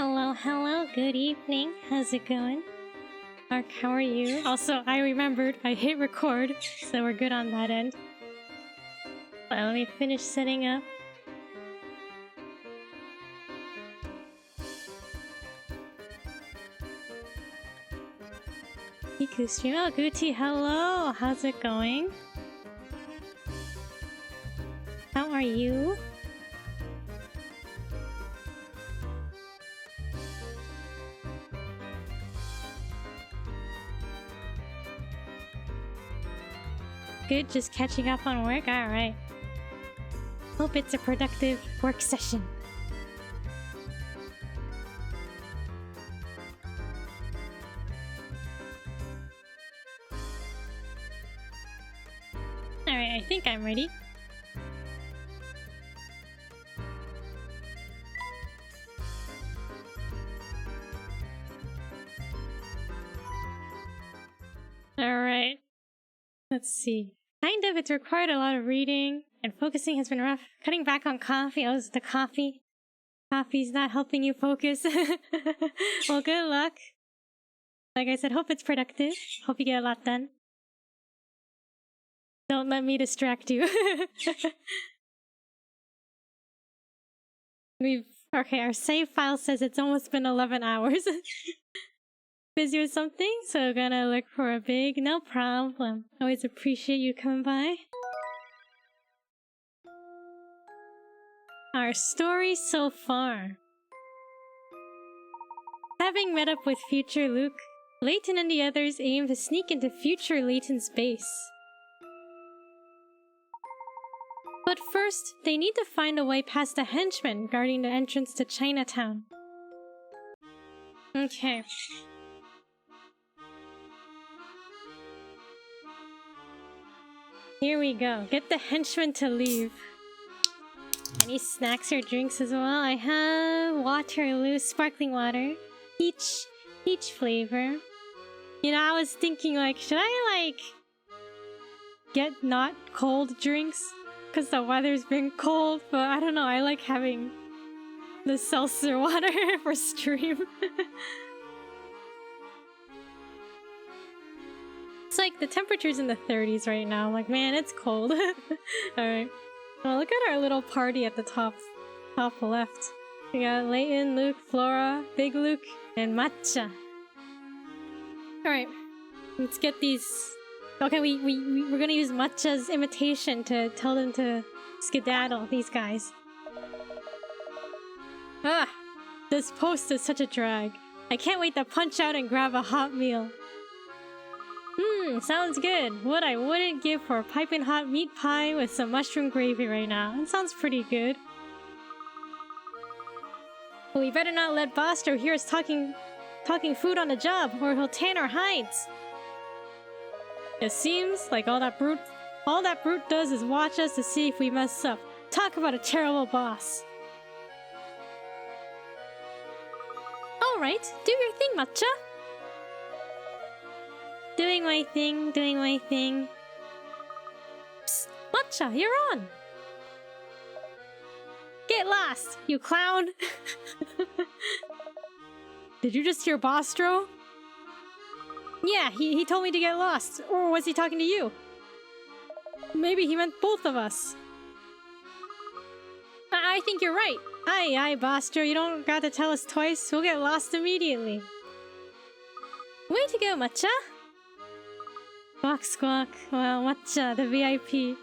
Hello, hello, good evening. How's it going? Mark, how are you? Also, I remembered I hit record, so we're good on that end. But let me finish setting up. Iku stream. Oh, Gucci, hello! How's it going? How are you? Good, just catching up on work? Alright. Hope it's a productive work session. Alright, I think I'm ready. Alright. Let's see. Kind of, it's required a lot of reading, and focusing has been rough. Cutting back on coffee. Oh, it's the coffee. Coffee's not helping you focus. Well, good luck. Like I said, hope it's productive. Hope you get a lot done. Don't let me distract you. Okay, our save file says it's almost been 11 hours. Busy with something, so gonna look for a big. No problem. Always appreciate you coming by. Our story so far. Having met up with future Luke, Layton and the others aim to sneak into future Layton's base. But first, they need to find a way past the henchmen guarding the entrance to Chinatown. Okay. Here we go. Get the henchmen to leave. Any snacks or drinks as well? I have Waterloo sparkling water. Peach flavor. You know, I was thinking like, should I like get not cold drinks? Because the weather's been cold, but I don't know, I like having the seltzer water for stream. It's like the temperature's in the 30s right now. I'm like, man, it's cold. Alright. Well, look at our little party at the top left. We got Layton, Luke, Flora, Big Luke, and Matcha. Alright. Let's get these. Okay, we're gonna use Matcha's imitation to tell them to skedaddle, these guys. Ah! This post is such a drag. I can't wait to punch out and grab a hot meal. Sounds good. What I wouldn't give for a piping hot meat pie with some mushroom gravy right now. That sounds pretty good. We better not let Bostro hear us talking food on the job, or he'll tan our hides. It seems like all that brute does is watch us to see if we mess up. Talk about a terrible boss. Alright, do your thing, Matcha. Doing my thing. Psst, Matcha, you're on! Get lost, you clown! Did you just hear Bostro? Yeah, he told me to get lost. Or was he talking to you? Maybe he meant both of us. I think you're right. Aye, Bostro, you don't got to tell us twice. We'll get lost immediately. Way to go, Matcha! Squawk. Wow, Matcha, the VIP.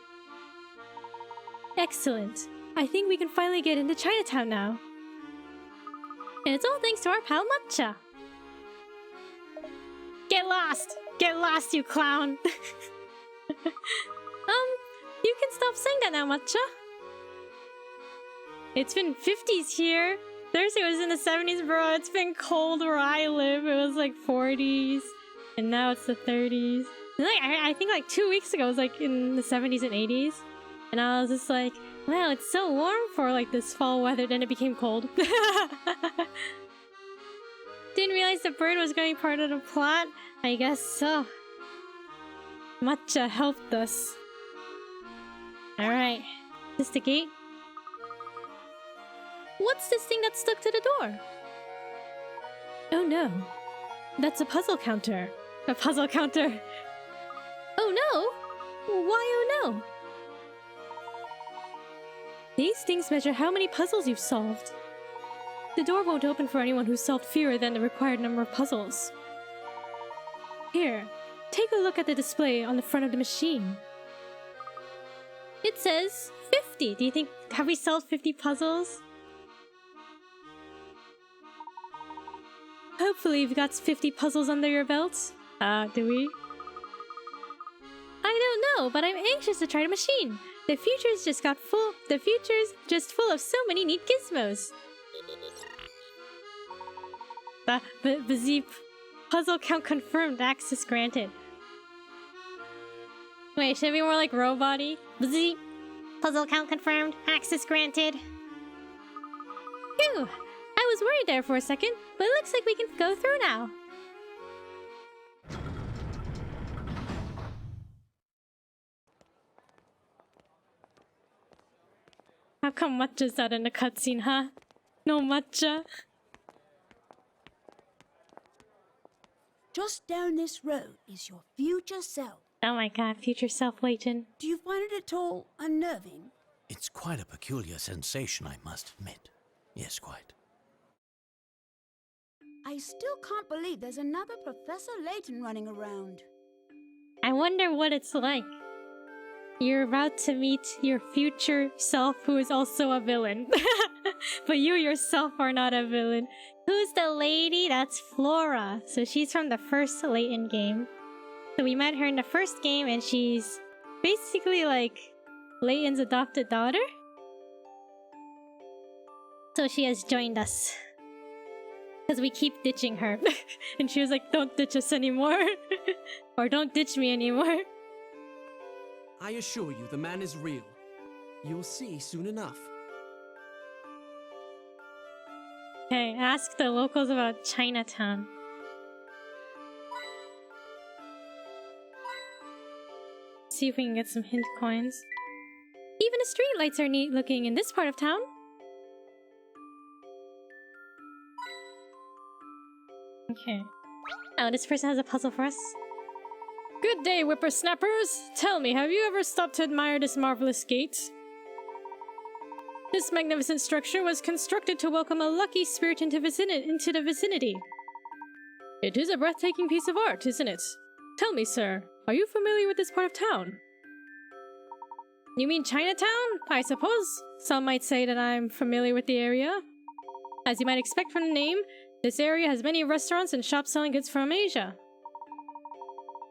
Excellent. I think we can finally get into Chinatown now. And it's all thanks to our pal Matcha. Get lost! Get lost, you clown! You can stop saying that now, Matcha. It's been 50s here. Thursday was in the 70s, bro. It's been cold where I live. It was like 40s. And now it's the 30s. I think like 2 weeks ago it was like in the 70s and 80s. And I was just like, wow, it's so warm for like this fall weather. Then it became cold. Didn't realize the bird was going to be part of the plot. I guess so. Matcha helped us. Alright. Is this the gate? What's this thing that's stuck to the door? Oh no. That's a puzzle counter. A puzzle counter. Oh no! Why oh no? These things measure how many puzzles you've solved. The door won't open for anyone who's solved fewer than the required number of puzzles. Here, take a look at the display on the front of the machine. It says 50. Do you think, have we solved 50 puzzles? Hopefully you've got 50 puzzles under your belt. Do we? I don't know, but I'm anxious to try the machine. The future's just full of so many neat gizmos. Bazeep. Puzzle count confirmed. Access granted. Wait, should it be more like robot-y? Bazeep. Puzzle count confirmed. Access granted. Phew! I was worried there for a second, but it looks like we can go through now. How come matcha's not in the cutscene, huh? No matcha. Just down this road is your future self. Oh my god, future self, Layton. Do you find it at all unnerving? It's quite a peculiar sensation, I must admit. Yes, quite. I still can't believe there's another Professor Layton running around. I wonder what it's like. You're about to meet your future self who is also a villain. But you yourself are not a villain. Who's the lady? That's Flora. So she's from the first Layton game. So we met her in the first game and she's basically like Layton's adopted daughter. So she has joined us. Because we keep ditching her. And she was like, don't ditch us anymore. Or don't ditch me anymore. I assure you, the man is real. You'll see soon enough. Okay, ask the locals about Chinatown. See if we can get some hint coins. Even the streetlights are neat looking in this part of town. Okay. Oh, this person has a puzzle for us. Good day, whippersnappers! Tell me, have you ever stopped to admire this marvelous gate? This magnificent structure was constructed to welcome a lucky spirit into the vicinity. It is a breathtaking piece of art, isn't it? Tell me, sir, are you familiar with this part of town? You mean Chinatown? I suppose some might say that I'm familiar with the area. As you might expect from the name, this area has many restaurants and shops selling goods from Asia.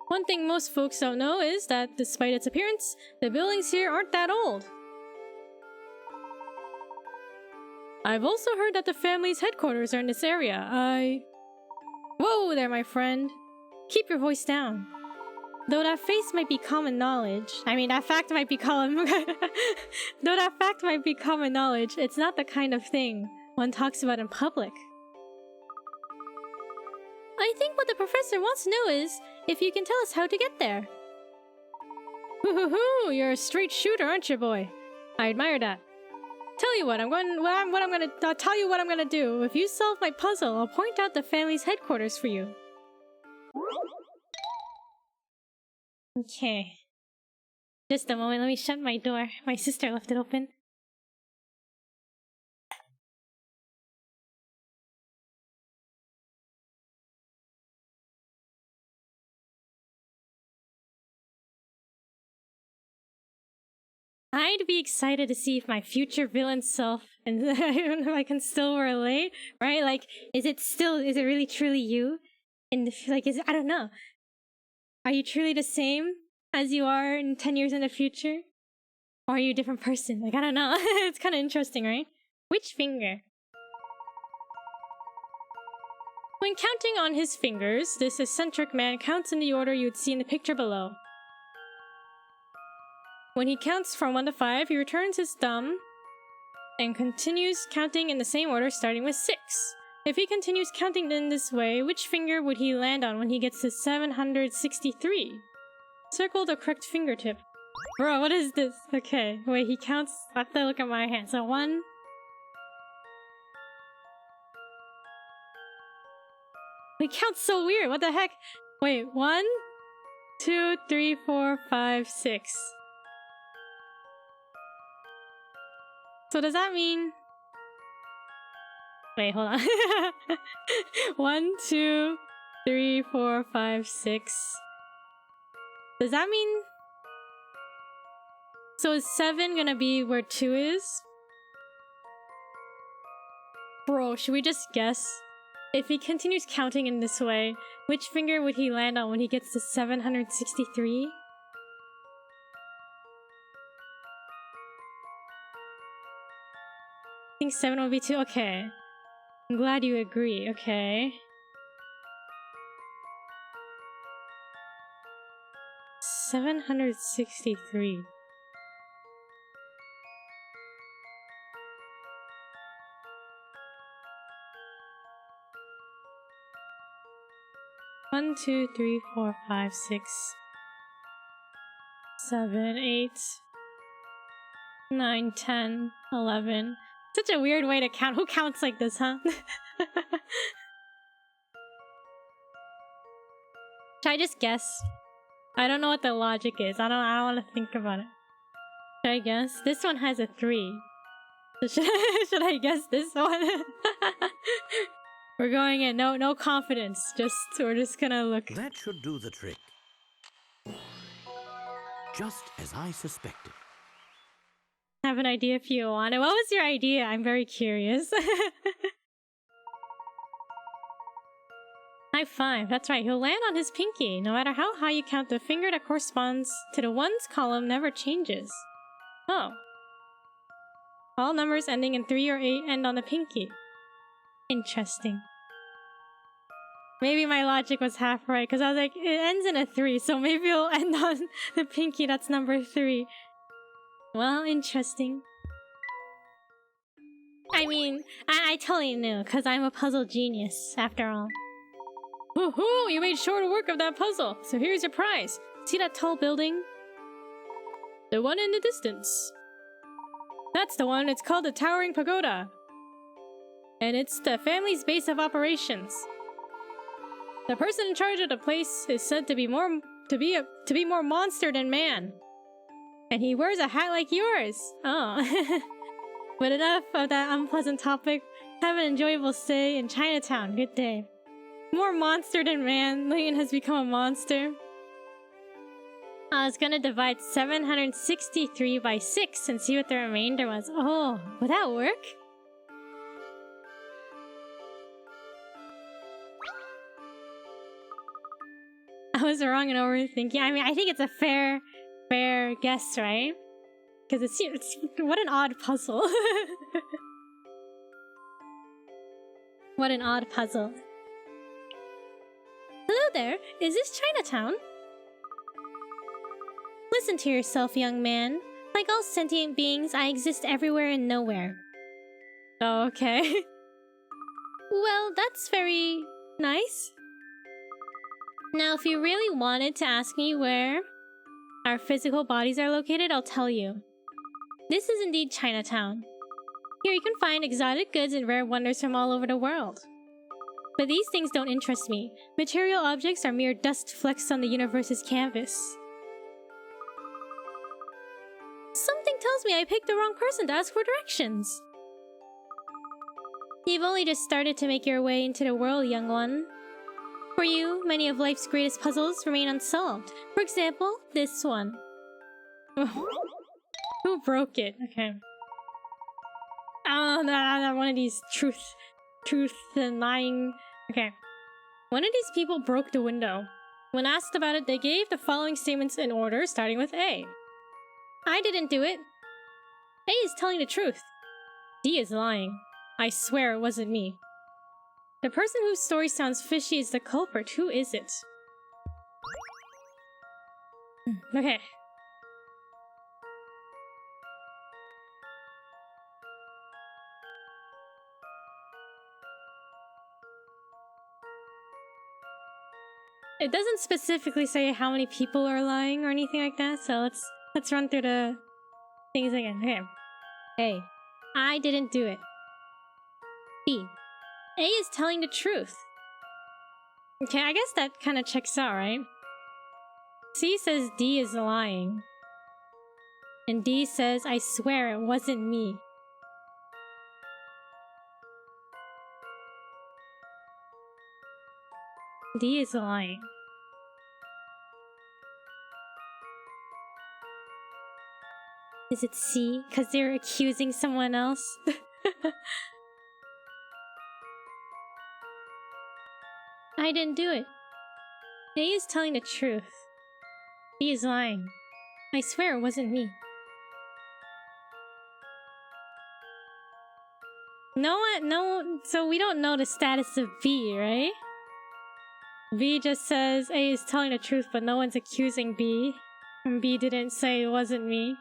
One thing most folks don't know is that, despite its appearance, the buildings here aren't that old. I've also heard that the family's headquarters are in this area. Whoa there, my friend. Keep your voice down. Though that face might be common knowledge... that fact might be common... Though that fact might be common knowledge, it's not the kind of thing one talks about in public. I think what the professor wants to know is if you can tell us how to get there. Hoo-hoo-hoo! You're a straight shooter, aren't you, boy? I admire that. Tell you what, I'll tell you what I'm gonna do. If you solve my puzzle, I'll point out the family's headquarters for you. Okay. Just a moment, let me shut my door. My sister left it open. I'd be excited to see if my future villain self and I don't know if I can still relate, right? Like, is it really truly you? And I don't know. Are you truly the same as you are in 10 years in the future? Or are you a different person? Like, I don't know. It's kind of interesting, right? Which finger? When counting on his fingers, this eccentric man counts in the order you'd see in the picture below. When he counts from 1 to 5, he returns his thumb and continues counting in the same order, starting with 6. If he continues counting in this way, which finger would he land on when he gets to 763? Circle the correct fingertip. Bro, what is this? Okay, wait, he counts... I have to look at my hand. So 1... They count so weird. What the heck? Wait, 1, 2, 3, 4, 5, 6. So does that mean... Wait, hold on. 1, 2, 3, 4, 5, 6. Does that mean... So is 7 gonna be where 2 is? Bro, should we just guess? If he continues counting in this way, which finger would he land on when he gets to 763? I think 7 would be 2. Okay. I'm glad you agree. Okay. 763. One, 2, 3, 4, 5, 6, 7, 8, 9, 10, 11. Such a weird way to count. Who counts like this, huh? Should I just guess? I don't know what the logic is. I don't want to think about it. Should I guess? This one has a 3. So should I guess this one? We're going in. No confidence. We're just gonna look. That should do the trick. Just as I suspected. Have an idea if you want it. What was your idea? I'm very curious. High 5. That's right. He'll land on his pinky. No matter how high you count, the finger that corresponds to the ones column never changes. Oh. All numbers ending in 3 or 8 end on the pinky. Interesting. Maybe my logic was half right, because I was like, it ends in a 3, so maybe it'll end on the pinky that's number 3. Well, interesting. I mean, I totally knew, because I'm a puzzle genius, after all. Woohoo! You made short work of that puzzle, so here's your prize. See that tall building? The one in the distance. That's the one. It's called the Towering Pagoda. And it's the family's base of operations. The person in charge of the place is said to be more monster than man. And he wears a hat like yours. Oh. But enough of that unpleasant topic. Have an enjoyable stay in Chinatown. Good day. More monster than man. Layton has become a monster. I was gonna divide 763 by 6 and see what the remainder was. Oh, would that work? I was wrong in overthinking. I mean, I think it's a fair guess, right? Because it's what an odd puzzle. What an odd puzzle. Hello there, is this Chinatown? Listen to yourself, young man. Like all sentient beings, I exist everywhere and nowhere. Oh, okay. Well, that's very nice. Now, if you really wanted to ask me where our physical bodies are located, I'll tell you. This is indeed Chinatown. Here you can find exotic goods and rare wonders from all over the world. But these things don't interest me. Material objects are mere dust flecks on the universe's canvas. Something tells me I picked the wrong person to ask for directions. You've only just started to make your way into the world, young one. For you, many of life's greatest puzzles remain unsolved. For example, this one. Who broke it? Okay. Oh, no, one of these truth and lying... Okay. One of these people broke the window. When asked about it, they gave the following statements in order, starting with A. I didn't do it. A is telling the truth. D is lying. I swear it wasn't me. The person whose story sounds fishy is the culprit. Who is it? Okay. It doesn't specifically say how many people are lying or anything like that, so let's run through the things again. Okay. A. I didn't do it. B. A is telling the truth. Okay, I guess that kind of checks out, right? C says D is lying. And D says, I swear it wasn't me. D is lying. Is it C? Because they're accusing someone else? I didn't do it. A is telling the truth. B is lying. I swear it wasn't me. So we don't know the status of B, right? B just says A is telling the truth, but no one's accusing B. And B didn't say it wasn't me.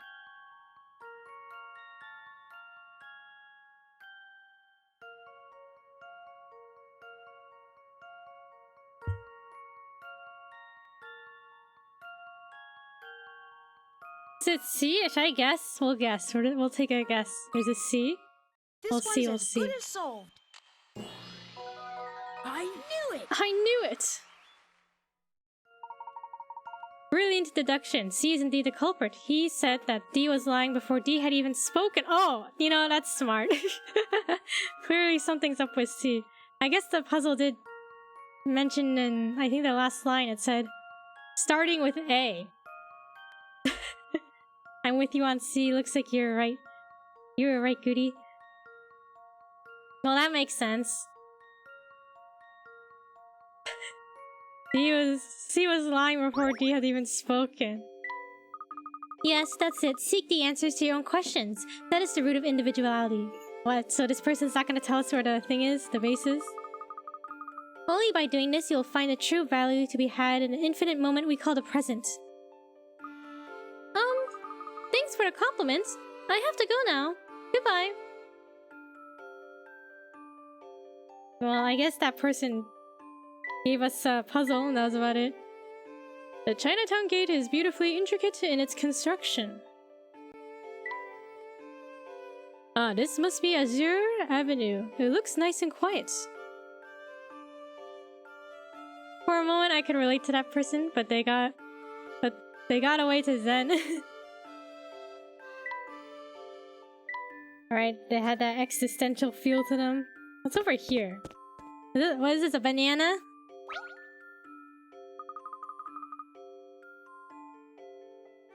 Is it C? Should I guess? We'll guess. We'll take a guess. There's a C. This We'll one's see, we'll as see. good as solved. I knew it! I knew it! Brilliant deduction. C is indeed the culprit. He said that D was lying before D had even spoken. Oh, you know, that's smart. Clearly something's up with C. I guess the puzzle did mention in, I think the last line, it said, starting with A. I'm with you on C. Looks like you're right. You were right, Goody. Well, that makes sense. C was lying before D had even spoken. Yes, that's it. Seek the answers to your own questions. That is the root of individuality. What? So this person's not gonna tell us where the thing is? The base is? Only by doing this, you'll find the true value to be had in an infinite moment we call the present. Thanks for the compliments. I have to go now. Goodbye. Well, I guess that person gave us a puzzle, and that was about it. The Chinatown Gate is beautifully intricate in its construction. Ah, this must be Azure Avenue. It looks nice and quiet. For a moment, I could relate to that person, but they got away to Zen. Alright, they had that existential feel to them. What's over here? What is this, a banana?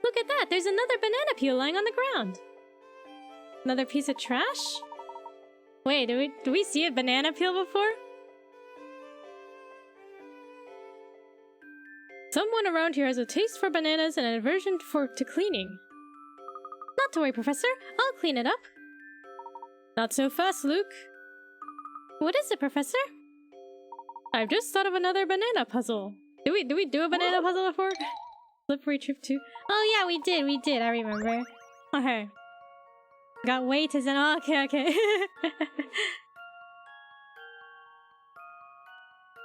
Look at that! There's another banana peel lying on the ground! Another piece of trash? Wait, did we see a banana peel before? Someone around here has a taste for bananas and an aversion to cleaning. Not to worry, Professor. I'll clean it up. Not so fast, Luke. What is it, Professor? I've just thought of another banana puzzle. Did we do a banana puzzle before? Slippery trip 2. Oh yeah, we did, I remember. Okay. Got way to Zen. Oh, okay.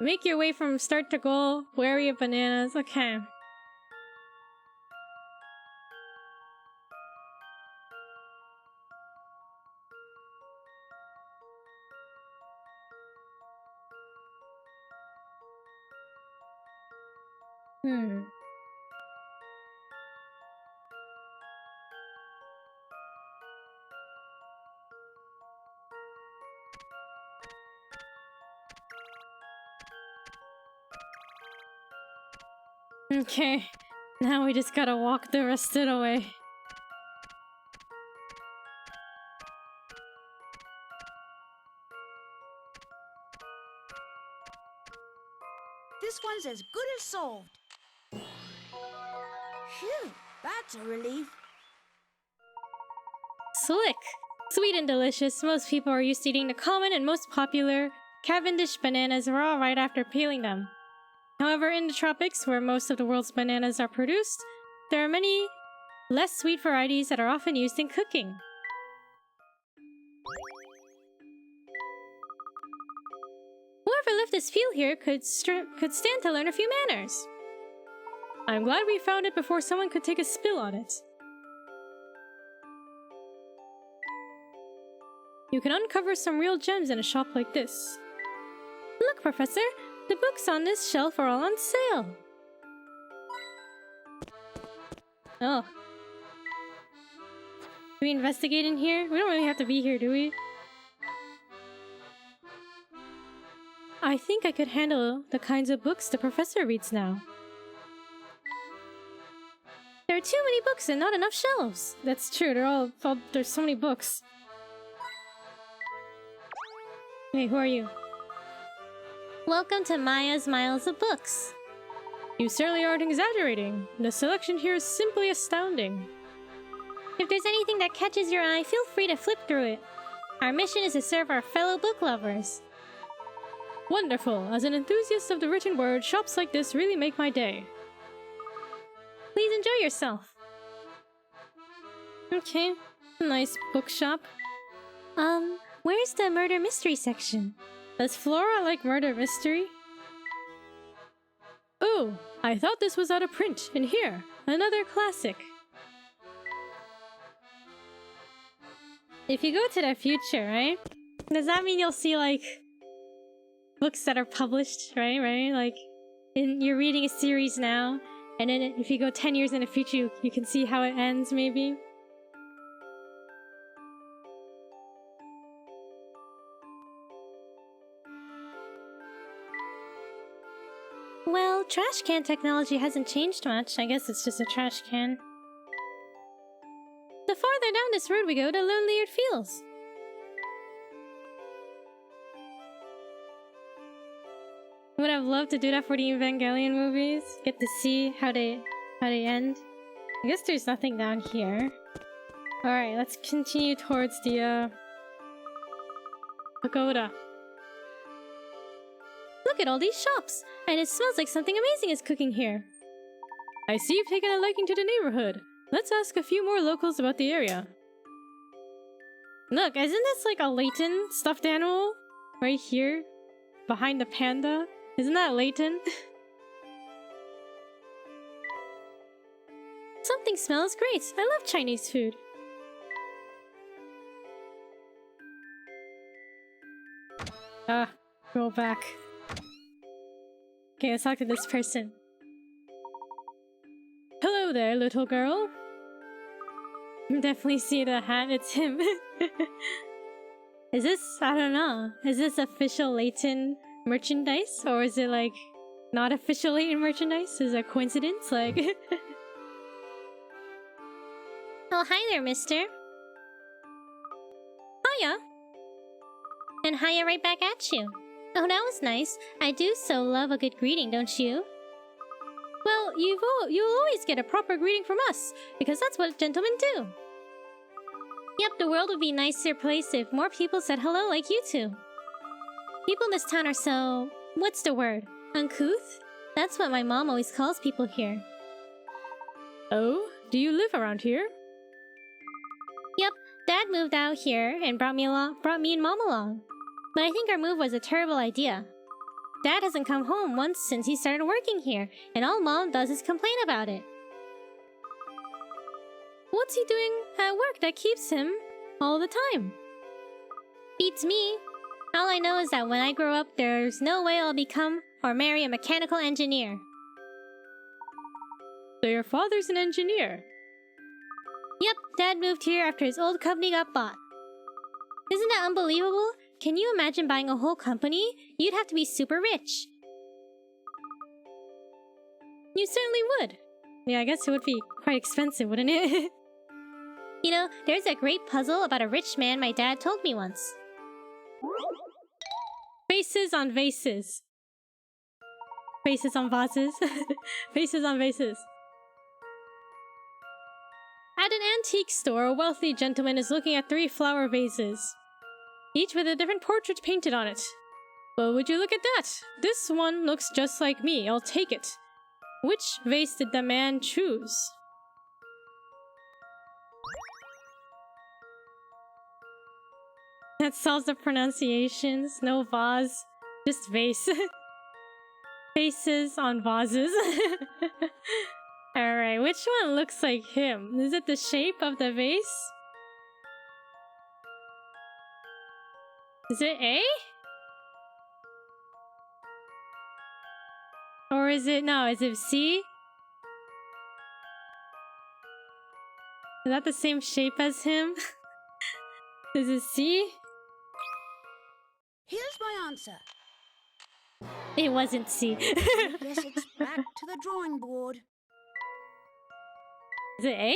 Make your way from start to goal, wary of bananas. Okay. Okay. Now we just gotta walk the rest of the way. This one's as good as solved. Phew, that's a relief. Slick! Sweet and delicious, most people are used to eating the common and most popular Cavendish bananas raw right after peeling them. However, in the tropics, where most of the world's bananas are produced, there are many less sweet varieties that are often used in cooking. Whoever left this peel here could stand to learn a few manners. I'm glad we found it before someone could take a spill on it. You can uncover some real gems in a shop like this. Look, Professor! The books on this shelf are all on sale. Oh. Do we investigate in here? We don't really have to be here, do we? I think I could handle the kinds of books the professor reads now. There are too many books and not enough shelves. That's true, there's so many books. Hey, who are you? Welcome to Maya's Miles of Books. You certainly aren't exaggerating. The selection here is simply astounding. If there's anything that catches your eye, feel free to flip through it. Our mission is to serve our fellow book lovers. Wonderful. As an enthusiast of the written word, shops like this really make my day. Please enjoy yourself. Okay. Nice bookshop. Where's the murder mystery section? Does Flora like murder mystery? Oh, I thought this was out of print. And here, another classic. If you go to the future, right? Does that mean you'll see, like, books that are published, right? Like, you're reading a series now, and then if you go 10 years in the future, you can see how it ends, maybe? Well, trash can technology hasn't changed much. I guess it's just a trash can. The farther down this road we go, the lonelier it feels. Would have loved to do that for the Evangelion movies. Get to see how they end. I guess there's nothing down here. Alright, let's continue towards the pagoda. Look at all these shops! And it smells like something amazing is cooking here. I see you've taken a liking to the neighborhood. Let's ask a few more locals about the area. Look, isn't this like a Layton stuffed animal? Right here? Behind the panda? Isn't that Layton? Something smells great. I love Chinese food. Roll back. Okay, let's talk to this person. Hello there, little girl. Definitely see the hat, it's him. Is this, I don't know, is this official Layton merchandise? Or is it like, not official Layton merchandise? Is it a coincidence? Like... Oh, hi there, mister. Hiya. And hiya right back at you. Oh, that was nice. I do so love a good greeting, don't you? Well, you'll always get a proper greeting from us, because that's what gentlemen do. Yep, the world would be a nicer place if more people said hello like you two. People in this town are so... what's the word? Uncouth? That's what my mom always calls people here. Oh? Do you live around here? Yep, Dad moved out here and brought me and Mom along. But I think our move was a terrible idea. Dad hasn't come home once since he started working here, and all Mom does is complain about it. What's he doing at work that keeps him all the time? Beats me. All I know is that when I grow up, there's no way I'll become or marry a mechanical engineer. So your father's an engineer? Yep, Dad moved here after his old company got bought. Isn't that unbelievable? Can you imagine buying a whole company? You'd have to be super rich. You certainly would. Yeah, I guess it would be quite expensive, wouldn't it? You know, there's a great puzzle about a rich man my dad told me once. Faces on vases. Faces on vases. Faces on vases. At an antique store, a wealthy gentleman is looking at 3 flower vases, each with a different portrait painted on it. Well, would you look at that? This one looks just like me. I'll take it. Which vase did the man choose? That solves the pronunciations. No vase. Just vase. Faces on vases. Alright, which one looks like him? Is it the shape of the vase? Is it A? Or is it... no, is it C? Is that the same shape as him? Is it C? Here's my answer. It wasn't C. Guess it's back to the drawing board. Is it A?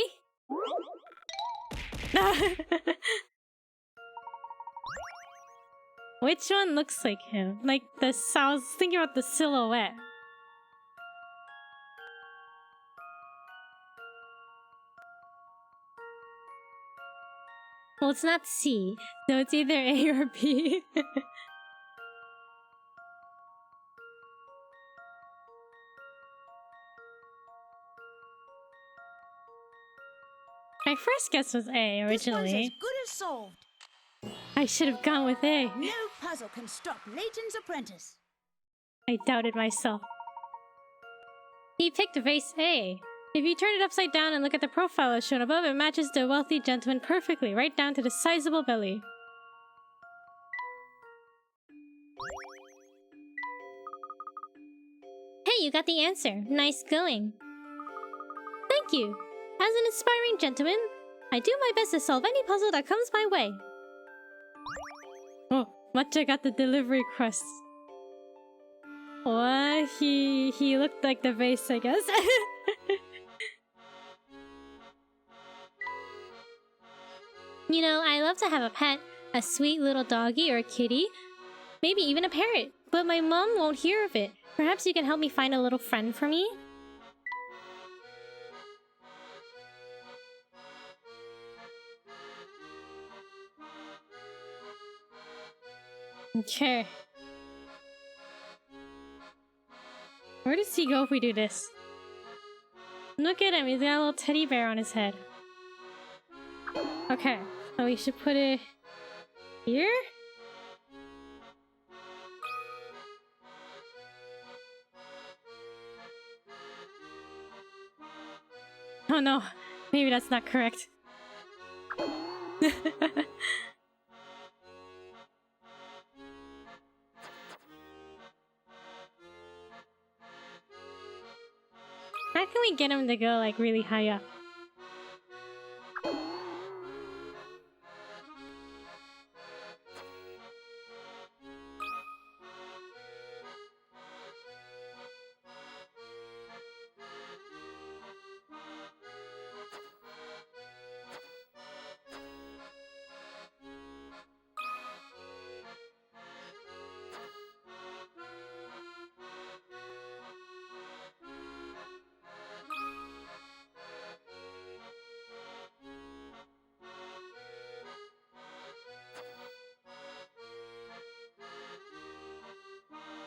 Which one looks like him? Like the... I was thinking about the silhouette. Well, it's not C, so it's either A or B. My first guess was A This one's as originally. good as solved. I should have gone with A. No puzzle can stop Layton's apprentice. I doubted myself. He picked vase A. If you turn it upside down and look at the profile as shown above, it matches the wealthy gentleman perfectly, right down to the sizable belly. Hey, you got the answer. Nice going. Thank you. As an inspiring gentleman, I do my best to solve any puzzle that comes my way. Oh, Matcha got the delivery crust. What? He looked like the vase, I guess. You know, I love to have a pet. A sweet little doggy or a kitty. Maybe even a parrot. But my mom won't hear of it. Perhaps you can help me find a little friend for me? Okay. Where does he go if we do this? Look at him, he's got a little teddy bear on his head. Okay, so we should put it here? Oh no, maybe that's not correct. How can we get him to go like really high up?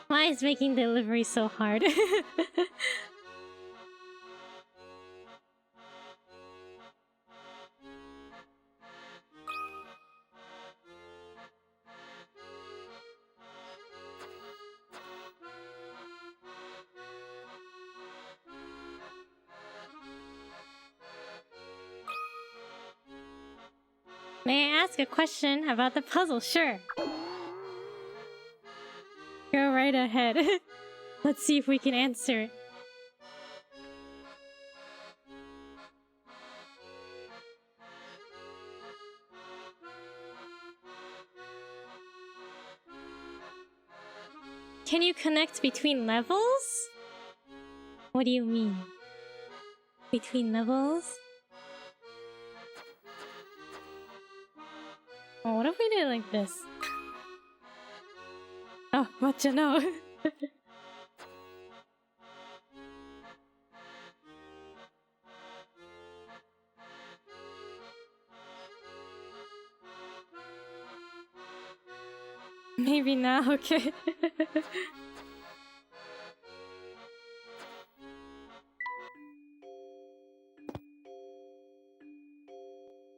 Why is making delivery so hard? May I ask a question about the puzzle? Sure. Go right ahead. Let's see if we can answer it. Can you connect between levels? What do you mean? Between levels? Oh, what if we did it like this? Oh, what you know? Maybe now, okay.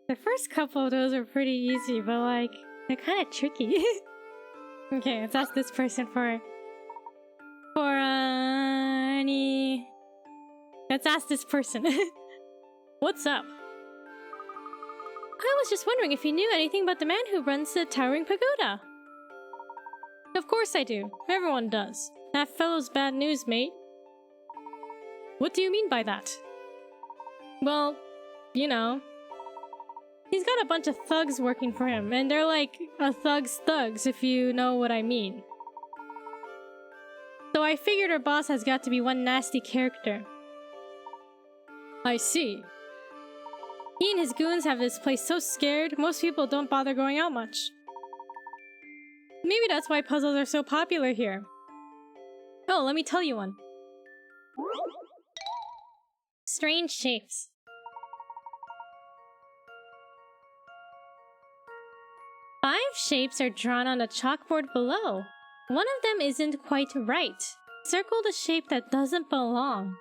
The first couple of those are pretty easy, but like, they're kind of tricky. Okay, let's ask this person for any... Let's ask this person. What's up? I was just wondering if you knew anything about the man who runs the Towering Pagoda. Of course I do. Everyone does. That fellow's bad news, mate. What do you mean by that? Well, you know, he's got a bunch of thugs working for him, and they're like a thug's thugs, if you know what I mean. So I figured our boss has got to be one nasty character. I see. He and his goons have this place so scared, most people don't bother going out much. Maybe that's why puzzles are so popular here. Oh, let me tell you one. Strange shapes. Five shapes are drawn on the chalkboard below. One of them isn't quite right. Circle the shape that doesn't belong.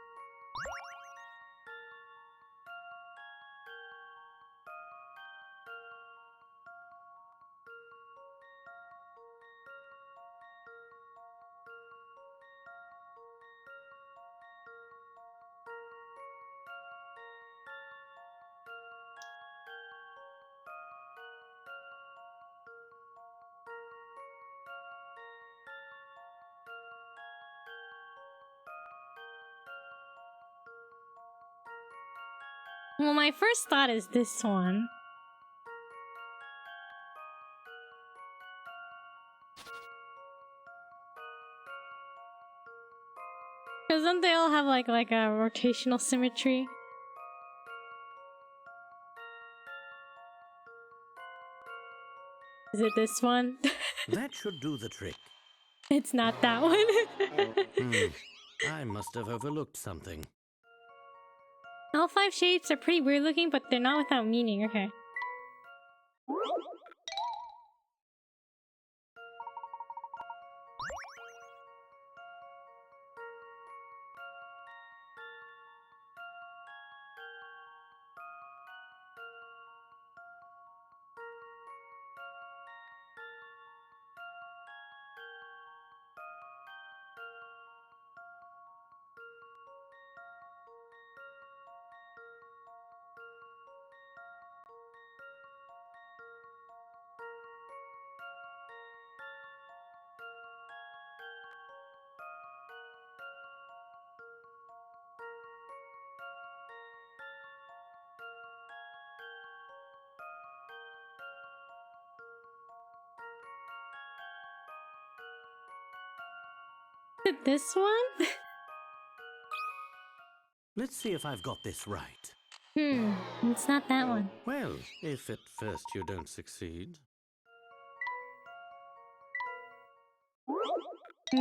Well, my first thought is this one. Because don't they all have like a rotational symmetry? Is it this one? That should do the trick. It's not that one. I must have overlooked something. All five shapes are pretty weird looking, but they're not without meaning. Okay. Is it this one? Let's see if I've got this right. It's not that one. Well, if at first you don't succeed.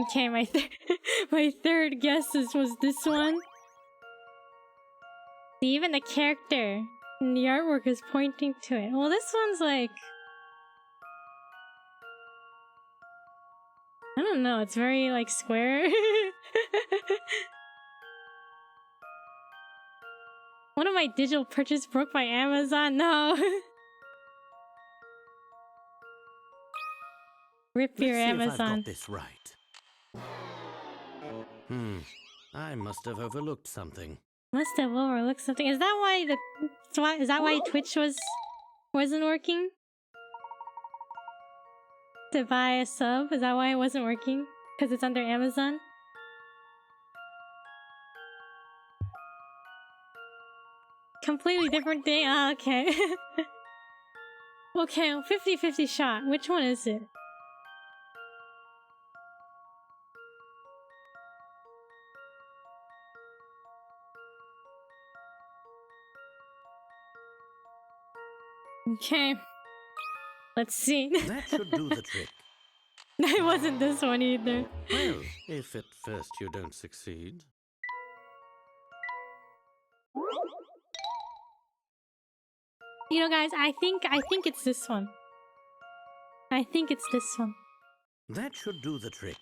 Okay, my third guess was this one. Even the character in the artwork is pointing to it. Well, this one's like... I don't know, it's very like square. One of my digital purchases broke by Amazon. No. Rip your Amazon. Let's see if I've got this right. I must have overlooked something. Must have overlooked something. Is that why Twitch wasn't working? To buy a sub? Is that why it wasn't working? Because it's under Amazon? Completely different thing? Ah, okay. Okay, 50-50 shot. Which one is it? Okay. Let's see. That should do the trick. It wasn't this one either. Well, if at first you don't succeed. You know, guys, I think it's this one. I think it's this one. That should do the trick.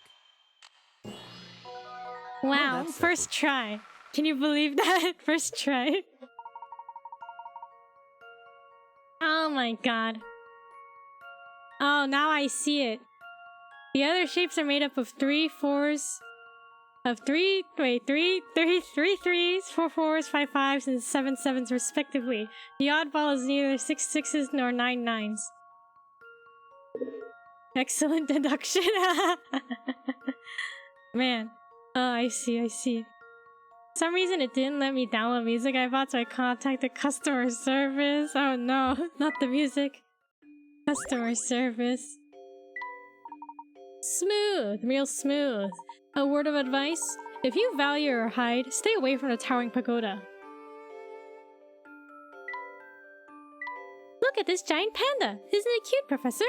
Wow, that's first try. Can you believe that? First try. Oh my god. Oh, now I see it. The other shapes are made up of three threes, 4 4s, 5 5s, and 7 7s respectively. The oddball is neither 6 6s nor 9 9s. Excellent deduction. Man. Oh, I see. For some reason it didn't let me download music I bought, so I contacted customer service. Oh no, not the music. Customer service. Smooth, real smooth. A word of advice? If you value your hide, stay away from the towering pagoda. Look at this giant panda! Isn't it cute, Professor?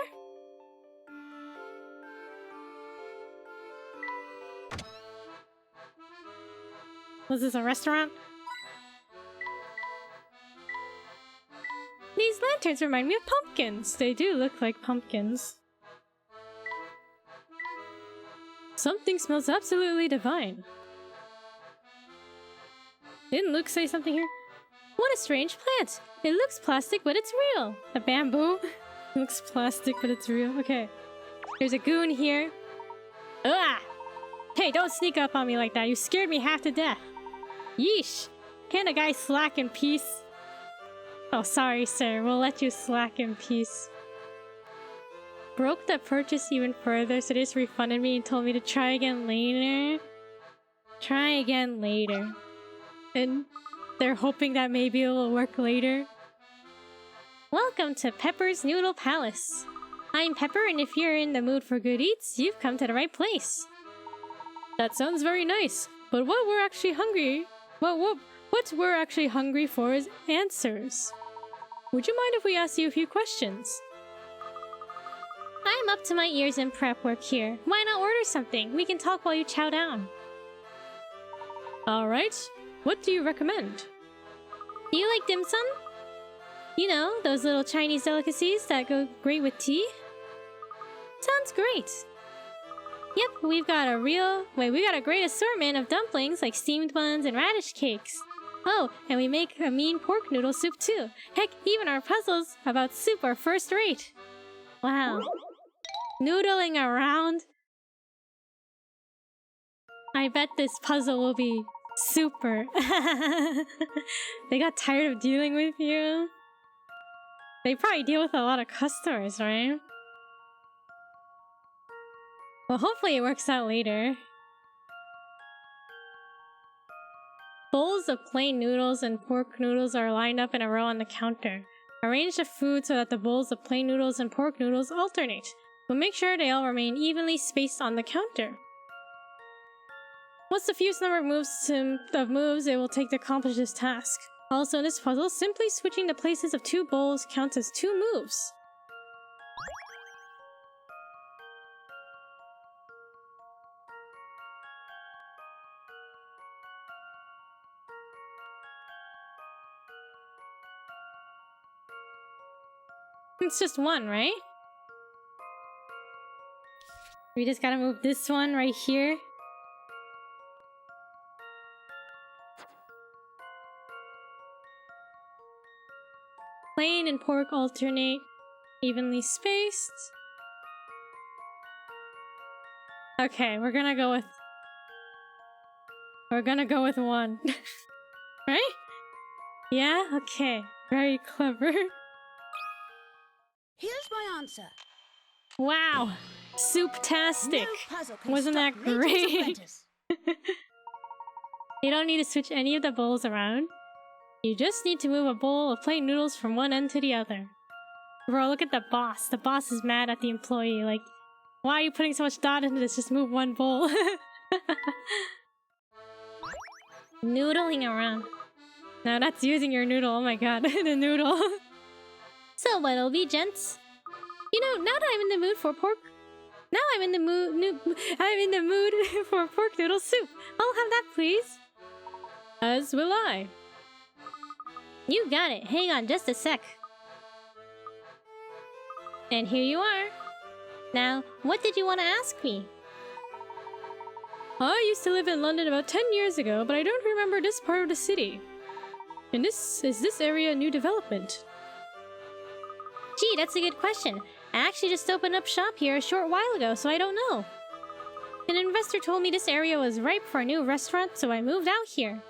Was this a restaurant? These lanterns remind me of pumpkins. They do look like pumpkins. Something smells absolutely divine. Didn't Luke say something here? What a strange plant! It looks plastic, but it's real! A bamboo? Looks plastic, but it's real. Okay. There's a goon here. Ah! Hey, don't sneak up on me like that. You scared me half to death. Yeesh! Can't a guy slack in peace? Oh, sorry, sir. We'll let you slack in peace. Broke the purchase even further, so they just refunded me and told me to try again later. Try again later. And they're hoping that maybe it'll work later. Welcome to Pepper's Noodle Palace. I'm Pepper, and if you're in the mood for good eats, you've come to the right place. That sounds very nice, but what we're actually hungry for is answers. Would you mind if we ask you a few questions? I'm up to my ears in prep work here. Why not order something? We can talk while you chow down. Alright. What do you recommend? Do you like dim sum? You know, those little Chinese delicacies that go great with tea? Sounds great. Yep, we've got a great assortment of dumplings like steamed buns and radish cakes. Oh, and we make a mean pork noodle soup too. Heck, even our puzzles about soup are first rate. Wow. Noodling around? I bet this puzzle will be super. They got tired of dealing with you. They probably deal with a lot of customers, right? Well, hopefully it works out later. Bowls of plain noodles and pork noodles are lined up in a row on the counter. Arrange the food so that the bowls of plain noodles and pork noodles alternate, but make sure they all remain evenly spaced on the counter. What's the fewest number of moves it will take to accomplish this task? Also in this puzzle, simply switching the places of two bowls counts as 2 moves. It's just one, right? We just gotta move this one right here. Plain and pork alternate, evenly spaced. Okay, we're gonna go with one. Right? Yeah? Okay. Very clever. Here's my answer. Wow! Soup-tastic! No puzzle can Wasn't stop that Layton's great? apprentice. You don't need to switch any of the bowls around. You just need to move a bowl of plain noodles from one end to the other. Bro, look at the boss. The boss is mad at the employee. Like, why are you putting so much thought into this? Just move one bowl. Noodling around. No, that's using your noodle. Oh my god, the noodle. So what'll be, gents? You know, now that I'm in the mood for pork... Now I'm in the mood for pork noodle soup. I'll have that, please. As will I. You got it. Hang on just a sec. And here you are. Now, what did you want to ask me? I used to live in London about 10 years ago, but I don't remember this part of the city. And is this area a new development? Gee, that's a good question. I actually just opened up shop here a short while ago, so I don't know. An investor told me this area was ripe for a new restaurant, so I moved out here.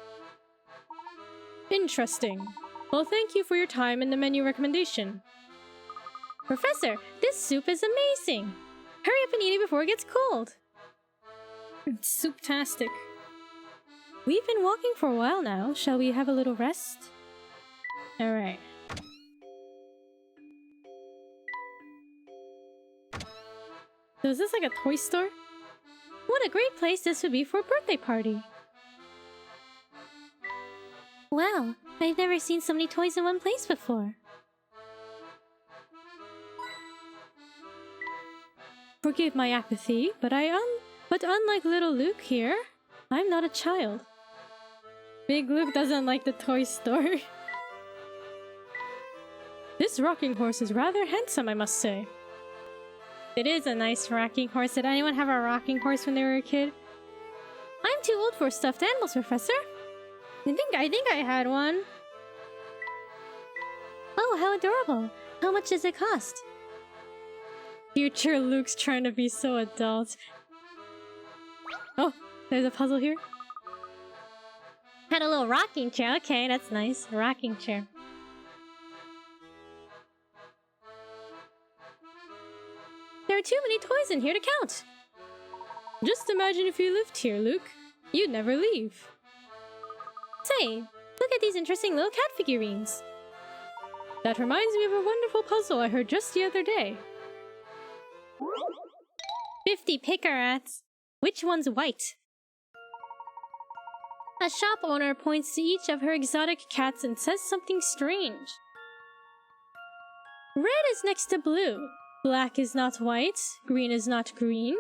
Interesting. Well, thank you for your time and the menu recommendation. Professor, this soup is amazing! Hurry up and eat it before it gets cold! It's soup-tastic. We've been walking for a while now. Shall we have a little rest? Alright. So is this like a toy store? What a great place this would be for a birthday party. Wow, I've never seen so many toys in one place before. Forgive my apathy, but unlike little Luke here, I'm not a child. Big Luke doesn't like the toy store. This rocking horse is rather handsome, I must say. It is a nice rocking horse. Did anyone have a rocking horse when they were a kid? I'm too old for stuffed animals, Professor. I think I had one. Oh, how adorable. How much does it cost? Future Luke's trying to be so adult. Oh, there's a puzzle here. Had a little rocking chair. Okay, that's nice. Rocking chair. There are too many toys in here to count. Just imagine if you lived here, Luke. You'd never leave. Say, look at these interesting little cat figurines. That reminds me of a wonderful puzzle I heard just the other day. 50 picarats. Which one's white? A shop owner points to each of her exotic cats and says something strange. Red is next to blue. Black is not white. Green is not green.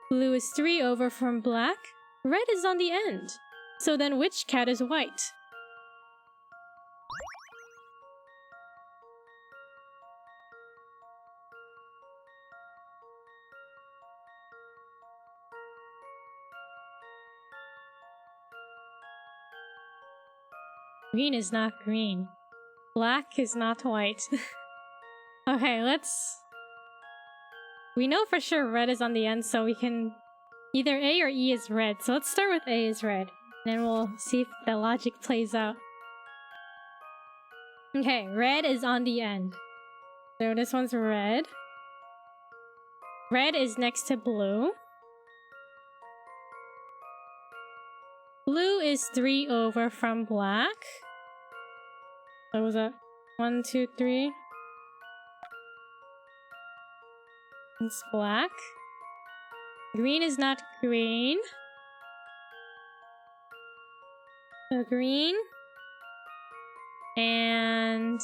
Blue is 3 over from black. Red is on the end. So then which cat is white? Green is not green. Black is not white. Okay, let's... We know for sure red is on the end, so we can... Either A or E is red, so let's start with A is red. Then we'll see if the logic plays out. Okay, red is on the end. So this one's red. Red is next to blue. Blue is 3 over from black. What was that? 1, 2, 3. It's black. Green is not green. So green. And...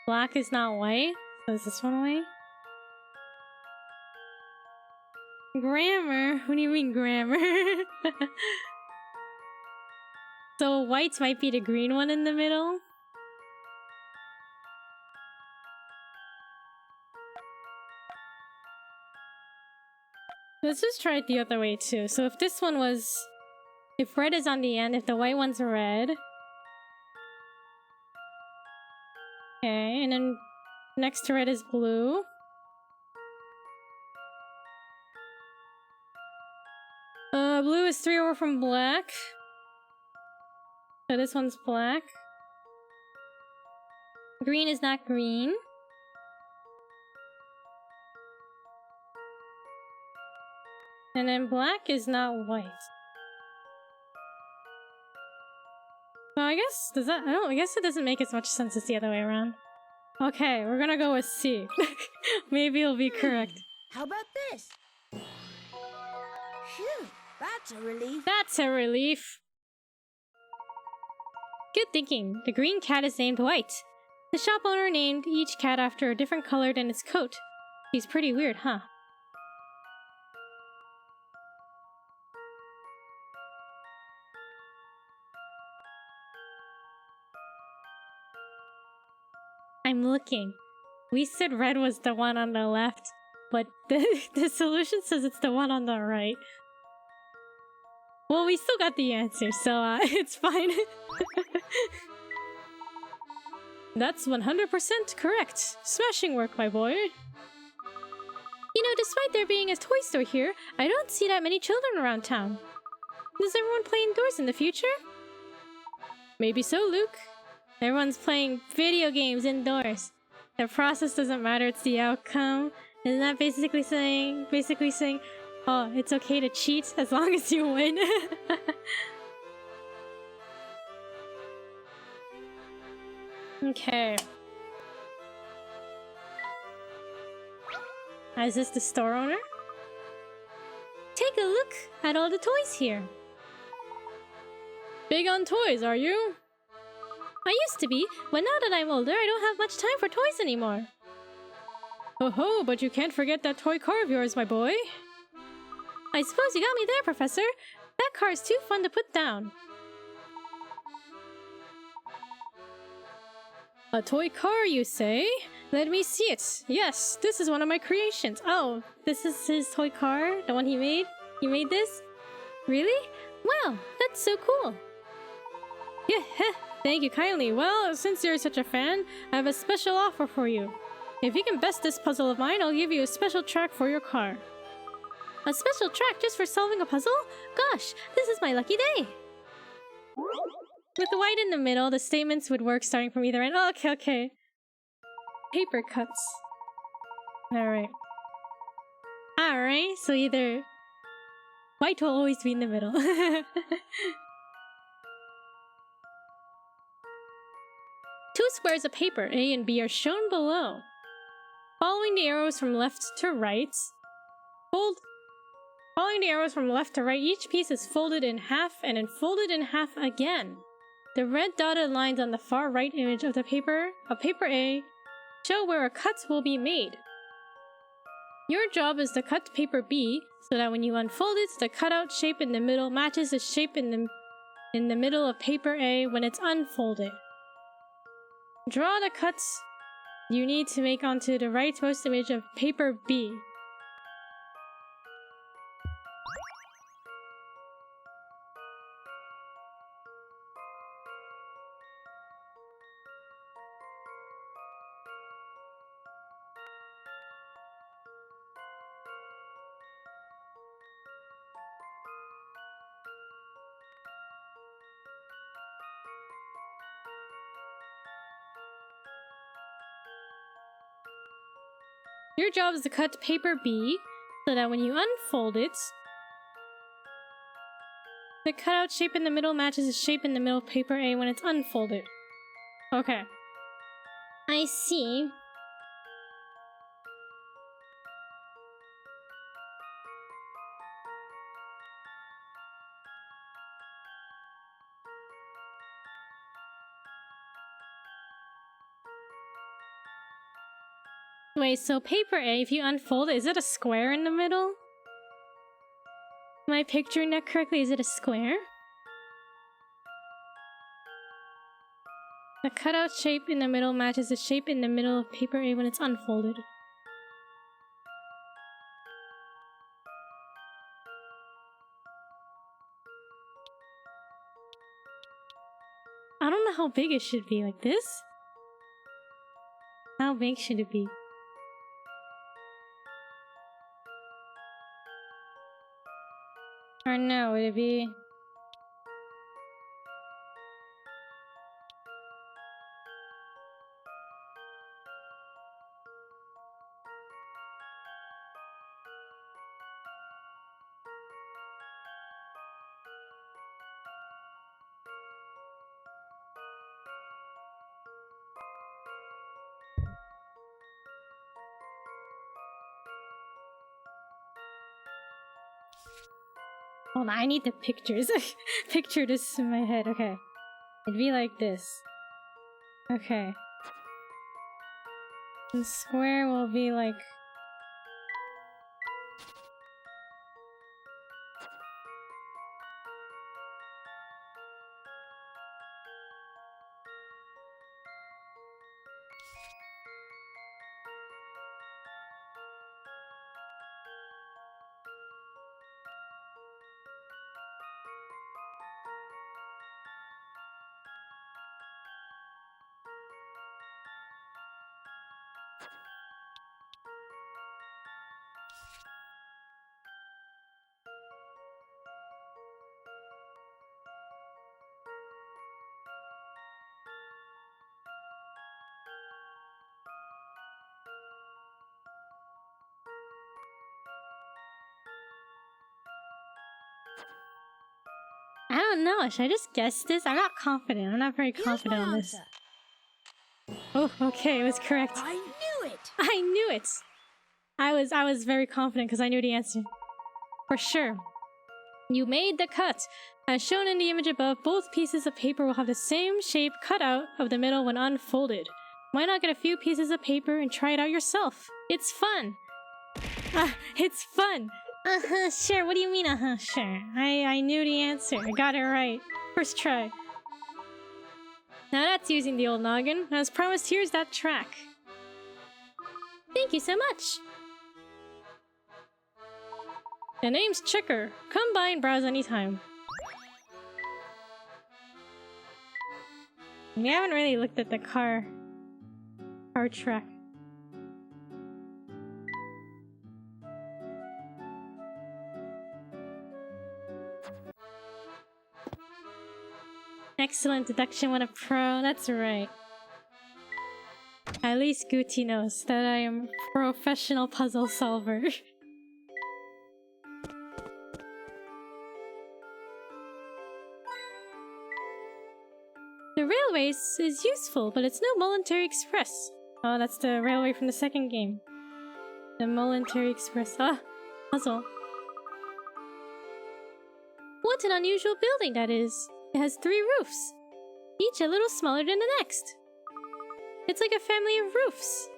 black is not white. So is this one white? Grammar? What do you mean grammar? So whites might be the green one in the middle? Let's just try it the other way too. So if this one was... If red is on the end, if the white one's red... Okay, and then next to red is blue. Blue is 3 over from black. So this one's black. Green is not green. And then black is not white. So I guess, does that, I guess it doesn't make as much sense as the other way around. Okay, we're gonna go with C. Maybe it'll be correct. How about this? Phew, that's a relief. That's a relief. Good thinking. The green cat is named White. The shop owner named each cat after a different color than its coat. He's pretty weird, huh? I'm looking. We said red was the one on the left, but the solution says it's the one on the right. Well, we still got the answer, so it's fine. That's 100% correct. Smashing work, my boy. You know, despite there being a toy store here, I don't see that many children around town. Does everyone play indoors in the future? Maybe so, Luke. Everyone's playing video games indoors. The process doesn't matter, it's the outcome. Isn't that basically saying, oh, it's okay to cheat as long as you win? Okay. Is this the store owner? Take a look at all the toys here. Big on toys, are you? I used to be, but now that I'm older, I don't have much time for toys anymore. Oh ho, but you can't forget that toy car of yours, my boy. I suppose you got me there, Professor. That car is too fun to put down. A toy car, you say? Let me see it. Yes, this is one of my creations. Oh, this is his toy car? The one he made? He made this? Really? Wow, that's so cool. Yeah, thank you kindly. Well, since you're such a fan, I have a special offer for you. If you can best this puzzle of mine, I'll give you a special track for your car. A special track just for solving a puzzle? Gosh, this is my lucky day. With the white in the middle, the statements would work starting from either end. Oh, okay. Paper cuts. Alright, so either... white will always be in the middle. Two squares of paper, A and B, are shown below. Following the arrows from left to right, Following the arrows from left to right, each piece is folded in half and then folded in half again. The red dotted lines on the far right image of paper A, show where a cut will be made. Your job is to cut paper B so that when you unfold it, the cutout shape in the middle matches the shape in the middle of paper A when it's unfolded. Draw the cuts you need to make onto the rightmost image of paper B. Your job is to cut paper B so that when you unfold it, the cutout shape in the middle matches the shape in the middle of paper A when it's unfolded. Okay. I see. Wait, so paper A, if you unfold it, is it a square in the middle? Am I picturing that correctly? Is it a square? The cutout shape in the middle matches the shape in the middle of paper A when it's unfolded. I don't know how big it should be. Like this? How big should it be? Or no, would it be... Hold on, I need the pictures. Picture this in my head. Okay. It'd be like this. Okay. The square will be like... I don't know. Should I just guess this? I'm not confident. I'm not very Here's confident my on this. answer. Oh, okay. It was correct. I knew it. I knew it. I was very confident because I knew the answer. For sure. You made the cut. As shown in the image above, both pieces of paper will have the same shape cut out of the middle when unfolded. Why not get a few pieces of paper and try it out yourself? It's fun. It's fun. Sure. What do you mean, sure? I knew the answer. I got it right. First try. Now that's using the old noggin. As promised, here's that track. Thank you so much. The name's Checker. Come by and browse anytime. We haven't really looked at the car track. Excellent deduction when a pro. That's right. At least Gucci knows that I am a professional puzzle solver. The railway is useful, but it's no Voluntary Express. Oh, that's the railway from the second game. The Voluntary Express. Ah, puzzle. What an unusual building that is. It has 3 roofs, each a little smaller than the next. It's like a family of roofs.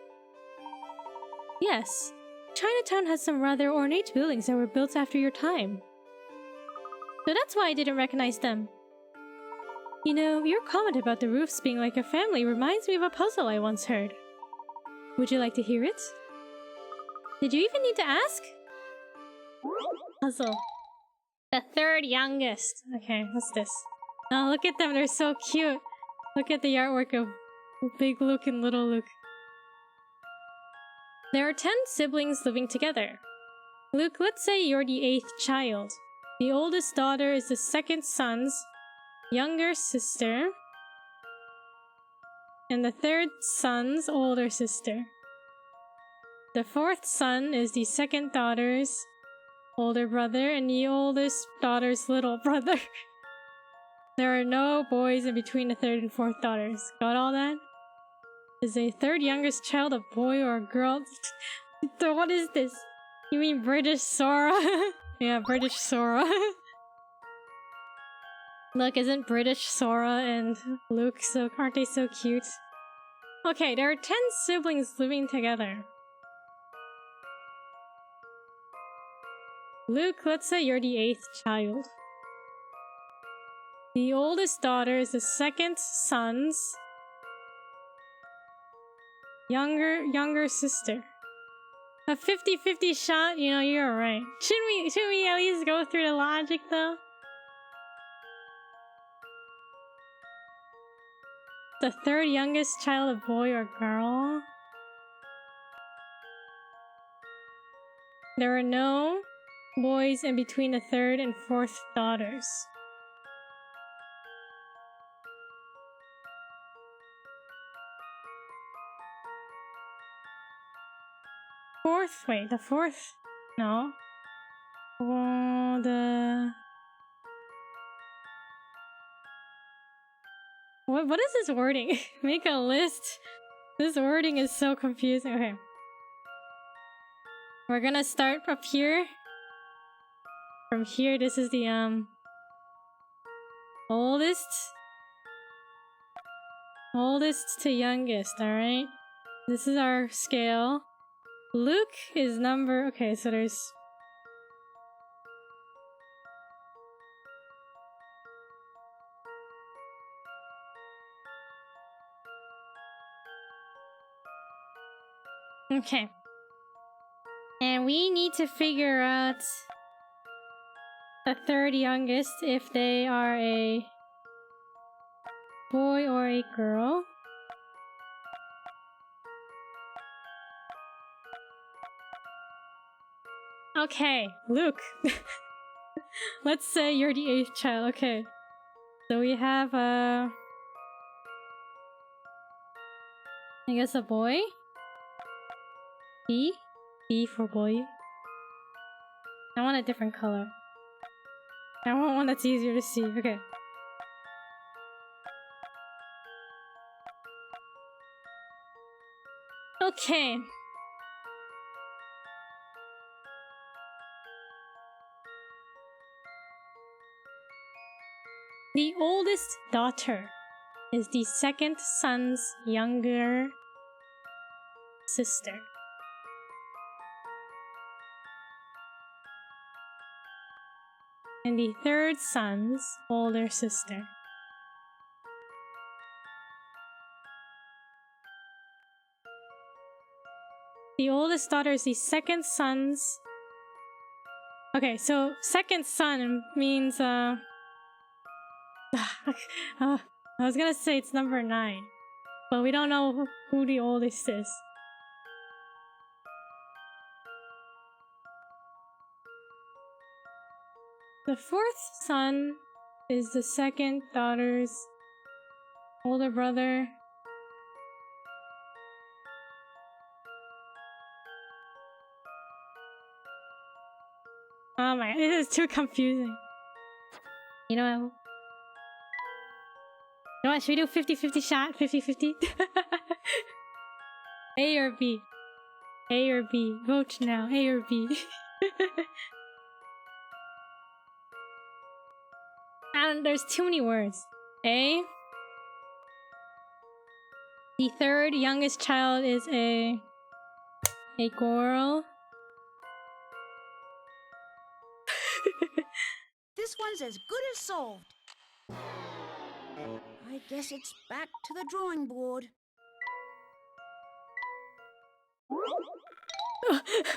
Yes, Chinatown has some rather ornate buildings that were built after your time. So that's why I didn't recognize them. You know, your comment about the roofs being like a family reminds me of a puzzle I once heard. Would you like to hear it? Did you even need to ask? Puzzle. The 3rd youngest. Okay, what's this? Oh, look at them, they're so cute. Look at the artwork of Big Luke and Little Luke. There are 10 siblings living together. Luke, let's say you're the 8th child. The oldest daughter is the 2nd son's younger sister, and the 3rd son's older sister. The 4th son is the 2nd daughter's older brother, and the oldest daughter's little brother. There are no boys in between the 3rd and 4th daughters. Got all that? Is a 3rd youngest child a boy or a girl? What is this? You mean British Sora? Yeah, British Sora. Look, isn't British Sora and Luke aren't they so cute? Okay, there are 10 siblings living together. Luke, let's say you're the 8th child. The oldest daughter is the 2nd son's younger sister. A 50-50 shot? You know, you're right. Shouldn't we at least go through the logic though? The 3rd youngest child a boy or girl? There are no boys in between the 3rd and 4th daughters. Wait, the 4th? No. What is this wording? Make a list. This wording is so confusing. Okay. We're gonna start up here. From here, this is the oldest to youngest, alright? This is our scale. Luke is number... Okay, so there's... Okay. And we need to figure out the 3rd youngest, if they are a boy or a girl. Okay, Luke. Let's say you're the 8th child. Okay. So we have I guess a boy. B for boy. I want a different color. I want one that's easier to see. Okay. Okay. The oldest daughter is the second son's younger sister. And the third son's older sister. The oldest daughter is the second son's... Okay, so second son means, I was gonna say it's number 9. But we don't know who the oldest is. The fourth son is the second daughter's older brother. Oh my, this is too confusing. You know what, should we do 50-50 shot? 50-50? A or B? A or B? Vote now, A or B? And there's too many words. A. The third youngest child is a girl. This one's as good as solved. I guess it's back to the drawing board.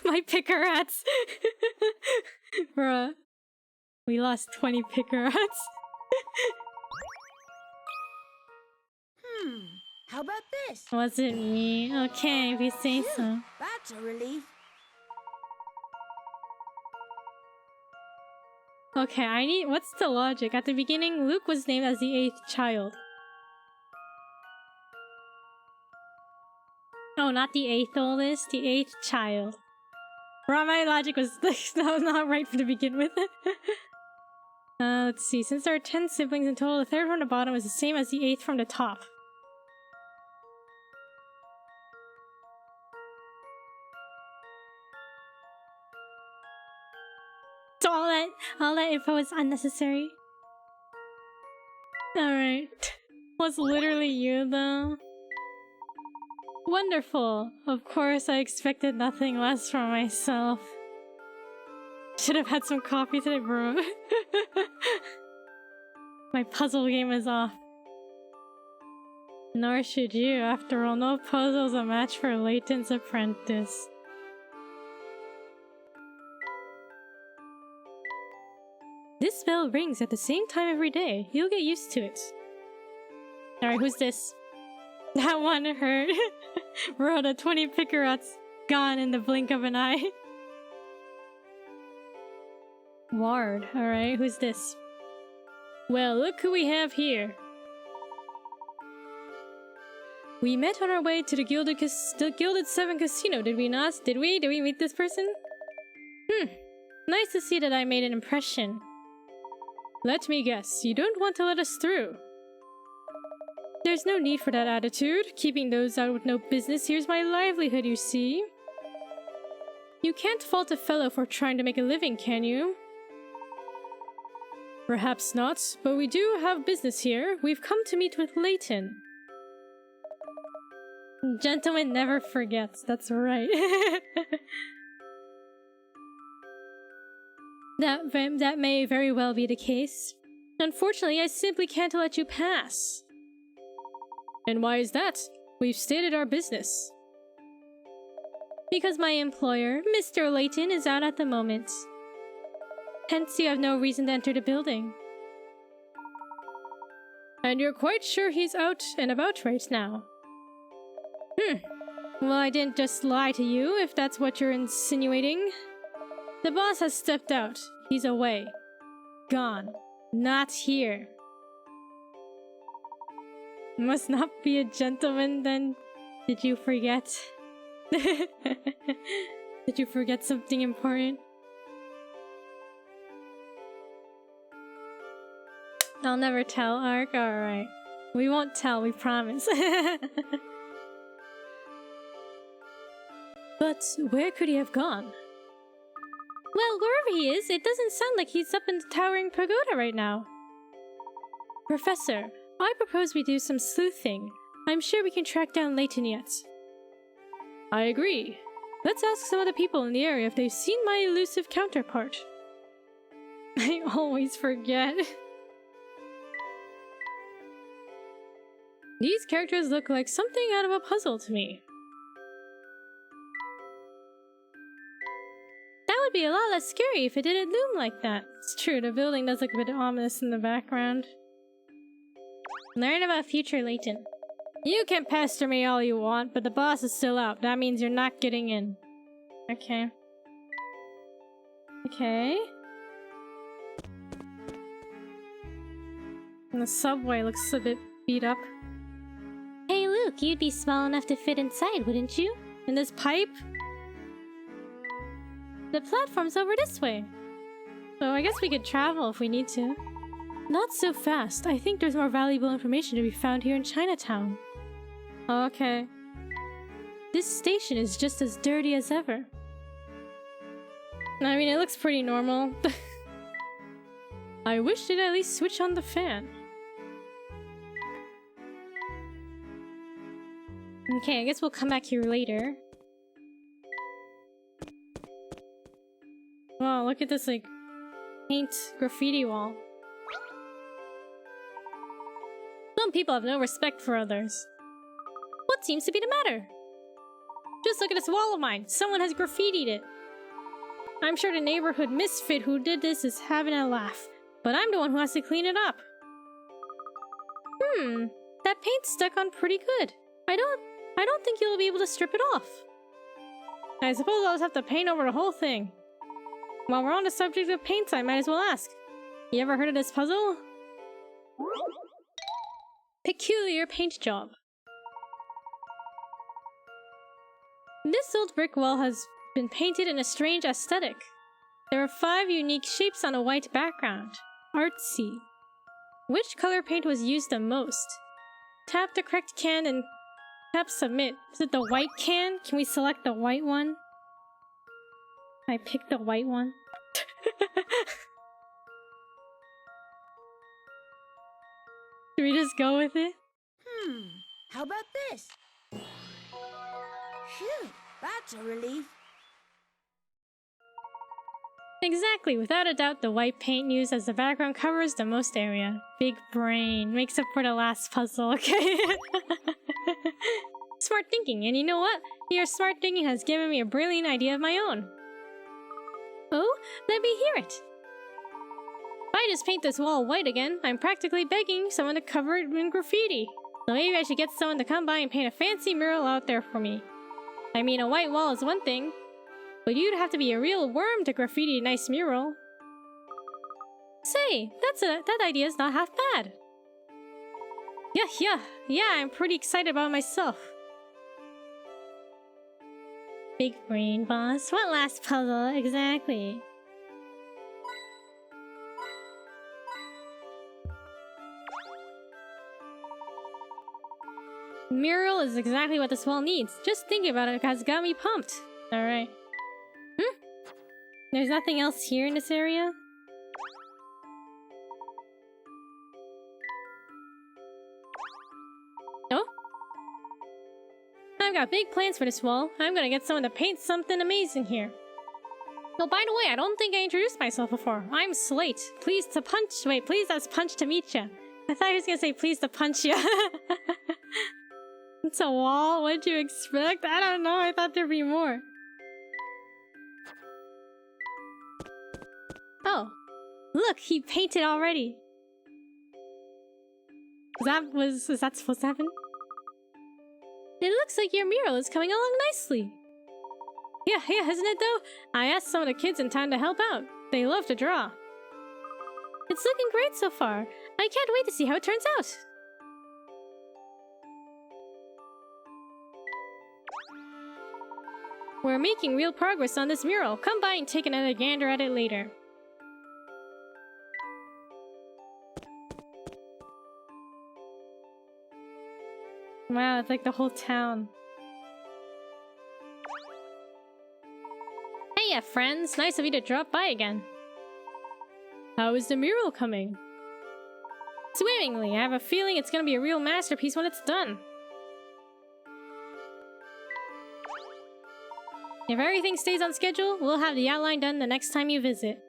My pickerats! Bruh. We lost 20 pickerats. How about this? Wasn't me. Okay, if you say so. That's a relief. Okay, I need... What's the logic? At the beginning, Luke was named as the 8th child. Oh, not the 8th oldest, the 8th child. Bro, my logic was not right from the begin with. Let's see. Since there are 10 siblings in total, the third from the bottom is the same as the 8th from the top. So all that info is unnecessary. Alright. Was literally you though. Wonderful. Of course I expected nothing less from myself. Should have had some coffee today, bro. My puzzle game is off. Nor should you. After all, no puzzle's a match for Layton's apprentice. This bell rings at the same time every day. You'll get used to it. Alright, who's this? That one hurt. Bro, the 20 pickerats gone in the blink of an eye. Ward. Alright, who's this? Well, look who we have here. We met on our way to the Gilded 7 Casino, did we not? Did we meet this person? Nice to see that I made an impression. Let me guess, you don't want to let us through. There's no need for that attitude. Keeping those out with no business here's my livelihood, you see. You can't fault a fellow for trying to make a living, can you? Perhaps not, but we do have business here. We've come to meet with Layton. Gentleman never forgets, that's right. That may very well be the case. Unfortunately, I simply can't let you pass. And why is that? We've stated our business. Because my employer, Mr. Layton, is out at the moment. Hence, you have no reason to enter the building. And you're quite sure he's out and about right now? Well, I didn't just lie to you, if that's what you're insinuating. The boss has stepped out. He's away. Gone. Not here. Must not be a gentleman then. Did you forget? Did you forget something important? I'll never tell, Ark. Alright. We won't tell, we promise. But where could he have gone? Well, wherever he is, it doesn't sound like he's up in the towering pagoda right now. Professor, I propose we do some sleuthing. I'm sure we can track down Layton yet. I agree. Let's ask some of the people in the area if they've seen my elusive counterpart. I always forget. These characters look like something out of a puzzle to me. That would be a lot less scary if it didn't loom like that. It's true, the building does look a bit ominous in the background. Learn about future Layton. You can pester me all you want, but the boss is still out. That means you're not getting in. Okay. Okay. And the subway looks a bit beat up. Hey Luke, you'd be small enough to fit inside, wouldn't you? In this pipe? The platform's over this way. So I guess we could travel if we need to. Not so fast. I think there's more valuable information to be found here in Chinatown. Okay. This station is just as dirty as ever. I mean, it looks pretty normal. I wish they'd at least switch on the fan. Okay, I guess we'll come back here later. Wow, look at this, like, paint graffiti wall. Some people have no respect for others. What seems to be the matter? Just look at this wall of mine. Someone has graffitied it. I'm sure the neighborhood misfit who did this is having a laugh, but I'm the one who has to clean it up. That paint's stuck on pretty good. I don't think you'll be able to strip it off. I suppose I'll just have to paint over the whole thing. While we're on the subject of paints, I might as well ask. You ever heard of this puzzle? Peculiar paint job. This old brick wall has been painted in a strange aesthetic. There are 5 unique shapes on a white background. Artsy. Which color paint was used the most? Tap the correct can and tap submit. Is it the white can? Can we select the white one? I picked the white one. Should we just go with it? How about this? Phew, that's a relief. Exactly, without a doubt, the white paint used as the background covers the most area. Big brain. Makes up for the last puzzle, okay? Smart thinking, and you know what? Your smart thinking has given me a brilliant idea of my own. Oh, let me hear it. If I just paint this wall white again, I'm practically begging someone to cover it in graffiti. So maybe I should get someone to come by and paint a fancy mural out there for me. I mean, a white wall is one thing, but you'd have to be a real worm to graffiti a nice mural. Say, that idea's not half bad. Yeah, I'm pretty excited about myself. Big brain, boss. What last puzzle, exactly? Mural is exactly what this wall needs. Just thinking about it has got me pumped. Alright. There's nothing else here in this area? Oh? I've got big plans for this wall. I'm gonna get someone to paint something amazing here. Oh, by the way, I don't think I introduced myself before. I'm Slate. Pleased to punch. Wait, pleased as punch to meet ya. I thought he was gonna say pleased to punch ya. It's a wall? What'd you expect? I don't know. I thought there'd be more. Oh. Look, he painted already. Is that supposed to happen? It looks like your mural is coming along nicely. Yeah, isn't it though? I asked some of the kids in town to help out. They love to draw. It's looking great so far. I can't wait to see how it turns out. We're making real progress on this mural. Come by and take another gander at it later. Wow, it's like the whole town. Hey, friends. Nice of you to drop by again. How is the mural coming? Swimmingly. I have a feeling it's gonna be a real masterpiece when it's done. If everything stays on schedule, we'll have the outline done the next time you visit.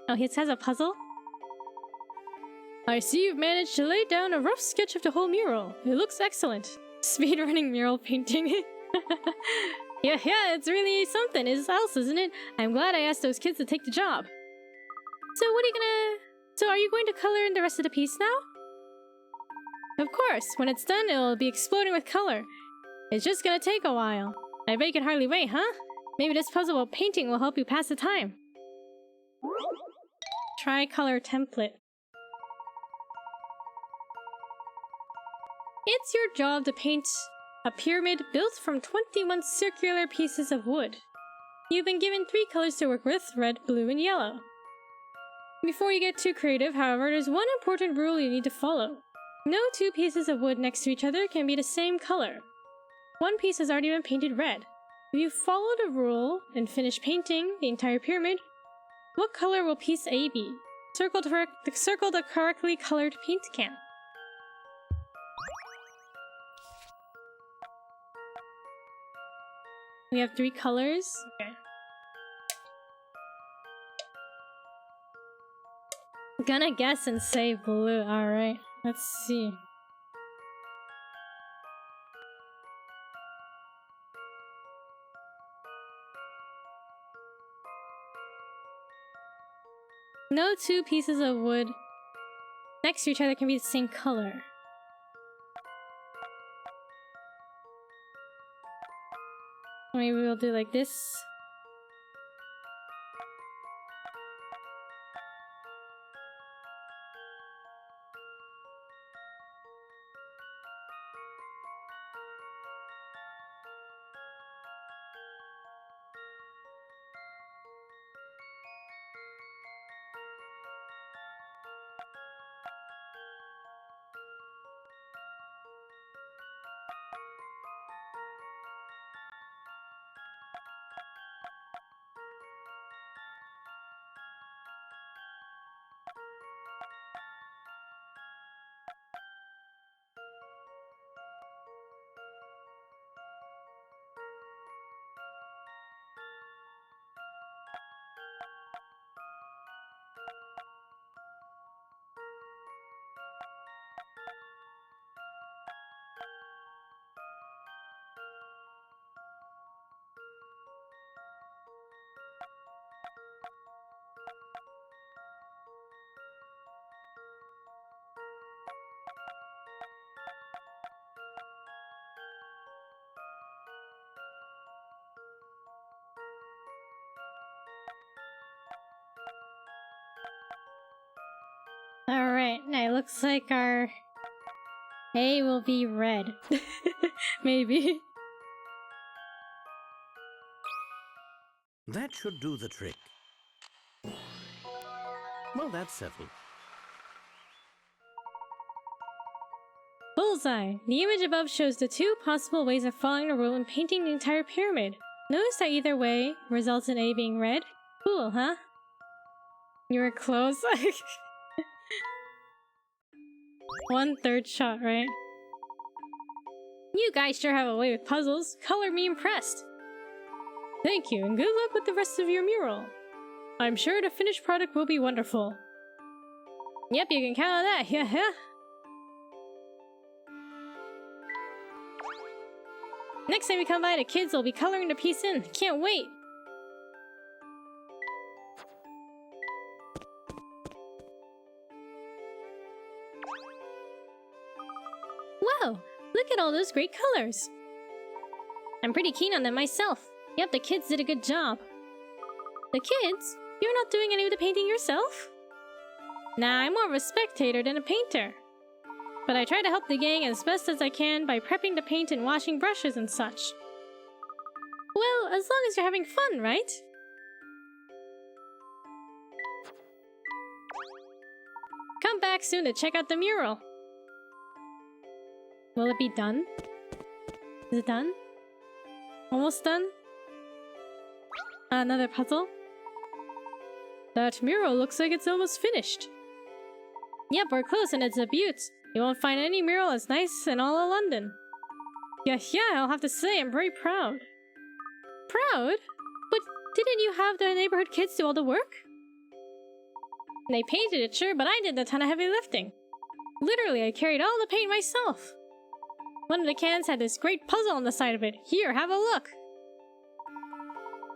Oh, he has a puzzle? I see you've managed to lay down a rough sketch of the whole mural. It looks excellent. Speedrunning mural painting. Yeah, it's really something else, isn't it? I'm glad I asked those kids to take the job. So are you going to color in the rest of the piece now? Of course, when it's done, it'll be exploding with color. It's just gonna take a while. I bet you can hardly wait, huh? Maybe this puzzle of painting will help you pass the time. Tricolor template. It's your job to paint a pyramid built from 21 circular pieces of wood. You've been given 3 colors to work with: red, blue, and yellow. Before you get too creative, however, there's one important rule you need to follow. No 2 pieces of wood next to each other can be the same color. One piece has already been painted red. If you follow the rule and finish painting the entire pyramid, what color will piece A be? Circle the correctly colored paint can. We have 3 colors. Okay. Gonna guess and say blue. Alright, let's see. No 2 pieces of wood next to each other can be the same color. Maybe we'll do like this. Alright, now it looks like our A will be red. Maybe. That should do the trick. Well, that's settled. Bullseye! The image above shows the 2 possible ways of following the rule and painting the entire pyramid. Notice that either way results in A being red? Cool, huh? You were close. 1/3 shot, right? You guys sure have a way with puzzles. Color me impressed. Thank you, and good luck with the rest of your mural. I'm sure the finished product will be wonderful. Yep, you can count on that, yeah. Next time we come by, the kids will be coloring the piece in. Can't wait! Wow! Look at all those great colors! I'm pretty keen on them myself. Yep, the kids did a good job. The kids? You're not doing any of the painting yourself? Nah, I'm more of a spectator than a painter. But I try to help the gang as best as I can by prepping the paint and washing brushes and such. Well, as long as you're having fun, right? back soon to check out the mural. Will it be done? Is it done? Almost done? Another puzzle? That mural looks like it's almost finished. Yep, we're close and it's a beaut. You won't find any mural as nice in all of London. Yeah, I'll have to say I'm very proud. Proud? But didn't you have the neighborhood kids do all the work? They painted it, sure, but I did a ton of heavy lifting. Literally, I carried all the paint myself. One of the cans had this great puzzle on the side of it. Here, have a look.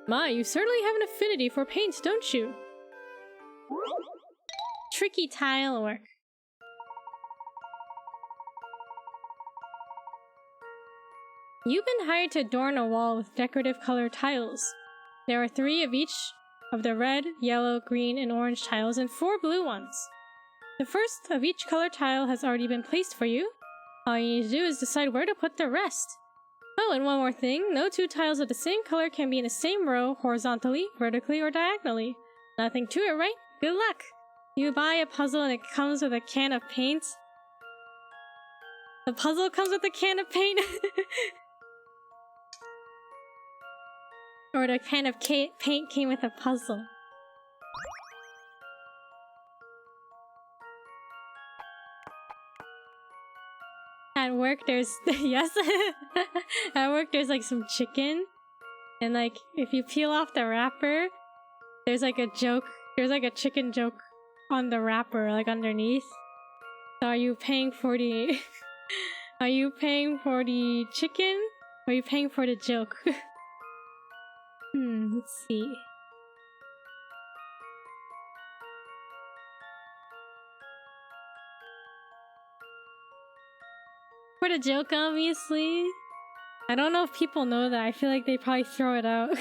My, you certainly have an affinity for paint, don't you? Tricky tile work. You've been hired to adorn a wall with decorative colored tiles. There are 3 of each of the red, yellow, green, and orange tiles and 4 blue ones. The first of each color tile has already been placed for you. All you need to do is decide where to put the rest. Oh, and one more thing. No 2 tiles of the same color can be in the same row horizontally, vertically, or diagonally. Nothing to it, right? Good luck! You buy a puzzle and it comes with a can of paint. The puzzle comes with a can of paint? Or the can of paint came with a puzzle. At work there's yes. At work there's like some chicken. And like if you peel off the wrapper, there's like a joke. There's like a chicken joke on the wrapper, like underneath. So are you paying for the are you paying for the chicken? Or are you paying for the joke? Let's see. For the joke, obviously. I don't know if people know that. I feel like they probably throw it out.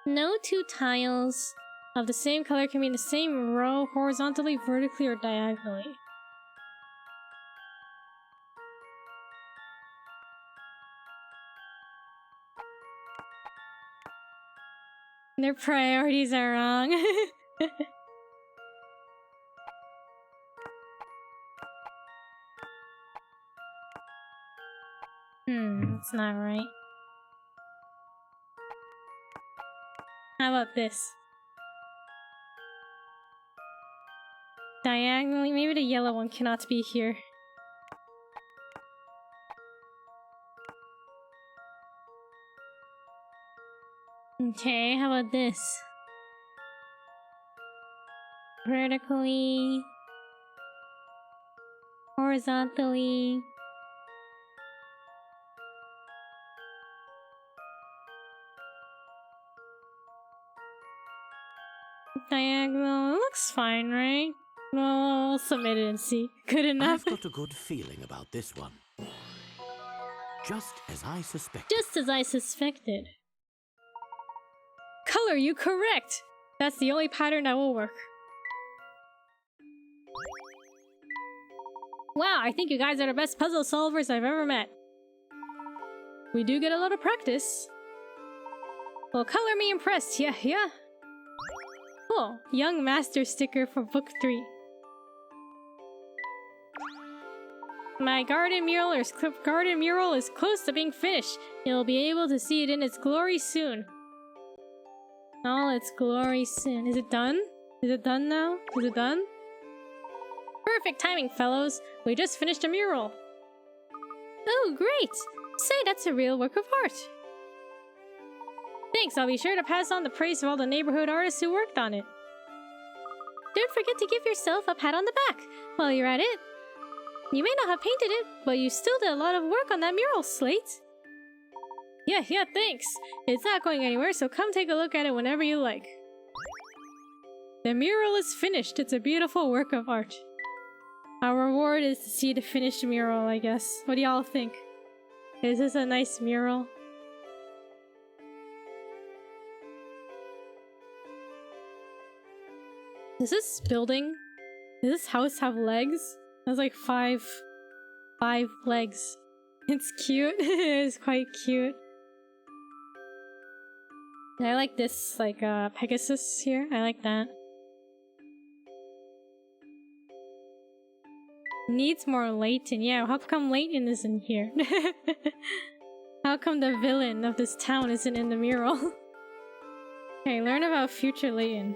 No 2 tiles of the same color can be in the same row horizontally, vertically, or diagonally. Their priorities are wrong. That's not right. How about this? Diagonally, maybe the yellow one cannot be here. Okay, how about this? Vertically, horizontally. Diagonal. It looks fine, right? Well, we'll submit it and see. Good enough. I've got a good feeling about this one. Just as I suspected. Just as I suspected. Color, you correct! That's the only pattern that will work. Wow, I think you guys are the best puzzle solvers I've ever met. We do get a lot of practice. Well, color me impressed, yeah. Cool, Young Master sticker for book 3. My garden mural is close to being finished. You'll be able to see it in its glory soon. All its glory soon. Is it done? Is it done now? Is it done? Perfect timing, fellows. We just finished a mural. Oh, great! Say, that's a real work of art. Thanks, I'll be sure to pass on the praise of all the neighborhood artists who worked on it. Don't forget to give yourself a pat on the back while you're at it. You may not have painted it, but you still did a lot of work on that mural, Slate. Yeah, thanks. It's not going anywhere, so come take a look at it whenever you like. The mural is finished. It's a beautiful work of art. Our reward is to see the finished mural, I guess. What do y'all think? Is this a nice mural? Does this building, does this house have legs? It has like five legs. It's cute. It is quite cute. I like this, like, Pegasus here. I like that. Needs more Layton. Yeah, how come Layton isn't here? How come the villain of this town isn't in the mural? Okay, learn about future Layton.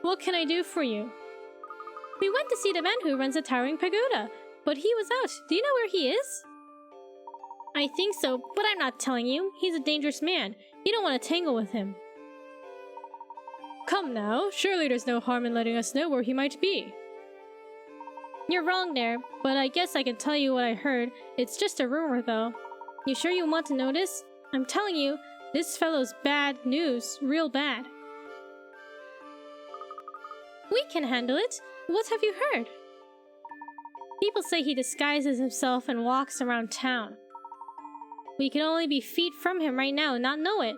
What can I do for you? We went to see the man who runs a towering pagoda, but he was out. Do you know where he is? I think so, but I'm not telling you. He's a dangerous man. You don't want to tangle with him. Come now, surely there's no harm in letting us know where he might be. You're wrong there, but I guess I can tell you what I heard. It's just a rumor though. You sure you want to know this? I'm telling you, this fellow's bad news, real bad. We can handle it. What have you heard? People say he disguises himself and walks around town. We can only be feet from him right now and not know it.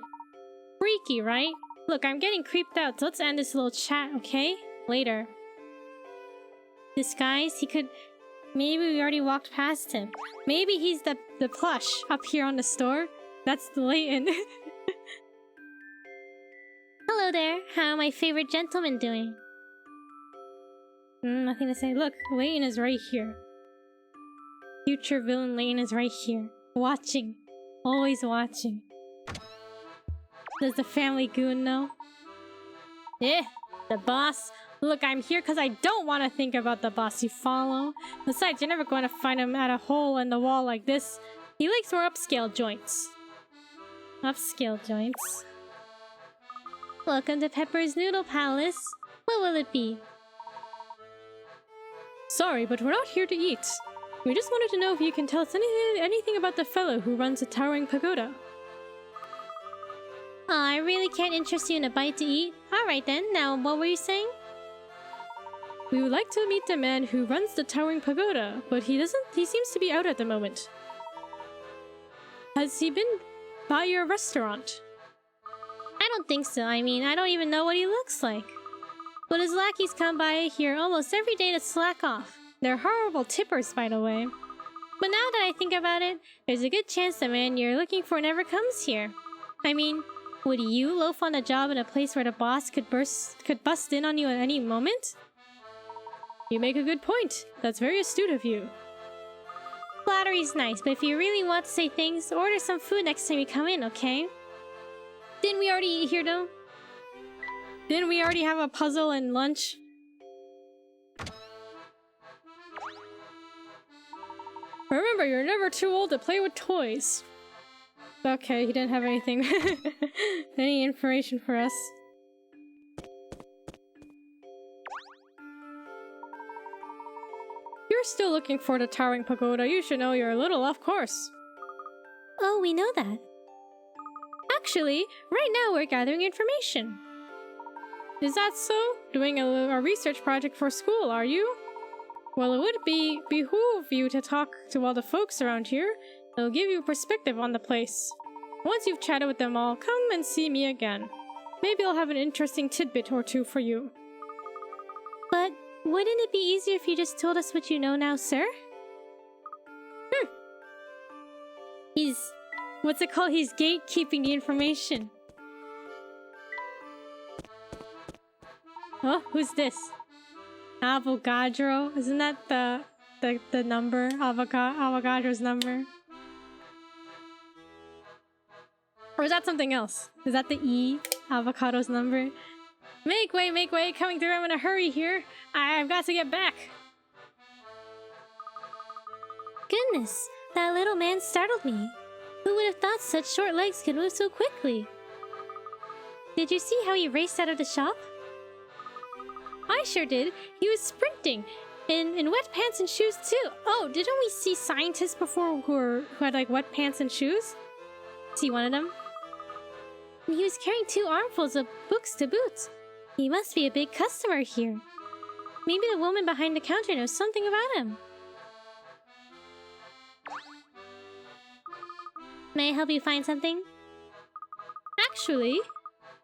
Freaky, right? Look, I'm getting creeped out, so let's end this little chat, okay? Later. Disguise? He could... Maybe we already walked past him. Maybe he's the plush up here on the store. That's the Layton. Hello there. How are my favorite gentlemen doing? Nothing to say. Look, Layton is right here. Future villain Layton is right here. Watching. Always watching. Does the family goon know? The boss. Look, I'm here because I don't want to think about the boss, you follow? Besides, you're never going to find him at a hole in the wall like this. He likes more upscale joints. Upscale joints. Welcome to Pepper's Noodle Palace. What will it be? Sorry, but we're not here to eat. We just wanted to know if you can tell us anything about the fellow who runs a towering pagoda. I really can't interest you in a bite to eat. Alright then, now what were you saying? We would like to meet the man who runs the towering pagoda, but he seems to be out at the moment. Has he been by your restaurant? I don't think so. I mean, I don't even know what he looks like. But his lackeys come by here almost every day to slack off. They're horrible tippers, by the way. But now that I think about it, there's a good chance the man you're looking for never comes here. I mean, would you loaf on a job in a place where the boss could bust in on you at any moment? You make a good point. That's very astute of you. Flattery's nice, but if you really want to say things, order some food next time you come in, okay? Didn't we already eat here, though? Didn't we already have a puzzle and lunch? Remember, you're never too old to play with toys. Okay, he didn't have anything. Any information for us. You're still looking for the towering pagoda. You should know you're a little off course. Oh, we know that. Actually, right now we're gathering information. Is that so? Doing a research project for school, are you? Well, it would behoove you to talk to all the folks around here. They'll give you perspective on the place. Once you've chatted with them all, come and see me again. Maybe I'll have an interesting tidbit or two for you. But wouldn't it be easier if you just told us what you know now, sir? What's it called? He's gatekeeping the information. Oh, who's this? Avogadro? Isn't that the number? Avogadro's number? Or is that something else? Is that the E? Avocado's number? Make way, coming through, I'm in a hurry here. I've got to get back. Goodness, that little man startled me. Who would have thought such short legs could move so quickly? Did you see how he raced out of the shop? I sure did. He was sprinting. In wet pants and shoes too. Oh, didn't we see scientists before who had like wet pants and shoes? See one of them? And he was carrying 2 armfuls of books to boot. He must be a big customer here. Maybe the woman behind the counter knows something about him. May I help you find something? Actually,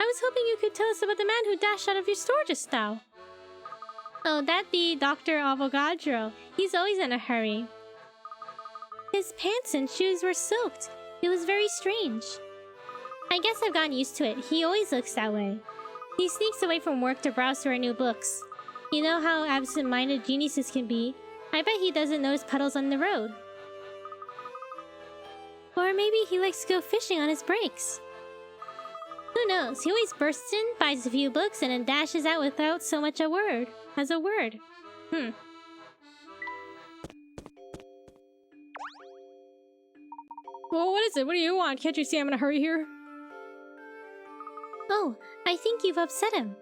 I was hoping you could tell us about the man who dashed out of your store just now. Oh, that be Dr. Avogadro. He's always in a hurry. His pants and shoes were soaked. It was very strange. I guess I've gotten used to it. He always looks that way. He sneaks away from work to browse through our new books. You know how absent-minded geniuses can be. I bet he doesn't notice puddles on the road. Or maybe he likes to go fishing on his breaks. Who knows? He always bursts in, buys a few books, and then dashes out without so much as a word. Well, what is it? What do you want? Can't you see I'm in a hurry here? Oh, I think you've upset him.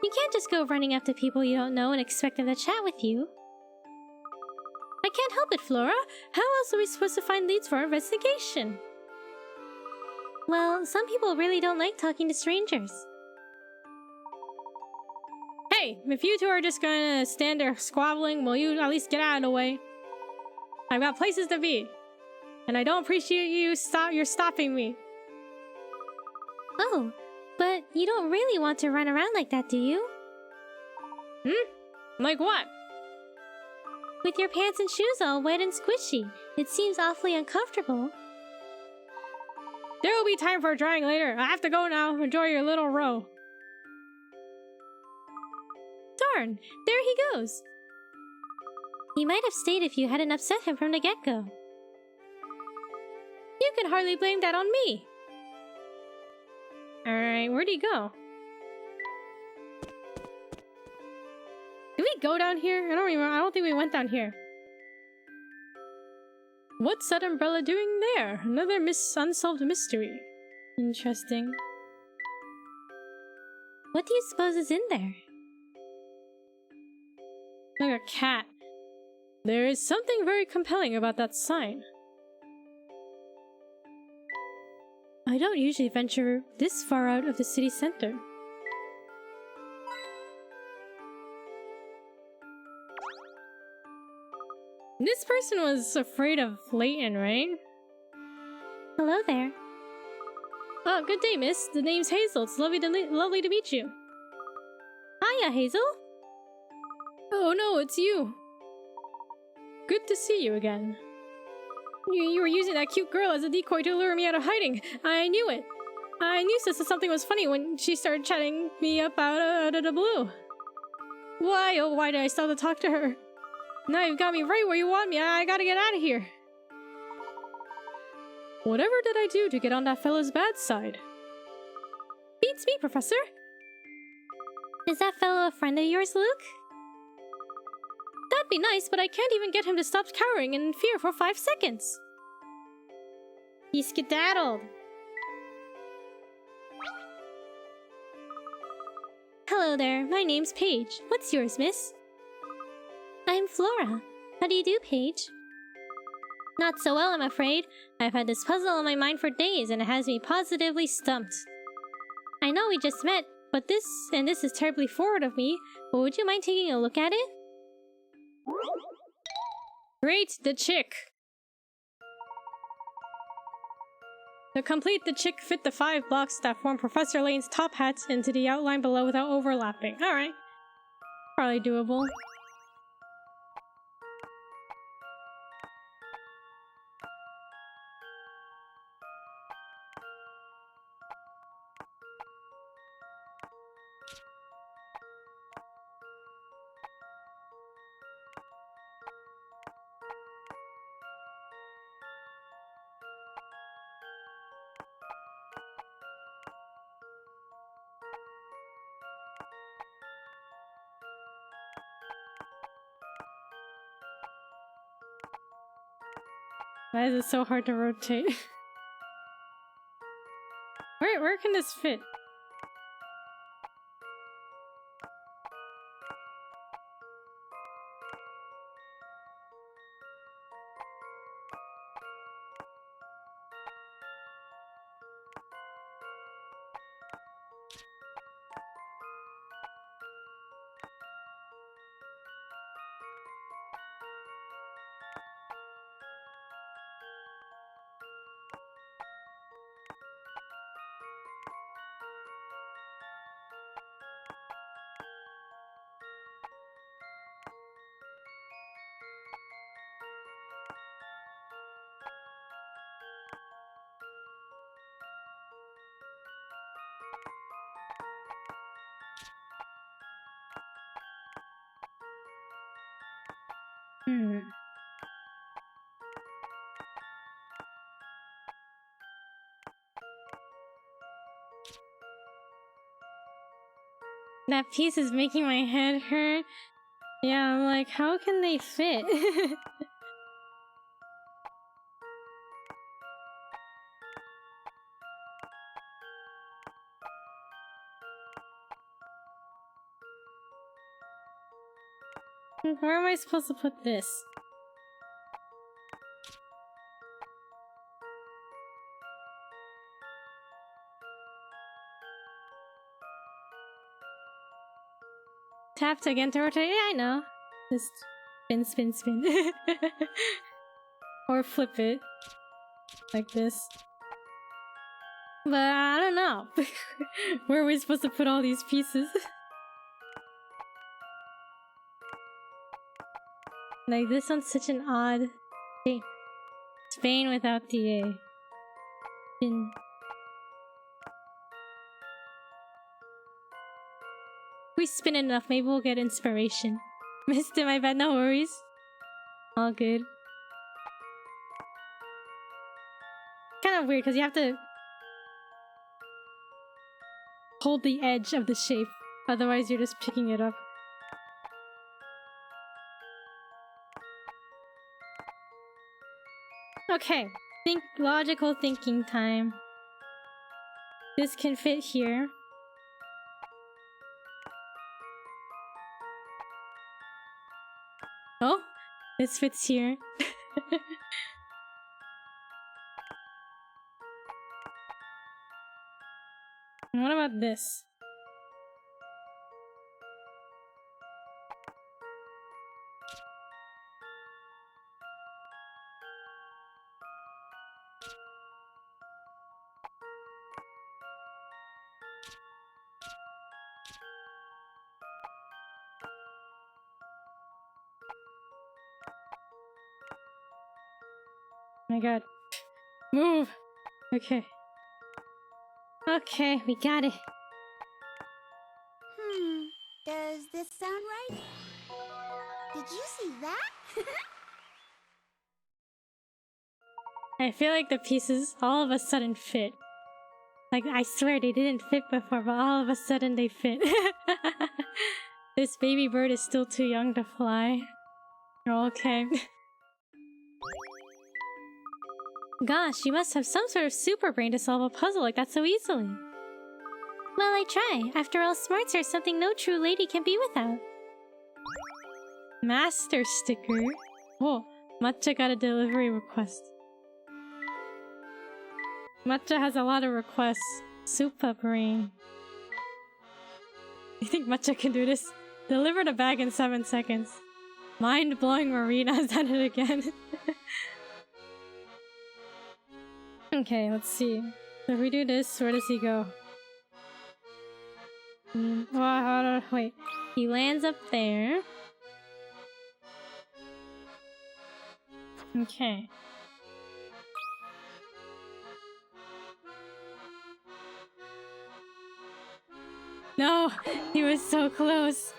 You can't just go running up to people you don't know and expect them to chat with you. I can't help it, Flora. How else are we supposed to find leads for our investigation? Well, some people really don't like talking to strangers. Hey, if you two are just gonna stand there squabbling, will you at least get out of the way? I've got places to be. And I don't appreciate you're stopping me. Oh, but you don't really want to run around like that, do you? Like what? With your pants and shoes all wet and squishy. It seems awfully uncomfortable. There will be time for drying later. I have to go now. Enjoy your little row. Darn, there he goes. He might have stayed if you hadn't upset him from the get-go. You can hardly blame that on me. Alright, where'd he go? Did we go down here? I don't think we went down here. What's that umbrella doing there? Another unsolved mystery. Interesting. What do you suppose is in there? Like a cat. There is something very compelling about that sign. I don't usually venture this far out of the city center. This person was afraid of Layton, right? Hello there. Oh, good day, miss. The name's Hazel. It's lovely to meet you. Hiya, Hazel. Oh no, it's you. Good to see you again. You were using that cute girl as a decoy to lure me out of hiding. I knew it. I knew something was funny when she started chatting me up out of the blue. Why, oh why did I stop to talk to her? Now you've got me right where you want me. I gotta get out of here. Whatever did I do to get on that fellow's bad side? Beats me, Professor. Is that fellow a friend of yours, Luke? That'd be nice, but I can't even get him to stop cowering in fear for 5 seconds. He skedaddled. Hello there, my name's Paige. What's yours, miss? I'm Flora. How do you do, Paige? Not so well, I'm afraid. I've had this puzzle on my mind for days, and it has me positively stumped. I know we just met, but this is terribly forward of me, but would you mind taking a look at it? Great, the chick. To complete the chick, fit the 5 blocks that form Professor Layton's top hats into the outline below without overlapping. Alright. Probably doable. Why is it so hard to rotate? Where can this fit? That piece is making my head hurt. Yeah, I'm like, how can they fit? Where am I supposed to put this? Tap to again to rotate. Yeah, I know. Just spin, spin, spin. Or flip it. Like this. But I don't know. Where are we supposed to put all these pieces? Like, this one's such an odd shape. Spain without the A. Spin. If we spin enough, maybe we'll get inspiration. Missed it, my bad, no worries. All good. Kind of weird, because you have to hold the edge of the shape. Otherwise, you're just picking it up. Okay, logical thinking time. This can fit here. Oh, this fits here. And what about this? Oh my god. Move! Okay. Okay, we got it. Does this sound right? Did you see that? I feel like the pieces all of a sudden fit. Like, I swear they didn't fit before, but all of a sudden they fit. This baby bird is still too young to fly. Okay. Gosh, you must have some sort of super brain to solve a puzzle like that so easily. Well, I try. After all, smarts are something no true lady can be without. Master sticker? Oh, Matcha got a delivery request. Matcha has a lot of requests. Super brain. You think Matcha can do this? Deliver the bag in 7 seconds. Mind-blowing Marina has done it again. Okay, let's see. So if we do this, where does he go? Wait. He lands up there. Okay. No! He was so close!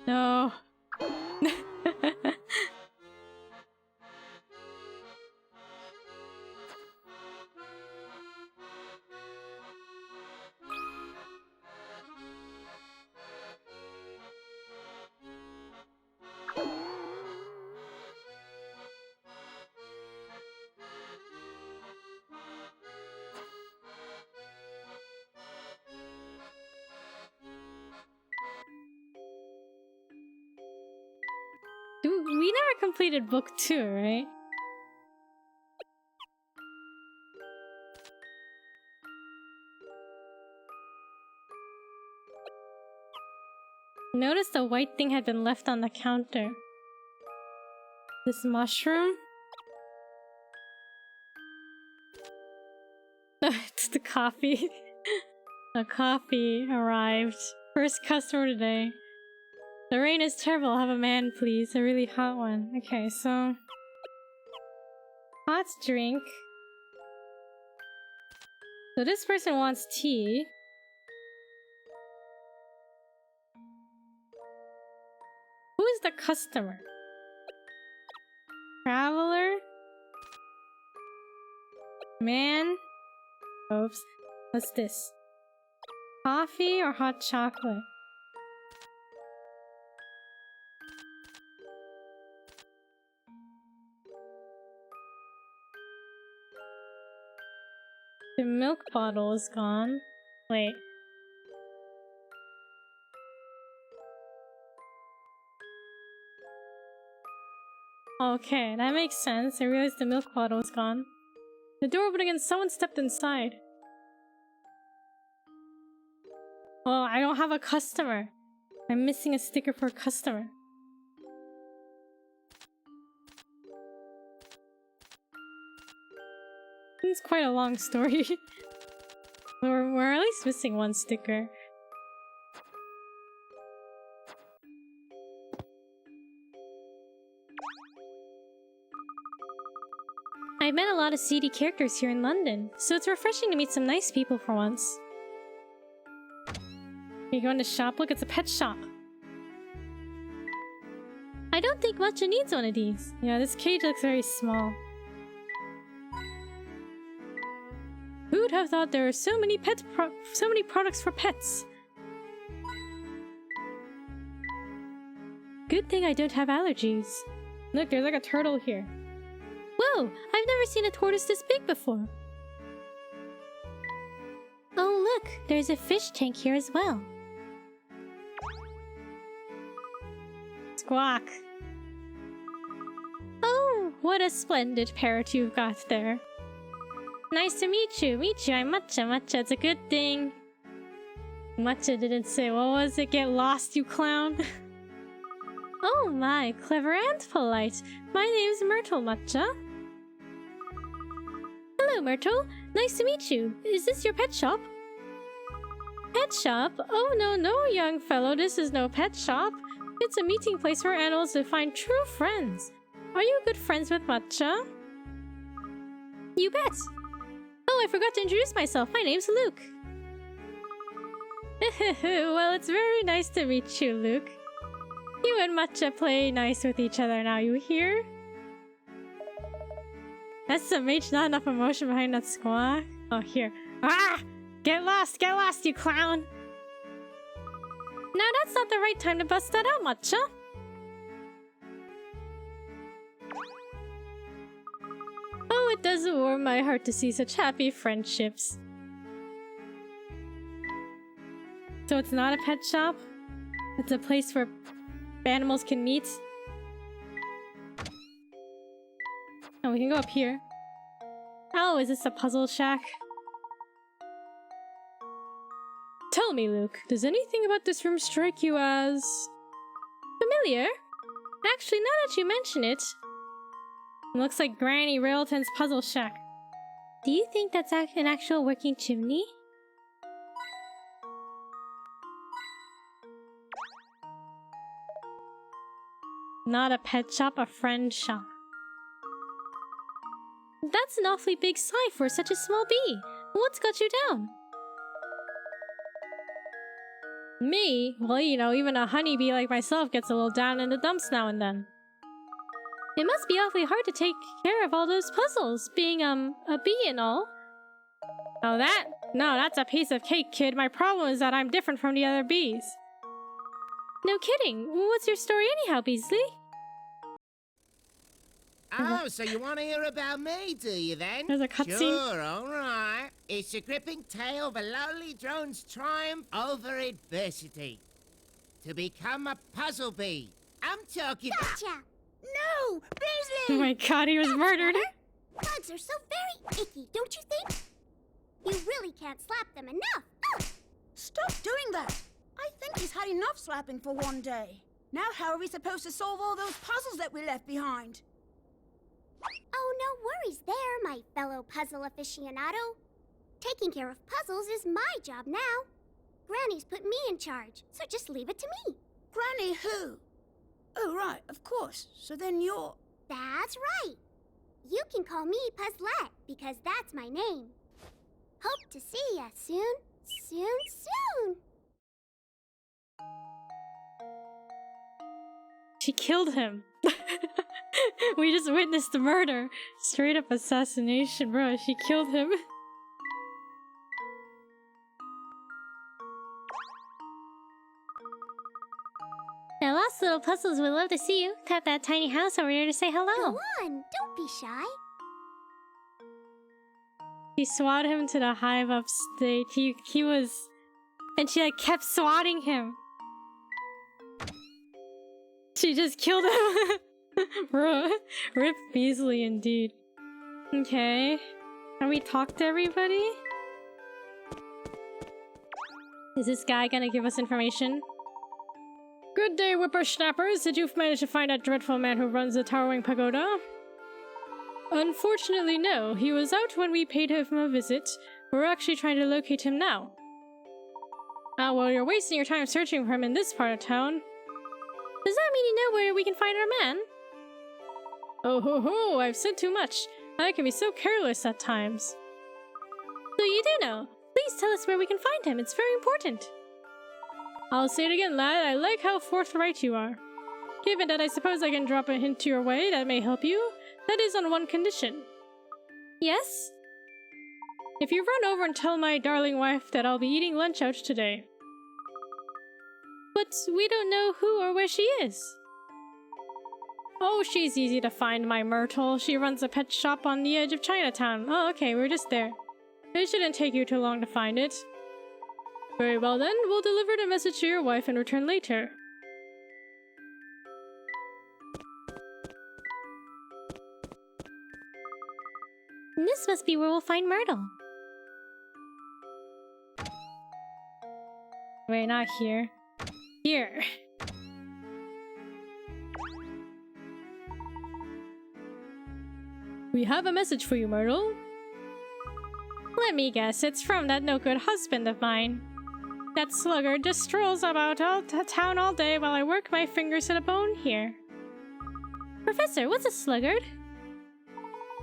No. We never completed book 2, right? Notice the white thing had been left on the counter. This mushroom? It's the coffee. The coffee arrived. First customer today. The rain is terrible. I'll have a man, please. A really hot one. Okay, so... hot drink. So this person wants tea. Who is the customer? Traveler? Man? Oops. What's this? Coffee or hot chocolate? The milk bottle is gone. Wait. Okay, that makes sense. I realized the milk bottle is gone. The door opened again, someone stepped inside. Oh, I don't have a customer. I'm missing a sticker for a customer. It's quite a long story. we're at least missing one sticker. I've met a lot of seedy characters here in London, so it's refreshing to meet some nice people for once. You going to shop? Look, it's a pet shop. I don't think Matcha needs one of these. Yeah, this cage looks very small. Who'd have thought there were so many products for pets? Good thing I don't have allergies. Look, there's like a turtle here. Whoa! I've never seen a tortoise this big before. Oh look, there's a fish tank here as well. Squawk. Oh, what a splendid parrot you've got there. Nice to meet you. I'm Matcha. Matcha, it's a good thing. Matcha didn't say, what was it? Get lost, you clown. Oh my, clever and polite. My name's Myrtle, Matcha. Hello, Myrtle. Nice to meet you. Is this your pet shop? Pet shop? Oh, no, young fellow. This is no pet shop. It's a meeting place for animals to find true friends. Are you good friends with Matcha? You bet. Oh, I forgot to introduce myself. My name's Luke. Well, it's very nice to meet you, Luke. You and Matcha play nice with each other now, you hear? That's some H, not enough emotion behind that squawk. Oh, here. Ah! Get lost, you clown! Now that's not the right time to bust that out, Matcha. Oh, it does warm my heart to see such happy friendships. So it's not a pet shop? It's a place where animals can meet? Oh, we can go up here. Oh, is this a puzzle shack? Tell me, Luke, does anything about this room strike you as... familiar? Actually, now that you mention it... It looks like Granny Railton's puzzle shack. Do you think that's an actual working chimney? Not a pet shop, a friend shop. That's an awfully big sigh for such a small bee. What's got you down? Me? Well, you know, even a honeybee like myself gets a little down in the dumps now and then. It must be awfully hard to take care of all those puzzles, being, a bee and all. Oh, that? No, that's a piece of cake, kid. My problem is that I'm different from the other bees. No kidding. What's your story anyhow, Beasley? Oh, so you want to hear about me, do you then? There's a cutscene. Sure, all right. It's a gripping tale of a lonely drone's triumph over adversity. To become a puzzle bee. I'm talking... Gotcha! No! Oh Beasley! my god, he was murdered! Bugs are so very icky, don't you think? You really can't slap them enough. Ugh. Stop doing that! I think he's had enough slapping for one day. Now how are we supposed to solve all those puzzles that we left behind? Oh, no worries there, my fellow puzzle aficionado. Taking care of puzzles is my job now. Granny's put me in charge, so just leave it to me. Granny who? Oh, right, of course. So then you're... That's right. You can call me Puzzlette, because that's my name. Hope to see ya soon. Soon. She killed him. We just witnessed the murder. Straight up assassination, bro. She killed him. Now, lost little puzzles would love to see you. Tap that tiny house over there to say hello. Go on, don't be shy. She swatted him to the hive upstate. He was... And she like kept swatting him. She just killed him. Bro, Rip Beasley indeed. Okay. Can we talk to everybody? Is this guy gonna give us information? Good day, whippersnappers. Did you manage to find that dreadful man who runs the towering pagoda? Unfortunately, no. He was out when we paid him a visit. We're actually trying to locate him now. Ah, well, you're wasting your time searching for him in this part of town. Does that mean you know where we can find our man? Oh ho ho, I've said too much. I can be so careless at times. So you do know. Please tell us where we can find him. It's very important. I'll say it again, lad. I like how forthright you are. Given that I suppose I can drop a hint your way that may help you, that is on one condition. Yes? If you run over and tell my darling wife that I'll be eating lunch out today. But we don't know who or where she is. Oh, she's easy to find, my Myrtle. She runs a pet shop on the edge of Chinatown. Oh, okay, we're just there. It shouldn't take you too long to find it. Very well then, we'll deliver the message to your wife and return later. This must be where we'll find Myrtle. Wait, not here. Here. We have a message for you, Myrtle. Let me guess, it's from that no-good husband of mine. That sluggard just strolls about town all day while I work my fingers to the bone here. Professor, what's a sluggard?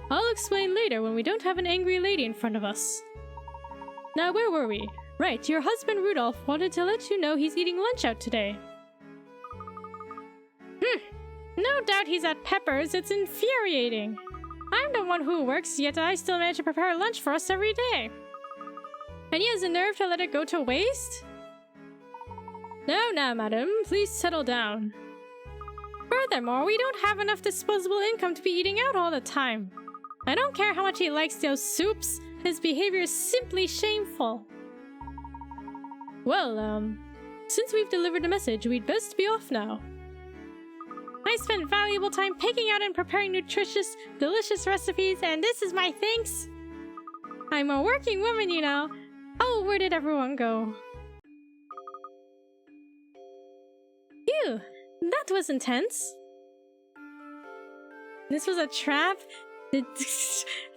I'll explain later when we don't have an angry lady in front of us. Now, where were we? Right, your husband Rudolph wanted to let you know he's eating lunch out today. No doubt he's at Pepper's. It's infuriating. I'm the one who works, yet I still manage to prepare lunch for us every day. And he has the nerve to let it go to waste? Now, madam, please settle down. Furthermore, we don't have enough disposable income to be eating out all the time. I don't care how much he likes those soups, his behavior is simply shameful. Well, since we've delivered the message, we'd best be off now. I spent valuable time picking out and preparing nutritious, delicious recipes, and this is my thanks. I'm a working woman, you know. Oh, where did everyone go? Phew, that was intense. This was a trap?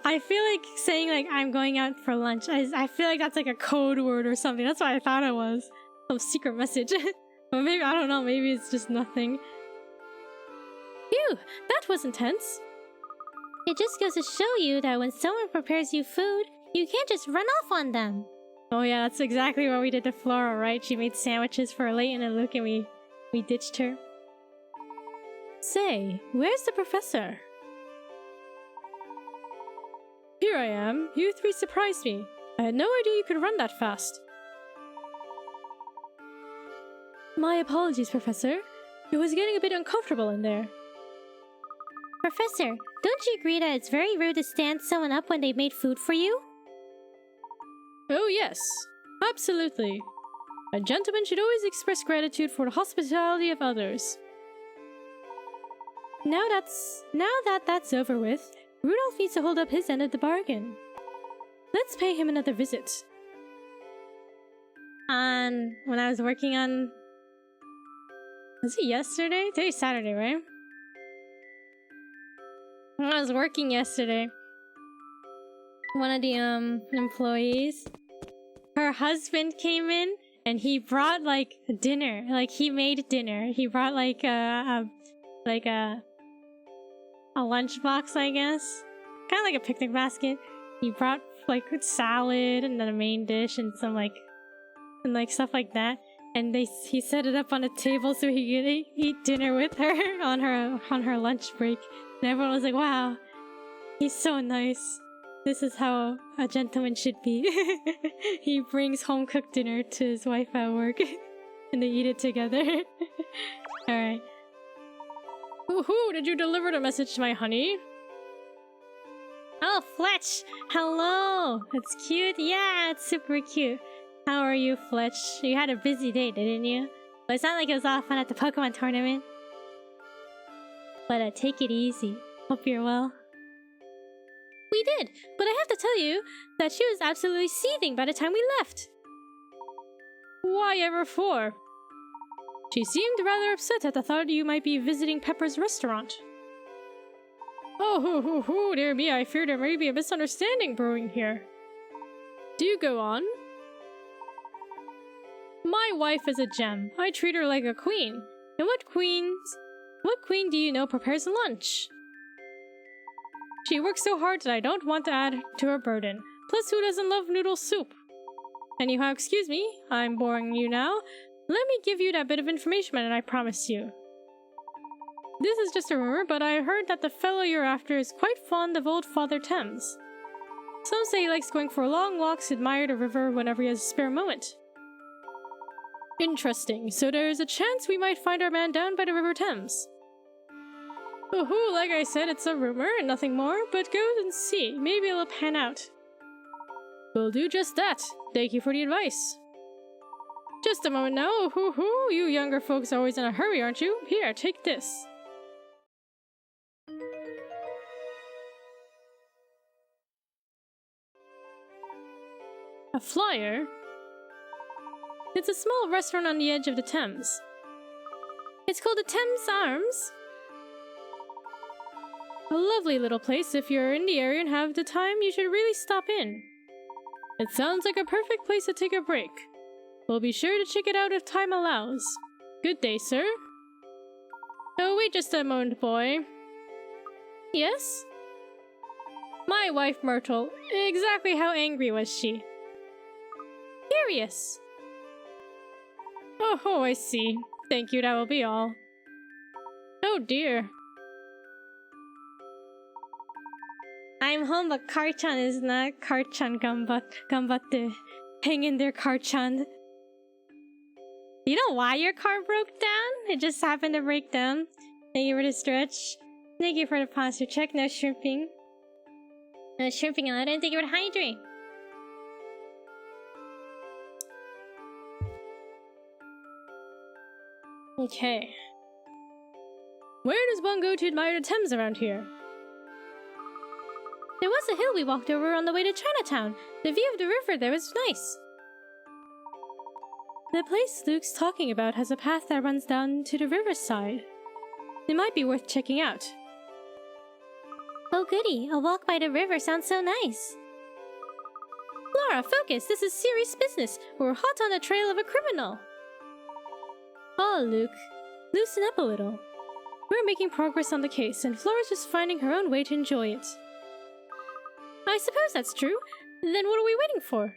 I feel like saying like I'm going out for lunch. I feel like that's like a code word or something. That's what I thought it was. Some secret message. But maybe, I don't know, maybe it's just nothing. Phew, that was intense. It just goes to show you that when someone prepares you food, you can't just run off on them. Oh yeah, that's exactly what we did to Flora, right? She made sandwiches for Layton and Luke and we ditched her. Say, where's the professor? Here I am. You three surprised me. I had no idea you could run that fast. My apologies, Professor. It was getting a bit uncomfortable in there. Professor, don't you agree that it's very rude to stand someone up when they've made food for you? Oh yes, absolutely. A gentleman should always express gratitude for the hospitality of others. Now that that's over with, Rudolph needs to hold up his end of the bargain. Let's pay him another visit. When I was working on... Was it yesterday? Today's Saturday, right? When I was working yesterday, one of the employees, her husband came in and he brought like dinner. Like he made dinner. He brought like a lunchbox, I guess, kind of like a picnic basket. He brought like salad and then a main dish and some like stuff like that. And he set it up on a table so he could eat dinner with her on her lunch break. And everyone was like, "Wow, he's so nice. This is how a gentleman should be." He brings home cooked dinner to his wife at work, and they eat it together. All right. Woohoo! Did you deliver the message to my honey? Oh, Fletch! Hello! It's cute. Yeah, it's super cute. How are you, Fletch? You had a busy day, didn't you? But it's not like it was all fun at the Pokemon tournament. But take it easy. Hope you're well. We did, but I have to tell you that she was absolutely seething by the time we left. Why ever for? She seemed rather upset at the thought you might be visiting Pepper's restaurant. Oh, dear me, I fear there may be a misunderstanding brewing here. Do go on. My wife is a gem. I treat her like a queen. And what queen do you know prepares lunch? She works so hard that I don't want to add to her burden. Plus, who doesn't love noodle soup? Anyhow, excuse me, I'm boring you now. Let me give you that bit of information and I promise you. This is just a rumor, but I heard that the fellow you're after is quite fond of old Father Thames. Some say he likes going for long walks to admire the river whenever he has a spare moment. Interesting, so there's a chance we might find our man down by the River Thames. Oh, like I said, it's a rumor and nothing more, but go and see. Maybe it'll pan out. We'll do just that. Thank you for the advice. Just a moment now. You younger folks are always in a hurry, aren't you? Here, take this. A flyer? It's a small restaurant on the edge of the Thames. It's called the Thames Arms. A lovely little place. If you're in the area and have the time, you should really stop in. It sounds like a perfect place to take a break. We'll be sure to check it out if time allows. Good day, sir. Oh, wait just a moment, boy. Yes? My wife, Myrtle. Exactly how angry was she? Furious. Oh, I see. Thank you, that will be all. Oh dear. I'm home, but Karchan is not. Karchan gambatte. Hang in there, Karchan. You know why your car broke down? It just happened to break down. Thank you for the stretch. Thank you for the posture check. No shrimping. No shrimping allowed. And thank you for the hydrate. Okay. Where does one go to admire the Thames around here? There was a hill we walked over on the way to Chinatown. The view of the river there was nice. The place Luke's talking about has a path that runs down to the riverside. It might be worth checking out. Oh goody, a walk by the river sounds so nice. Laura, focus! This is serious business. We're hot on the trail of a criminal. Oh, Luke, loosen up a little. We're making progress on the case, and Flora's just finding her own way to enjoy it. I suppose that's true. Then what are we waiting for?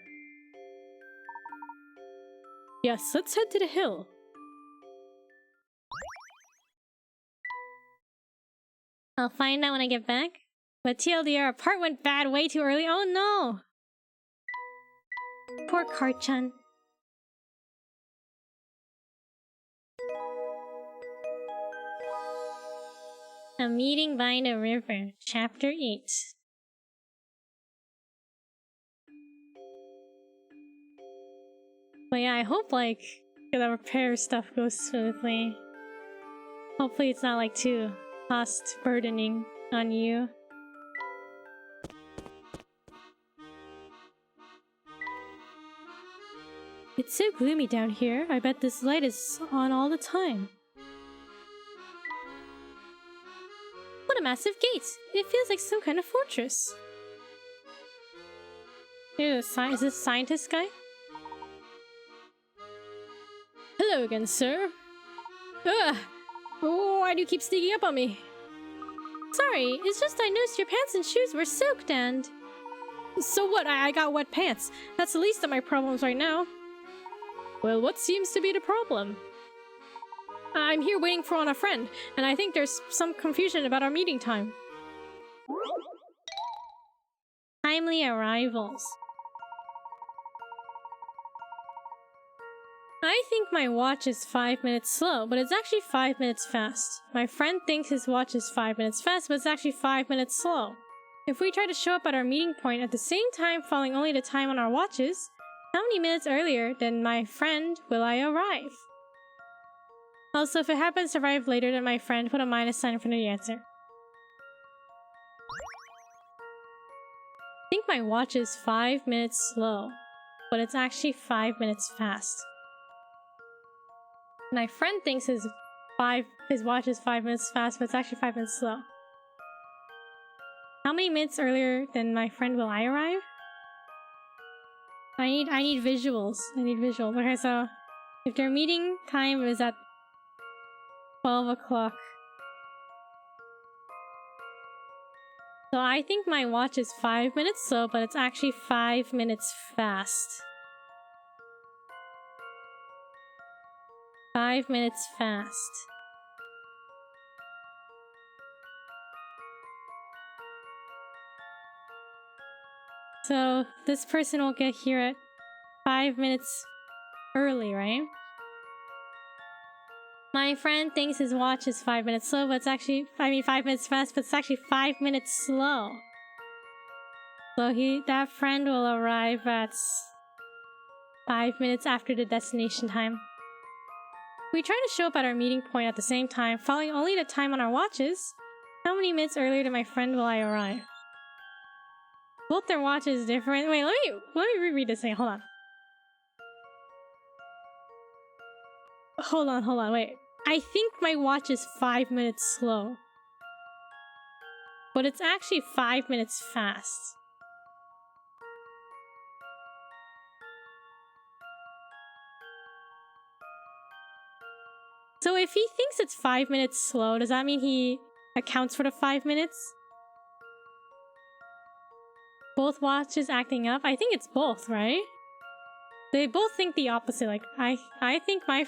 Yes, let's head to the hill. I'll find out when I get back. But TLDR, our part went bad way too early. Oh no! Poor Karchan. A meeting by the river, chapter 8. But yeah, I hope like the repair stuff goes smoothly. Hopefully it's not like too cost burdening on you. It's so gloomy down here. I bet this light is on all the time. What a massive gate! It feels like some kind of fortress. Is this a scientist guy? Hello again, sir. Ugh! Why do you keep sneaking up on me? Sorry, it's just I noticed your pants and shoes were soaked and... So what? I got wet pants. That's the least of my problems right now. Well, what seems to be the problem? I'm here waiting for a friend, and I think there's some confusion about our meeting time. Timely arrivals. I think my watch is 5 minutes slow, but it's actually 5 minutes fast. My friend thinks his watch is 5 minutes fast, but it's actually 5 minutes slow. If we try to show up at our meeting point at the same time following only the time on our watches, how many minutes earlier than my friend will I arrive? Also, if it happens to arrive later than my friend, put a minus sign in front of the answer. I think my watch is 5 minutes slow, but it's actually 5 minutes fast. My friend thinks his watch is 5 minutes fast, but it's actually 5 minutes slow. How many minutes earlier than my friend will I arrive? I need visuals. I need visuals. Okay, so if their meeting time is at 12 o'clock. So I think my watch is 5 minutes slow, but it's actually 5 minutes fast. 5 minutes fast. So this person will get here at 5 minutes early, right? My friend thinks his watch is 5 minutes slow, but it's actually, 5 minutes fast, but it's actually 5 minutes slow. So that friend will arrive at 5 minutes after the destination time. We try to show up at our meeting point at the same time, following only the time on our watches. How many minutes earlier than my friend will I arrive? Both their watches different. Wait, let me reread this thing. Hold on, wait. I think my watch is 5 minutes slow. But it's actually 5 minutes fast. So if he thinks it's 5 minutes slow, does that mean he accounts for the 5 minutes? Both watches acting up? I think it's both, right? They both think the opposite. Like, I think my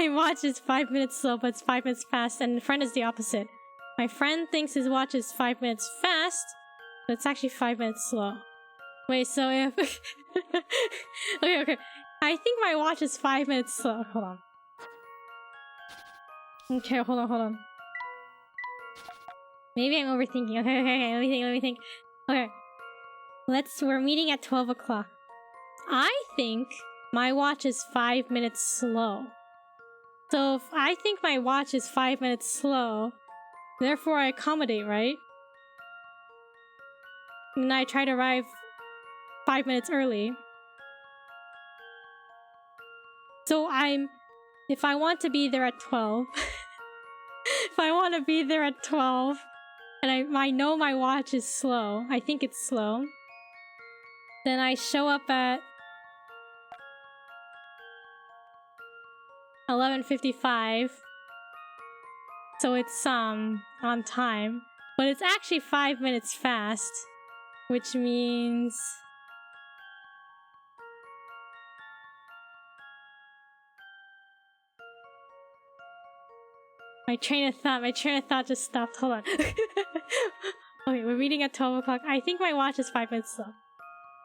watch is 5 minutes slow, but it's 5 minutes fast, and the friend is the opposite. My friend thinks his watch is 5 minutes fast, but it's actually 5 minutes slow. Wait, so if... okay. I think my watch is 5 minutes slow. Hold on. Okay, hold on. Maybe I'm overthinking. Okay, let me think. Okay. We're meeting at 12 o'clock. I think my watch is 5 minutes slow. So if I think my watch is 5 minutes slow, therefore I accommodate, right? And I try to arrive 5 minutes early. So if I want to be there at 12, if I want to be there at 12, and I know my watch is slow, I think it's slow, then I show up at 11:55, so it's on time, but it's actually 5 minutes fast, which means my train of thought just stopped. Hold on. Okay, we're meeting at 12 o'clock. I think my watch is 5 minutes slow.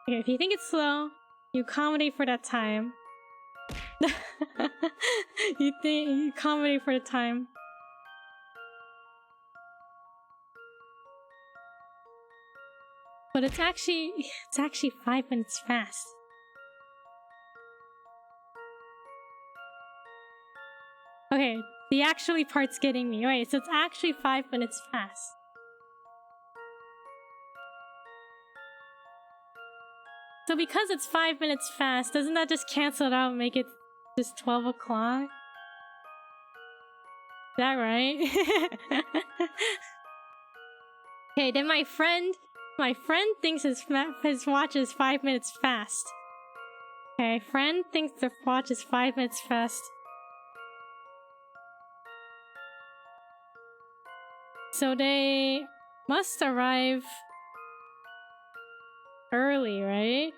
Okay, if you think it's slow, you accommodate for that time. you accommodate for the time. But it's actually 5 minutes fast. Okay, the actually part's getting me. Wait, so it's actually 5 minutes fast. So because it's 5 minutes fast, doesn't that just cancel it out and make it just 12 o'clock? Is that right? Okay, then my friend thinks his watch is 5 minutes fast. Okay, friend thinks the watch is 5 minutes fast. So they must arrive early, right?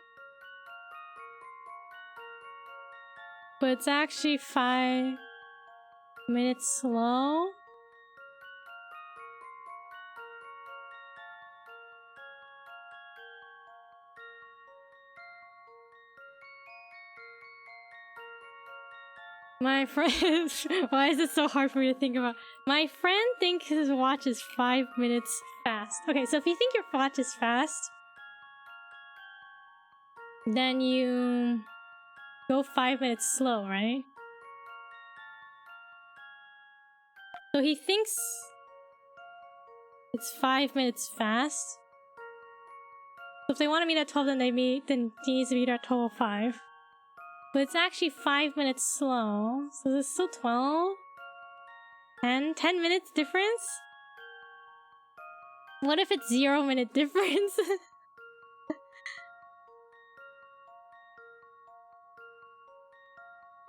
But it's actually 5 minutes slow. My friend, why is it so hard for me to think about? My friend thinks his watch is 5 minutes fast. Okay, so if you think your watch is fast, then you go 5 minutes slow, right? So he thinks it's 5 minutes fast. So if they want to meet at 12, then he needs to meet at 12:05. But it's actually 5 minutes slow. So this is still 12? 10 minutes difference? What if it's 0 minute difference?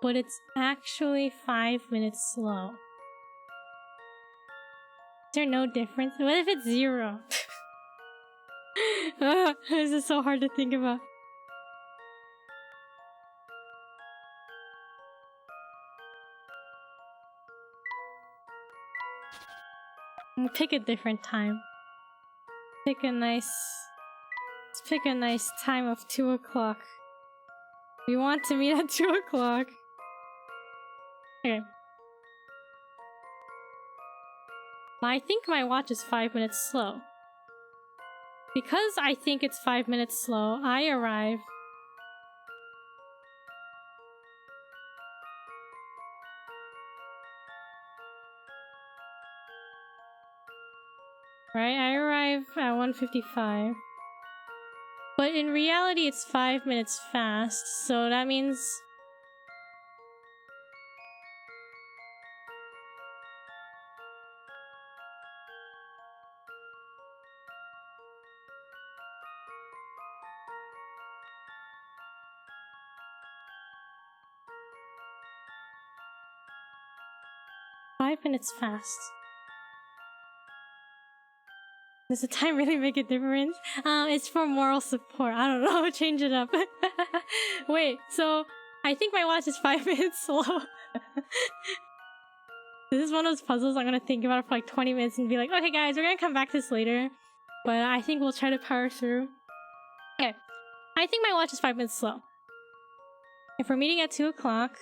But it's actually 5 minutes slow. Is there no difference? What if it's 0? This is so hard to think about. Pick a different time. Pick a nice... Let's pick a nice time of 2 o'clock. We want to meet at 2 o'clock. Okay. I think my watch is 5 minutes slow. Because I think it's 5 minutes slow, I arrive... Right, I arrive at 1:55. But in reality, it's 5 minutes fast, so that means... "5 minutes fast." Does the time really make a difference? It's for moral support. I don't know, change it up. Wait, so I think my watch is 5 minutes slow. This is one of those puzzles I'm gonna think about it for like 20 minutes and be like, okay guys, we're gonna come back to this later. But I think we'll try to power through. Okay, I think my watch is 5 minutes slow. If we're meeting at 2 o'clock,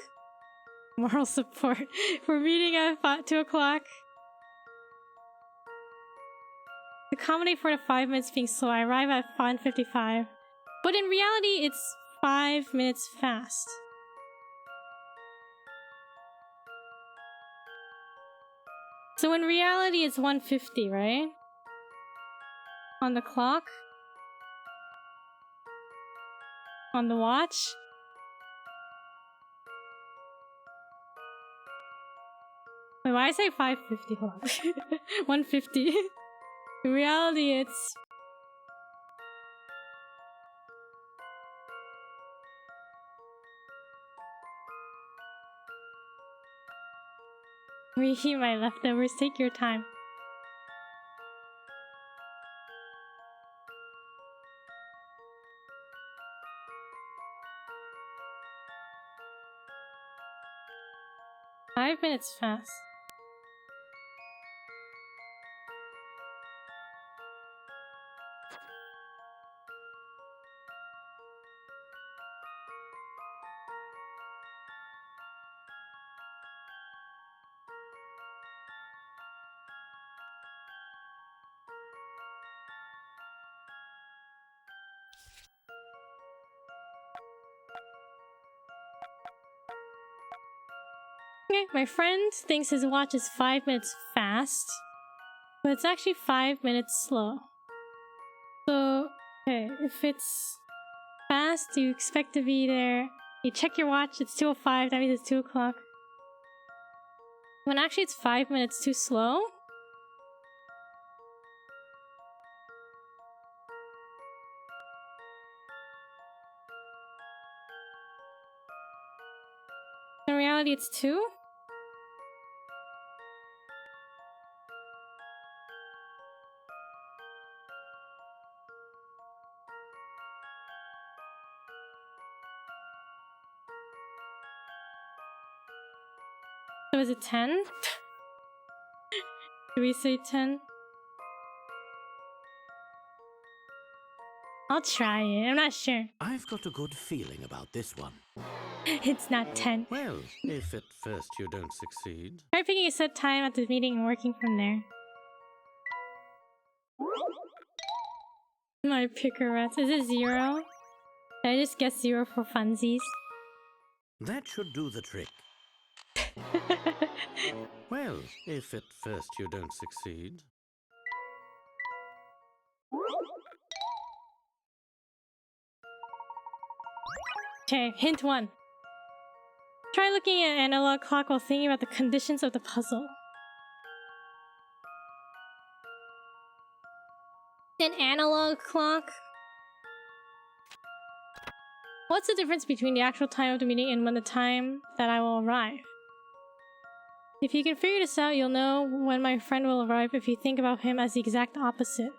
moral support. If we're meeting at 2 o'clock, to accommodate for the 5 minutes being slow, I arrive at 1:55. But in reality, it's 5 minutes fast. So in reality, it's 1:50, right? On the clock? On the watch? Wait, why did I say 5:50? Hold on. 1:50. In reality, it's... Reheat my leftovers, take your time. "5 minutes fast." Okay, my friend thinks his watch is 5 minutes fast, but it's actually 5 minutes slow. So, okay, if it's fast, you expect to be there. You check your watch, it's 2:05, that means it's 2 o'clock. When actually it's 5 minutes too slow. In reality, it's 2? So is it 10? Do we say 10? I'll try it. I'm not sure. I've got a good feeling about this one. It's not 10. Well, if at first you don't succeed. Try picking a set time at the meeting and working from there. My picker rats. Is it 0? Did I just guess 0 for funsies? That should do the trick. Well, if at first you don't succeed. Okay, hint 1. Try looking at an analog clock while thinking about the conditions of the puzzle. An analog clock? What's the difference between the actual time of the meeting and when the time that I will arrive? If you can figure this out, you'll know when my friend will arrive if you think about him as the exact opposite.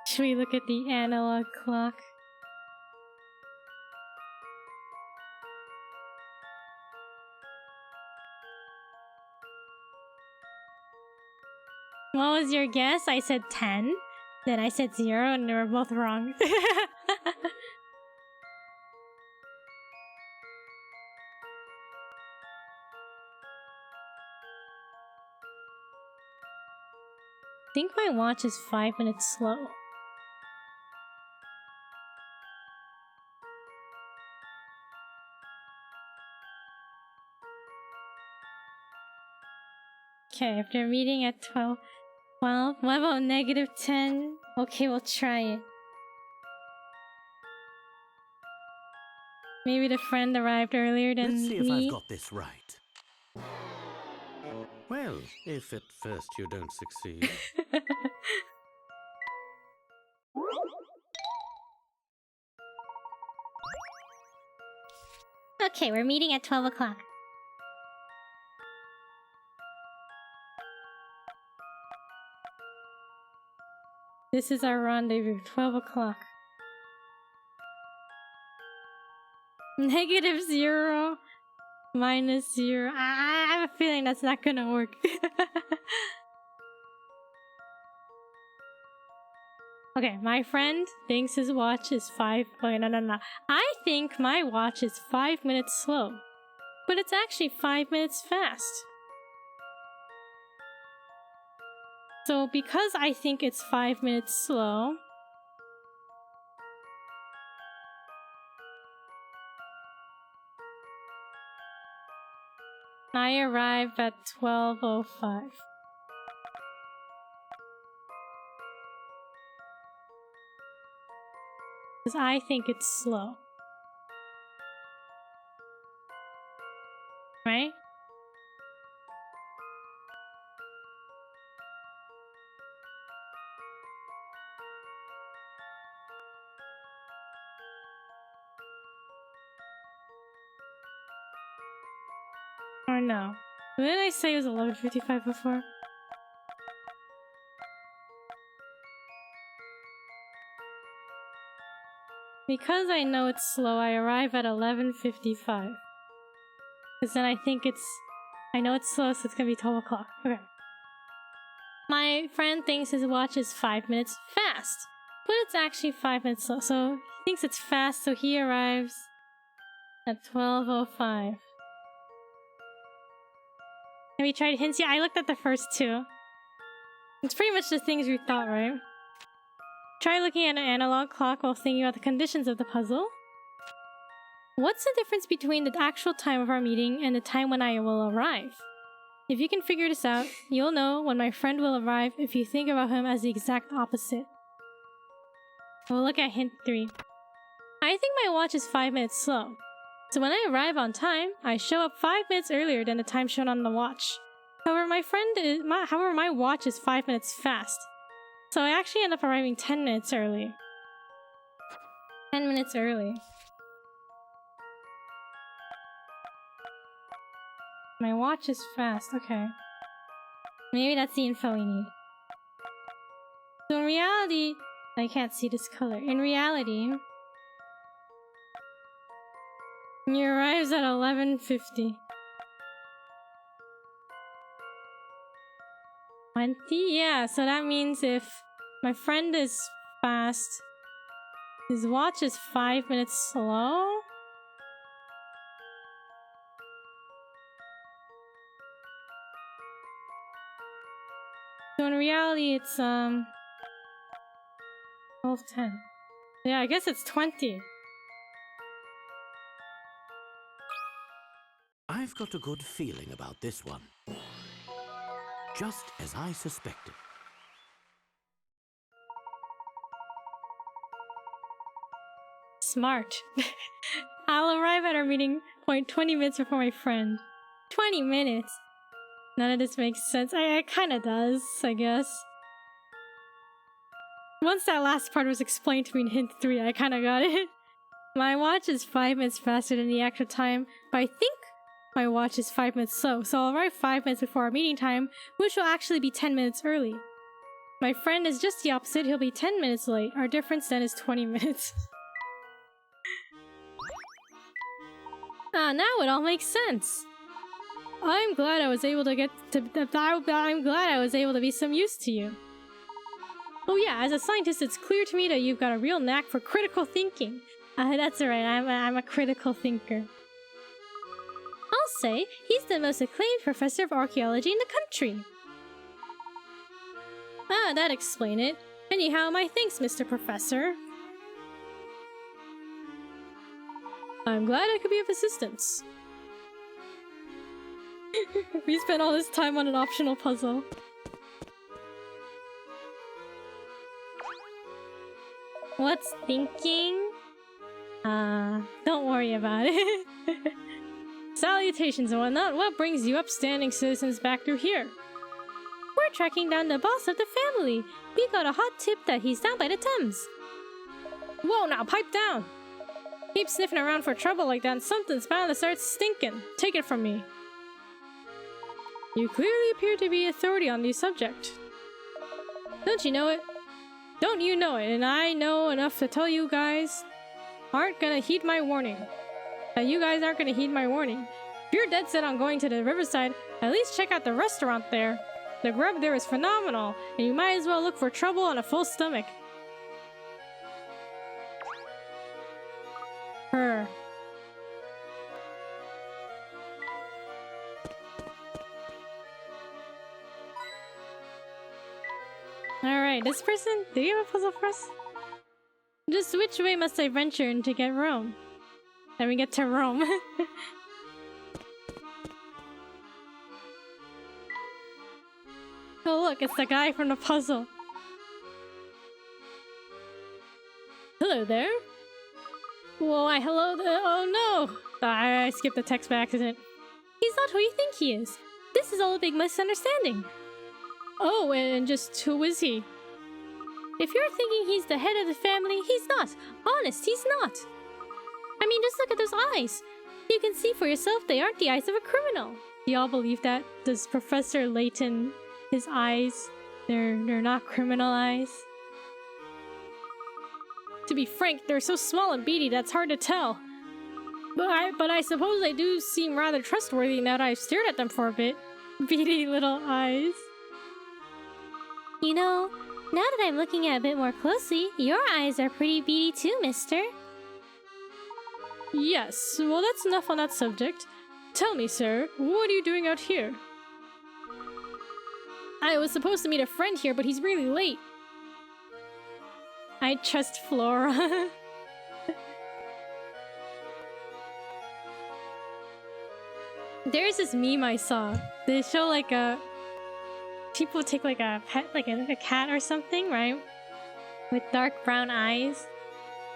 Should we look at the analog clock? What was your guess? I said 10. Then I said 0 and they were both wrong. I think my watch is 5 minutes slow. Okay, after meeting at 12. Well, what about negative 10? Okay, we'll try it. Maybe the friend arrived earlier than Let's see if me. I've got this right. Well, if at first you don't succeed. Okay, we're meeting at 12 o'clock. This is our rendezvous, 12 o'clock. Negative 0. Minus 0. I have a feeling that's not gonna work. Okay, my friend thinks his watch is 5. Wait, no. I think my watch is 5 minutes slow. But it's actually 5 minutes fast. So because I think it's 5 minutes slow, I arrive at 12:05. Because I think it's slow. Right? Or no. Didn't I say it was 11:55 before? Because I know it's slow, I arrive at 11:55. Because then I think I know it's slow, so it's gonna be 12 o'clock. Okay. My friend thinks his watch is 5 minutes fast. But it's actually 5 minutes slow, so he thinks it's fast, so he arrives at 12:05. Have you tried hints? Yeah, I looked at the first two. It's pretty much the things we thought, right? Try looking at an analog clock while thinking about the conditions of the puzzle. What's the difference between the actual time of our meeting and the time when I will arrive? If you can figure this out, you'll know when my friend will arrive if you think about him as the exact opposite. We'll look at hint 3. I think my watch is 5 minutes slow. So when I arrive on time, I show up 5 minutes earlier than the time shown on the watch. However, my watch is 5 minutes fast. So I actually end up arriving 10 minutes early. 10 minutes early. My watch is fast, okay. Maybe that's the info we need. So in reality, I can't see this color. In reality, he arrives at 11:50. 20? Yeah, so that means if my friend is fast, his watch is 5 minutes slow? So in reality, it's 12:10. Yeah, I guess it's 20. I've got a good feeling about this one. Just as I suspected. Smart. I'll arrive at our meeting point 20 minutes before my friend. 20 minutes? None of this makes sense. It kinda does, I guess. Once that last part was explained to me in hint 3, I kinda got it. My watch is 5 minutes faster than the actual time, but I think my watch is 5 minutes slow, so I'll arrive 5 minutes before our meeting time, which will actually be 10 minutes early. My friend is just the opposite, he'll be 10 minutes late. Our difference then is 20 minutes. Ah, now it all makes sense. I'm glad I was able to I'm glad I was able to be some use to you. Oh yeah, as a scientist, it's clear to me that you've got a real knack for critical thinking. That's right, I'm a critical thinker. I'll say, he's the most acclaimed professor of archaeology in the country. Ah, that'd explain it. Anyhow, my thanks, Mr. Professor. I'm glad I could be of assistance. We spent all this time on an optional puzzle. What's thinking? Don't worry about it. Salutations and whatnot, what brings you upstanding citizens back through here? We're tracking down the boss of the family. We got a hot tip that he's down by the Thames. Whoa, now pipe down! Keep sniffing around for trouble like that and something's bound to start stinking. Take it from me. You clearly appear to be authority on the subject. Don't you know it? Don't you know it? And I know enough to tell you guys aren't gonna heed my warning. That you guys aren't gonna heed my warning. If you're dead set on going to the riverside, at least check out the restaurant there. The grub there is phenomenal, and you might as well look for trouble on a full stomach. Her. Alright, this person, do you have a puzzle for us? Just which way must I venture in to get Rome? Then we get to Rome. Oh look, it's the guy from the puzzle. Hello there. Whoa, hello there. Oh no! I skipped the text by accident. He's not who you think he is. This is all a big misunderstanding. Oh, and just who is he? If you're thinking he's the head of the family, he's not. Honest, he's not. I mean, just look at those eyes. You can see for yourself they aren't the eyes of a criminal. Do y'all believe that? Does Professor Layton, his eyes, they're not criminal eyes? To be frank, they're so small and beady that's hard to tell. But I suppose they do seem rather trustworthy now that I've stared at them for a bit. Beady little eyes. You know, now that I'm looking at it a bit more closely, your eyes are pretty beady too, mister. Yes, well that's enough on that subject. Tell me, sir, what are you doing out here? I was supposed to meet a friend here, but he's really late. I trust Flora. There's this meme I saw. They show like people take like a pet, like a cat or something, right? With dark brown eyes.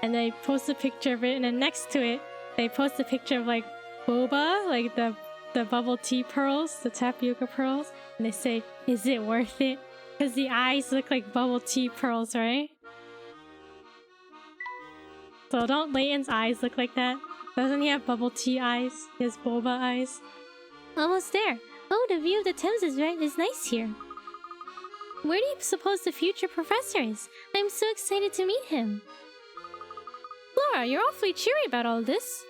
And they post a picture of it, and then next to it, they post a picture of like boba, like the bubble tea pearls, the tapioca pearls. And they say, is it worth it? Because the eyes look like bubble tea pearls, right? So don't Layton's eyes look like that? Doesn't he have bubble tea eyes? He has boba eyes? Almost there. Oh, the view of the Thames is nice here. Where do you suppose the future professor is? I'm so excited to meet him. Flora, you're awfully cheery about all this.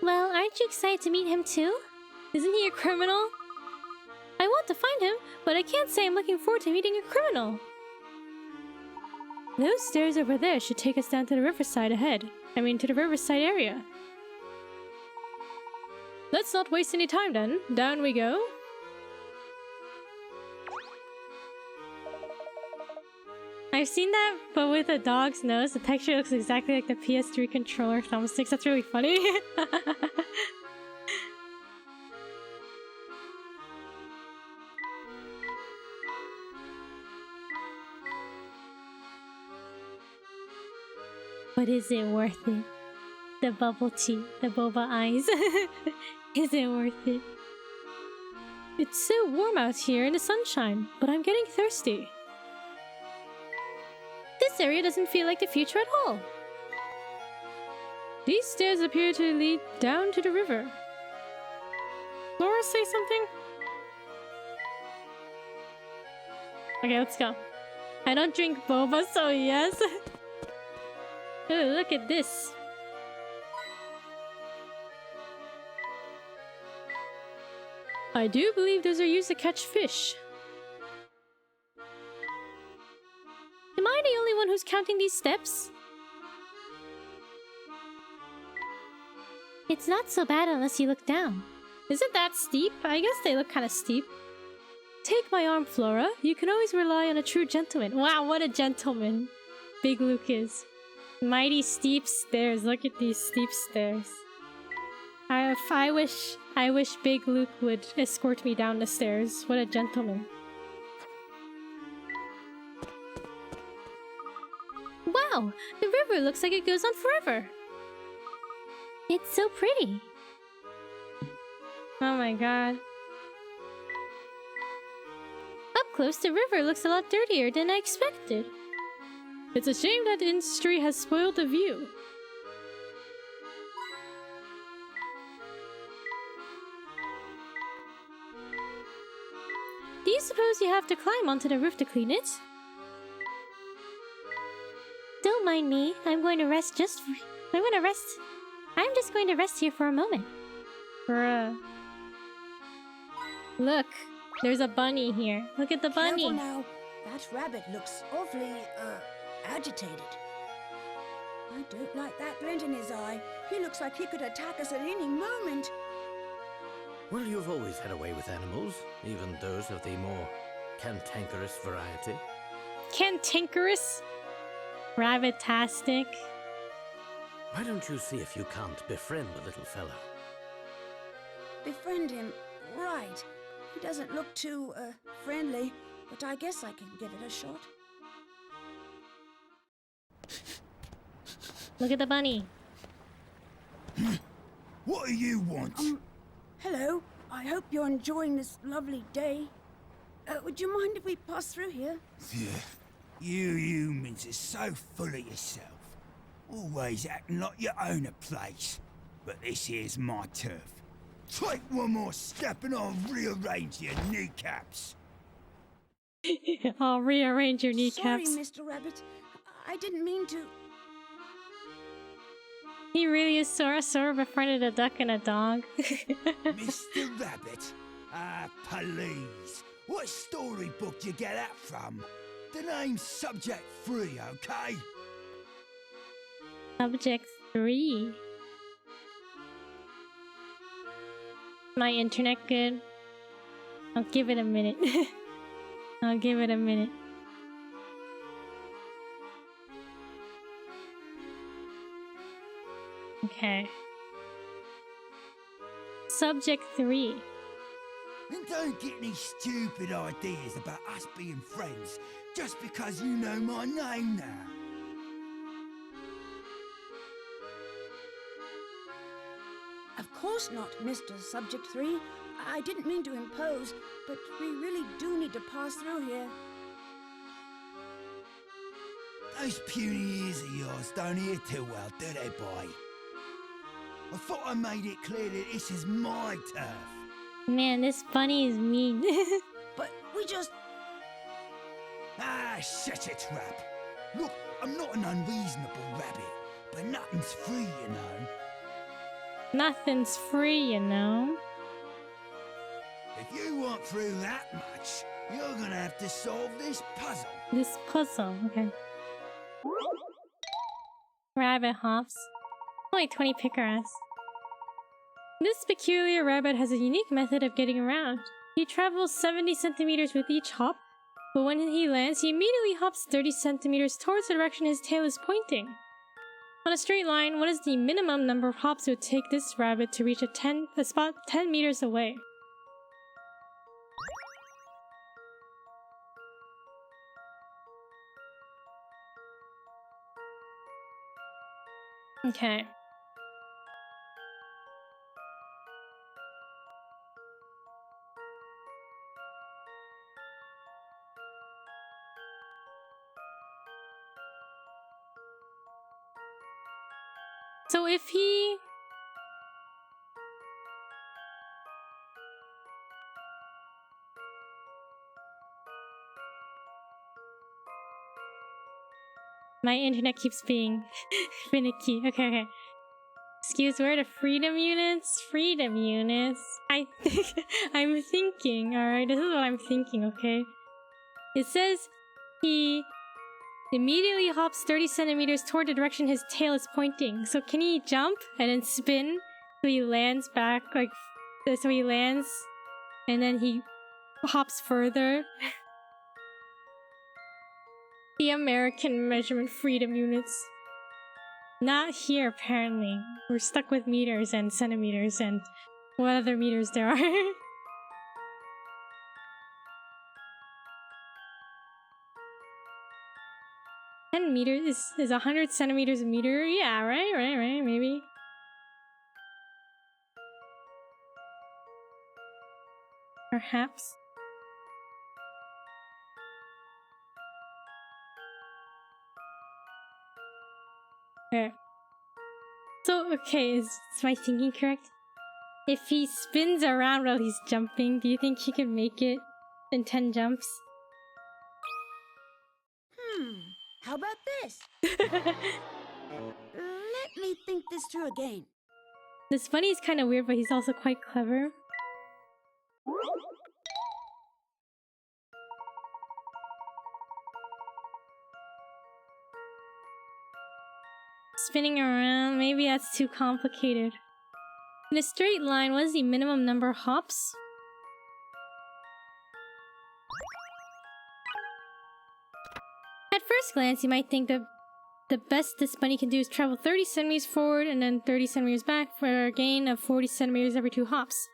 Well, aren't you excited to meet him too? Isn't he a criminal? I want to find him, but I can't say I'm looking forward to meeting a criminal. Those stairs over there should take us down to the riverside ahead. I mean, to the riverside area. Let's not waste any time then. Down we go. I've seen that, but with a dog's nose. The texture looks exactly like the PS3 controller thumbsticks. That's really funny. But is it worth it? The bubble tea, the boba eyes. Is it worth it? It's so warm out here in the sunshine, but I'm getting thirsty. This area doesn't feel like the future at all. These stairs appear to lead down to the river. Laura, say something? Okay, let's go. I don't drink boba, so yes. Ooh, look at this. I do believe those are used to catch fish. Am I the only one who's counting these steps? It's not so bad unless you look down. Is it that steep? I guess they look kind of steep. Take my arm, Flora. You can always rely on a true gentleman. Wow, what a gentleman Big Luke is. Mighty steep stairs. Look at these steep stairs. I wish Big Luke would escort me down the stairs. What a gentleman. Wow, the river looks like it goes on forever. It's so pretty. Oh my god. Up close, the river looks a lot dirtier than I expected. It's a shame that industry has spoiled the view. Do you suppose you have to climb onto the roof to clean it? Don't mind me. I'm just going to rest here for a moment. Bruh. Look, there's a bunny here. Look at the bunny. Careful now. That rabbit looks awfully, agitated. I don't like that glint in his eye. He looks like he could attack us at any moment. Well, you've always had a way with animals, even those of the more cantankerous variety. Cantankerous? Rabbit-tastic? Why don't you see if you can't befriend the little fellow? Befriend him, right. He doesn't look too, friendly, but I guess I can give it a shot. Look at the bunny. What do you want? Hello. I hope you're enjoying this lovely day. Would you mind if we pass through here? Yeah, you humans are so full of yourself. Always acting like you own a place. But this here's my turf. Take one more step and I'll rearrange your kneecaps. I'll rearrange your kneecaps. Sorry, Mr. Rabbit. I didn't mean to. He really is sort of befriended a duck and a dog. Mr. Rabbit? Please. What storybook you get that from? The name's Subject 3, okay? Subject 3. My internet good? I'll give it a minute. I'll give it a minute. Okay. Subject 3. And don't get any stupid ideas about us being friends just because you know my name now. Of course not, Mr. Subject 3. I didn't mean to impose, but we really do need to pass through here. Those puny ears of yours don't hear too well, do they, boy? I thought I made it clear that this is my turf. Man, this bunny is mean. But we just... Ah, shut your trap. Look, I'm not an unreasonable rabbit, but nothing's free, you know. Nothing's free, you know. If you want through that much, you're gonna have to solve this puzzle. This puzzle, okay. Rabbit hops. Only 20 pickerats. This peculiar rabbit has a unique method of getting around. He travels 70 centimeters with each hop, but when he lands, he immediately hops 30 centimeters towards the direction his tail is pointing. On a straight line, what is the minimum number of hops it would take this rabbit to reach a spot 10 meters away? Okay. So if he... My internet keeps being finicky. Okay. Excuse word of freedom units? Freedom units? I'm thinking, alright? This is what I'm thinking, okay? It says he immediately hops 30 centimeters toward the direction his tail is pointing. So can he jump and then spin so he lands back, like, so he lands and then he hops further? The American measurement freedom units. Not here, apparently. We're stuck with meters and centimeters and what other meters there are. Meters is 100 centimeters a meter? Yeah, right, maybe. Perhaps. Okay. So, okay, is my thinking correct? If he spins around while he's jumping, do you think he can make it in 10 jumps? How about this? Let me think this through again. This bunny is kind of weird, but he's also quite clever. Spinning around, maybe that's too complicated. In a straight line, what is the minimum number of hops? At first glance, you might think that the best this bunny can do is travel 30 centimeters forward and then 30 centimeters back for a gain of 40 centimeters every 2 hops.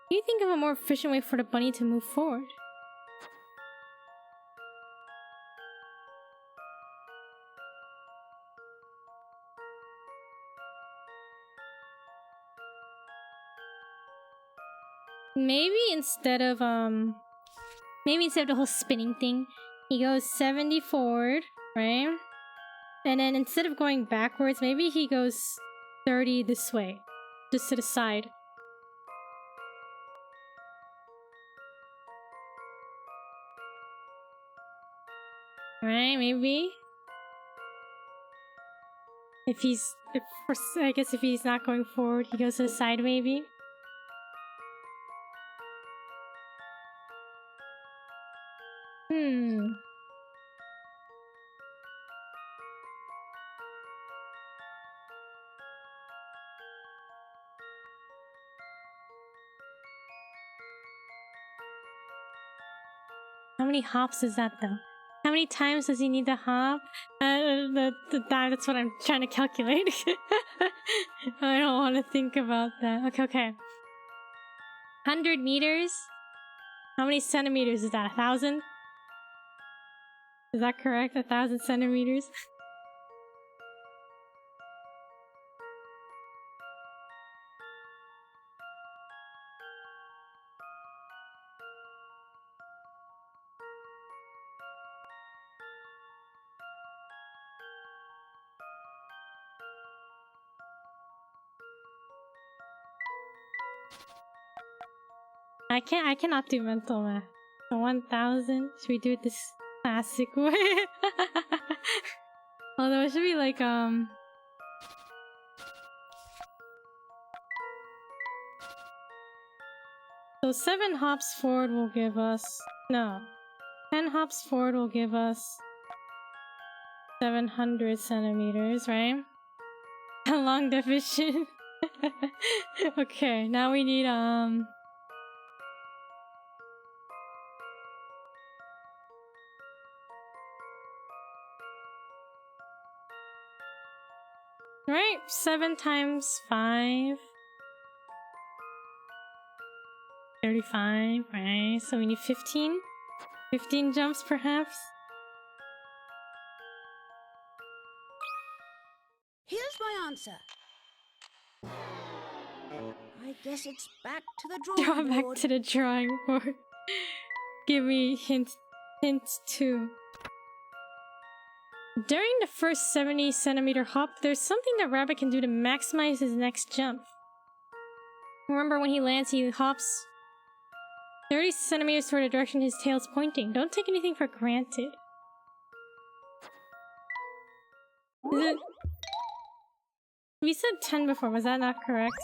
Can you think of a more efficient way for the bunny to move forward? Maybe instead of the whole spinning thing, he goes 70 forward, right? And then instead of going backwards, maybe he goes 30 this way, just to the side. Right, maybe? I guess if he's not going forward, he goes to the side, maybe? many hops is that though? How many times does he need to hop? That's what I'm trying to calculate. I don't want to think about that. Okay. 100 meters? How many centimeters is that? 1,000? Is that correct? 1,000 centimeters? I cannot do mental math. So 1,000? Should we do it this classic way? Although it should be like, So 7 hops forward will give us... No. 10 hops forward will give us 700 centimeters, right? Long division. Okay, now we need, Right, 7 times 5. 35, right? So we need 15? 15 jumps, perhaps? Here's my answer. I guess it's back to the drawing Draw board. back to the drawing board. Give me hint 2. During the first 70 centimeter hop, there's something that Rabbit can do to maximize his next jump. Remember when he lands, he hops 30 centimeters toward the direction his tail's pointing. Don't take anything for granted. Is it... We said 10 before, was that not correct?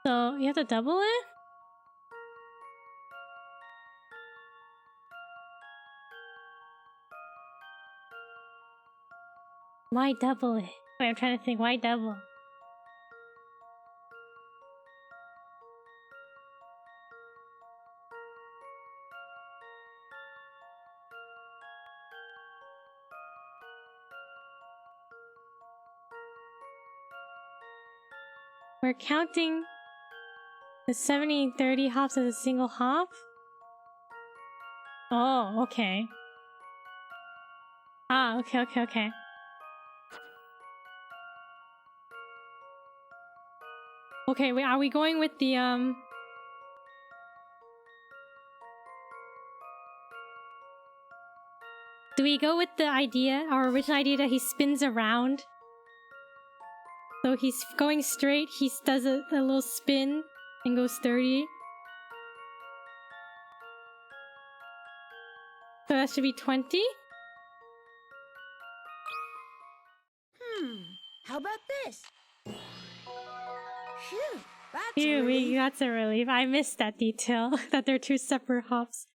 So you have to double it? Why double it? Wait, I'm trying to think, why double? We're counting the 70 and 30 hops as a single hop? Oh, okay. Ah, okay. Okay, wait, are we going with the, Do we go with the idea, our original idea that he spins around? So he's going straight, he does a little spin and goes 30. So that should be 20? How about this? Phew, that's a Phew, relief. that's a relief. I missed that detail, that they're 2 separate hops.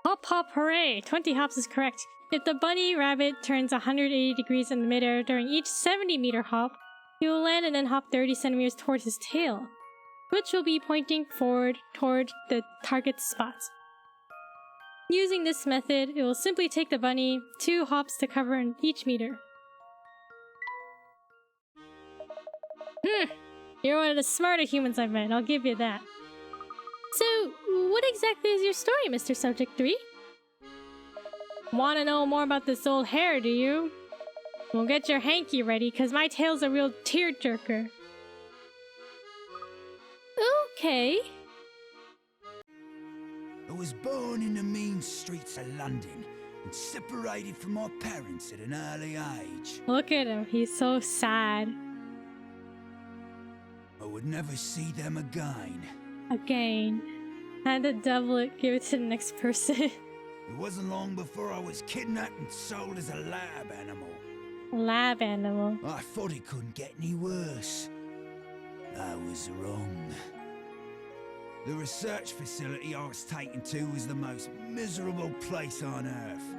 Hop hop hooray! 20 hops is correct. If the bunny rabbit turns 180 degrees in the midair during each 70-meter hop, he will land and then hop 30 centimeters towards his tail, which will be pointing forward toward the target spot. Using this method, it will simply take the bunny 2 hops to cover in each meter. You're one of the smarter humans I've met, I'll give you that. So, what exactly is your story, Mr. Subject 3? Wanna know more about this old hare, do you? Well, get your hanky ready, cause my tail's a real tearjerker. Okay. I was born in the mean streets of London and separated from my parents at an early age. Look at him, he's so sad. I would never see them again. Again. Had to double it, give it to the next person. It wasn't long before I was kidnapped and sold as a lab animal. Lab animal. I thought it couldn't get any worse. I was wrong. The research facility I was taken to was the most miserable place on Earth.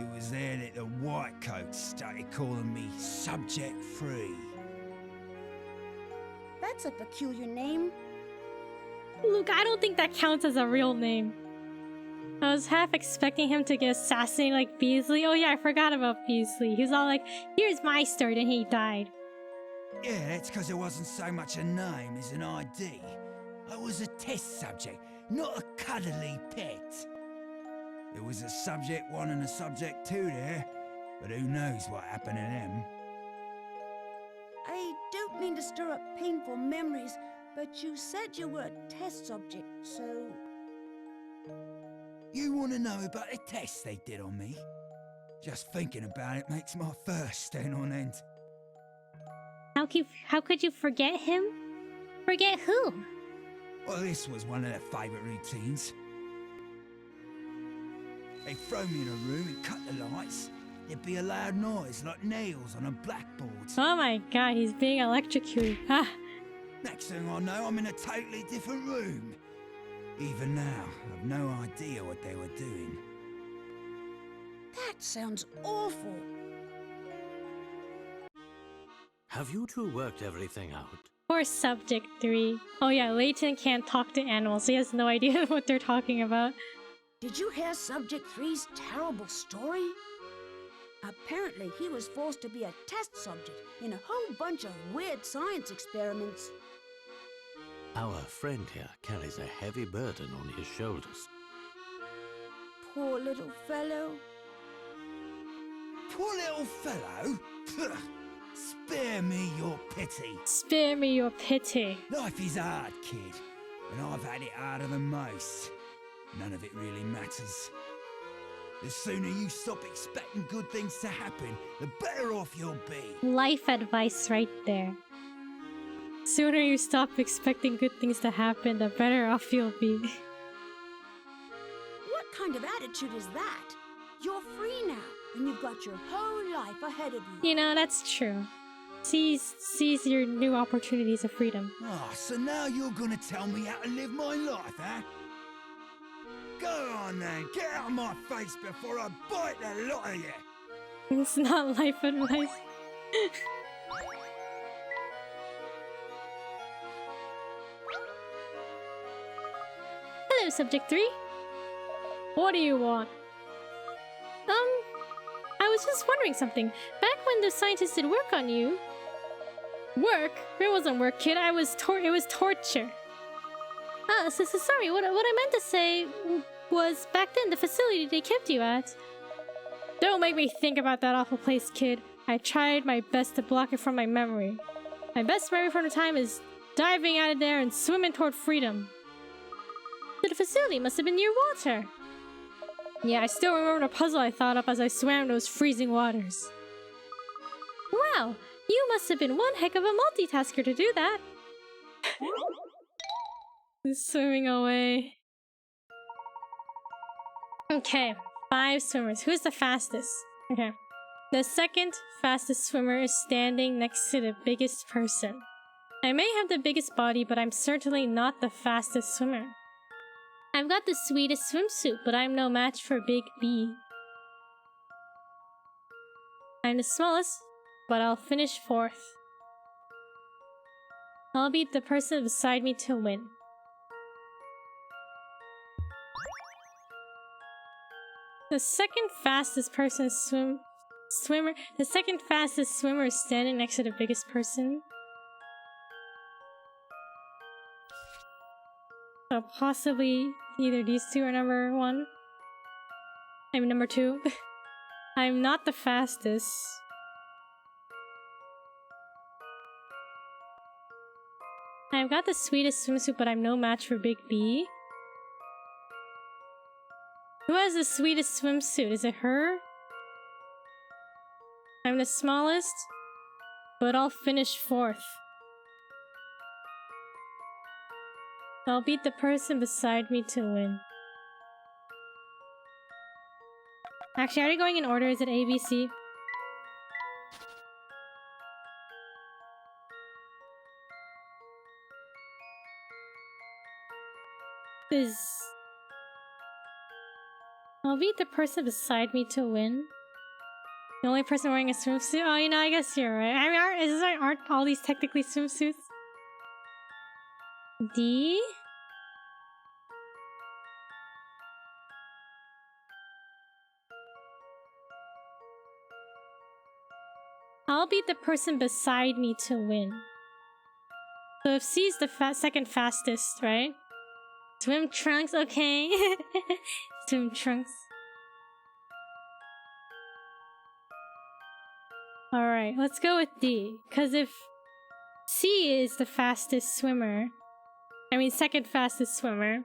It was there that the whitecoats started calling me Subject Free. That's a peculiar name. Look, I don't think that counts as a real name. I was half expecting him to get assassinated like Beasley. Oh yeah, I forgot about Beasley. He was all like, here's my story, and he died. Yeah, that's because it wasn't so much a name as an ID. I was a test subject, not a cuddly pet. There was a Subject 1 and a Subject 2 there, but who knows what happened to them. I don't mean to stir up painful memories, but you said you were a test subject, so... You want to know about the test they did on me? Just thinking about it makes my fur stand on end. How could you forget him? Forget who? Well, this was one of their favourite routines. They'd throw me in a room and cut the lights. There'd be a loud noise like nails on a blackboard. Oh my god, he's being electrocuted. Ah. Next thing I know, I'm in a totally different room. Even now, I've no idea what they were doing. That sounds awful. Have you two worked everything out? Poor Subject 3. Oh yeah, Layton can't talk to animals, so he has no idea what they're talking about. Did you hear Subject 3's terrible story? Apparently, he was forced to be a test subject in a whole bunch of weird science experiments. Our friend here carries a heavy burden on his shoulders. Poor little fellow. Poor little fellow? Spare me your pity. Spare me your pity. Life is hard, kid, and I've had it harder than most. None of it really matters. The sooner you stop expecting good things to happen, the better off you'll be. Life advice right there. Sooner you stop expecting good things to happen, the better off you'll be. What kind of attitude is that? You're free now, and you've got your whole life ahead of you. You know, that's true. Seize your new opportunities of freedom. Ah, so now you're gonna tell me how to live my life, huh? Go on then, get out of my face before I bite the lot of you! It's not life advice. Hello, Subject 3. What do you want? I was just wondering something. Back when the scientists did work on you... Work? It wasn't work, kid. It was torture. Sorry, what I meant to say was back then the facility they kept you at. Don't make me think about that awful place, kid. I tried my best to block it from my memory. My best memory from the time is diving out of there and swimming toward freedom. So the facility must have been near water. Yeah, I still remember the puzzle I thought up as I swam those freezing waters. Wow, you must have been one heck of a multitasker to do that. He's swimming away. Okay, 5 swimmers. Who's the fastest? Okay. The second fastest swimmer is standing next to the biggest person. I may have the biggest body, but I'm certainly not the fastest swimmer. I've got the sweetest swimsuit, but I'm no match for Big B. I'm the smallest, but I'll finish 4th. I'll beat the person beside me to win. The second fastest swimmer is standing next to the biggest person. So possibly either these two are number 1. I'm number 2. I'm not the fastest. I've got the sweetest swimsuit, but I'm no match for Big B. Who has the sweetest swimsuit? Is it her? I'm the smallest, but I'll finish 4th. I'll beat the person beside me to win. Actually, are they going in order? Is it A, B, C? I'll beat the person beside me to win. The only person wearing a swimsuit? Oh, you know, I guess you're right. I mean, aren't all these technically swimsuits? D? I'll beat the person beside me to win. So if C's the second fastest, right? Swim trunks, okay. Swim trunks. Alright, let's go with D. Because if C is the fastest swimmer, I mean second fastest swimmer,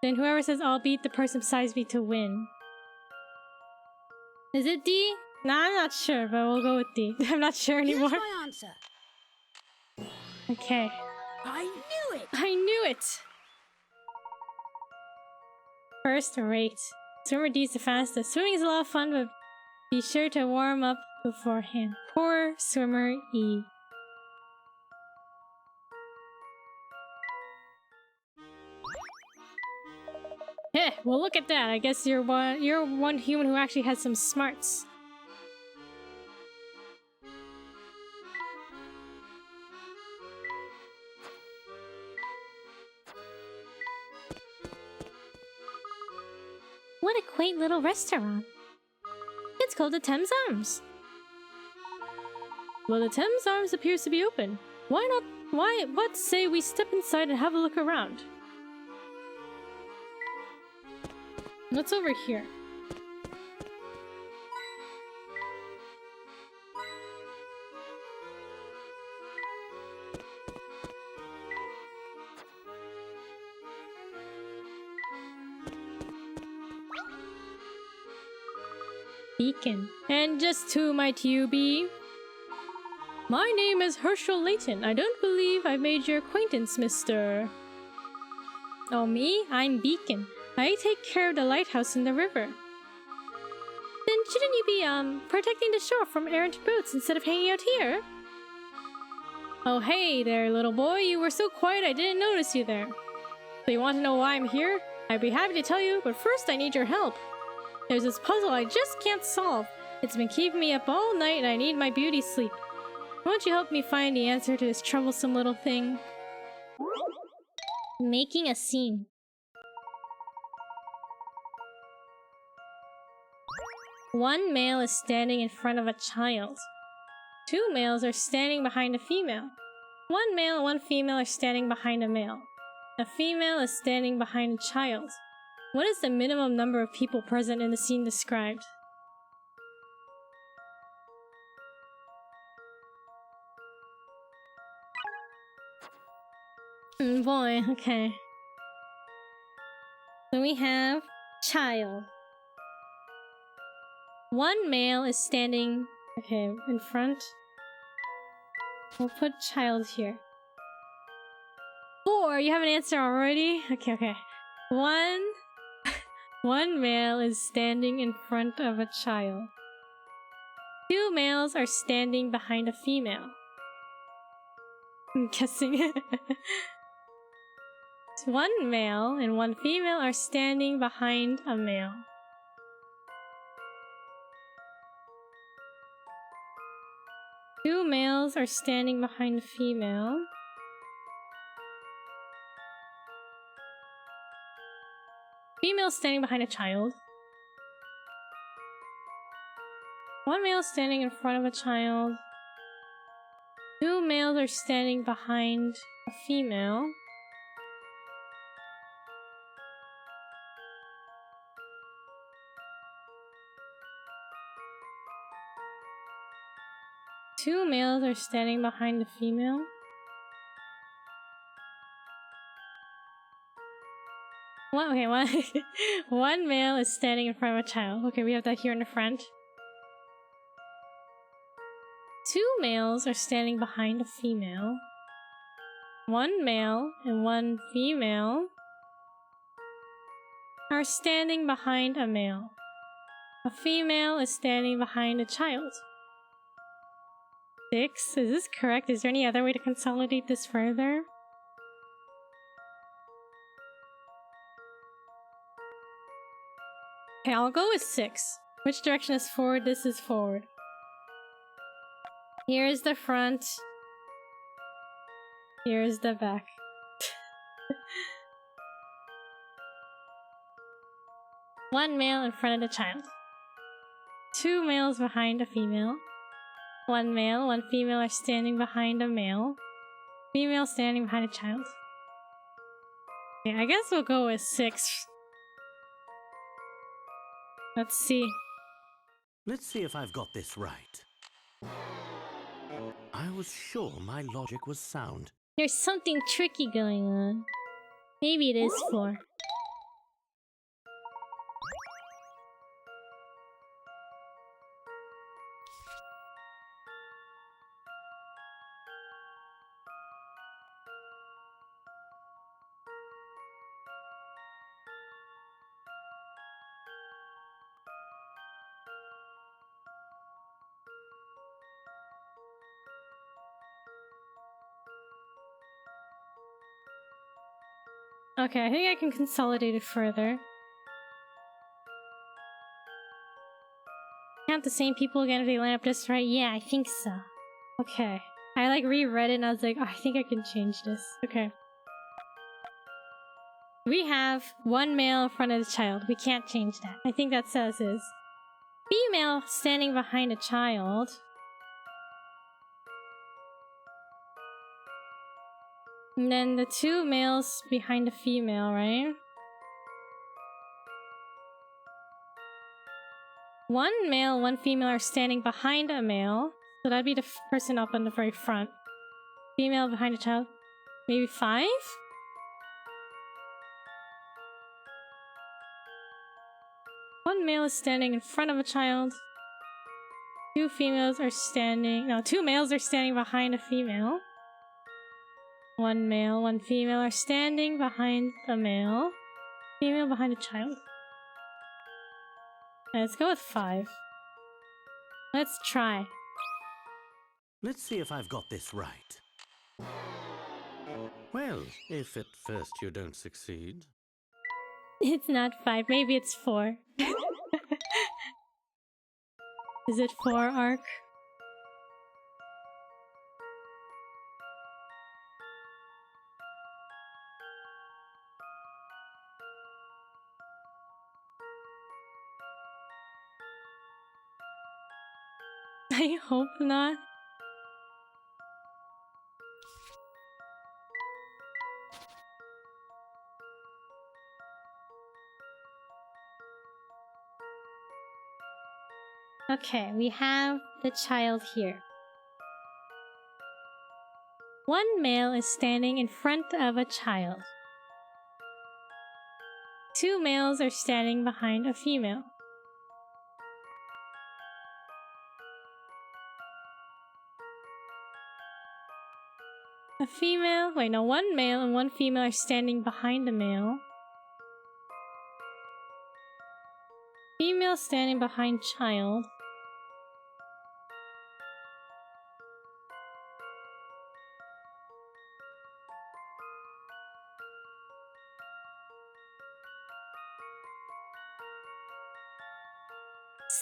then whoever says I'll beat the person beside me to win. Is it D? Nah, I'm not sure, but we'll go with D. I'm not sure anymore. Here's my answer. Okay. I knew it! I knew it! First rate. Swimmer D is the fastest. Swimming is a lot of fun, but be sure to warm up beforehand. Poor swimmer E. Heh, well look at that. I guess you're one human who actually has some smarts. What a quaint little restaurant. It's called the Thames Arms. Well, the Thames Arms appears to be open. What say we step inside and have a look around? What's over here? Beacon. And just who might you be? My name is Herschel Layton. I don't believe I've made your acquaintance, Mr. Oh, me? I'm Beacon. I take care of the lighthouse in the river. Then shouldn't you be, protecting the shore from errant boats instead of hanging out here? Oh, hey there, little boy. You were so quiet I didn't notice you there. So you want to know why I'm here? I'd be happy to tell you, but first I need your help. There's this puzzle I just can't solve. It's been keeping me up all night and I need my beauty sleep. Won't you help me find the answer to this troublesome little thing? Making a scene. One male is standing in front of a child. Two males are standing behind a female. One male and one female are standing behind a male. A female is standing behind a child. What is the minimum number of people present in the scene described? Boy, okay. So we have child. One male is standing, okay, in front. We'll put child here. 4, you have an answer already? Okay. One male is standing in front of a child. Two males are standing behind a female. I'm guessing. One male and one female are standing behind a male. Two males are standing behind a female. Female standing behind a child. One male standing in front of a child. Two males are standing behind a female. Two males are standing behind a female. One male is standing in front of a child. Okay, we have that here in the front. Two males are standing behind a female. One male and one female are standing behind a male. A female is standing behind a child. 6? Is this correct? Is there any other way to consolidate this further? Okay, I'll go with 6. Which direction is forward? This is forward. Here is the front. Here is the back. One male in front of the child. 2 males behind a female. 1 male, 1 female are standing behind a male. Female standing behind a child. Okay, I guess we'll go with 6. Let's see. Let's see if I've got this right. I was sure my logic was sound. There's something tricky going on. Maybe it is 4. Okay, I think I can consolidate it further. Count the same people again if they line up just right? Yeah, I think so. Okay. I like reread it and I was like, oh, I think I can change this. Okay. We have 1 male in front of the child. We can't change that. I think that says is female standing behind a child. And then the 2 males behind the female, right? 1 male, 1 female are standing behind a male. So that'd be the person up on the very front. Female behind a child. Maybe 5? One male is standing in front of a child. 2 females are standing... No, 2 males are standing behind a female. 1 male, 1 female are standing behind a male. Female behind a child. Let's go with 5. Let's try. Let's see if I've got this right. Well, if at first you don't succeed. It's not 5, maybe it's 4. Is it 4, Ark? I hope not. Okay, we have the child here. 1 male is standing in front of a child. 2 males are standing behind a female. A female, wait, no, 1 male and 1 female are standing behind the male. Female standing behind child.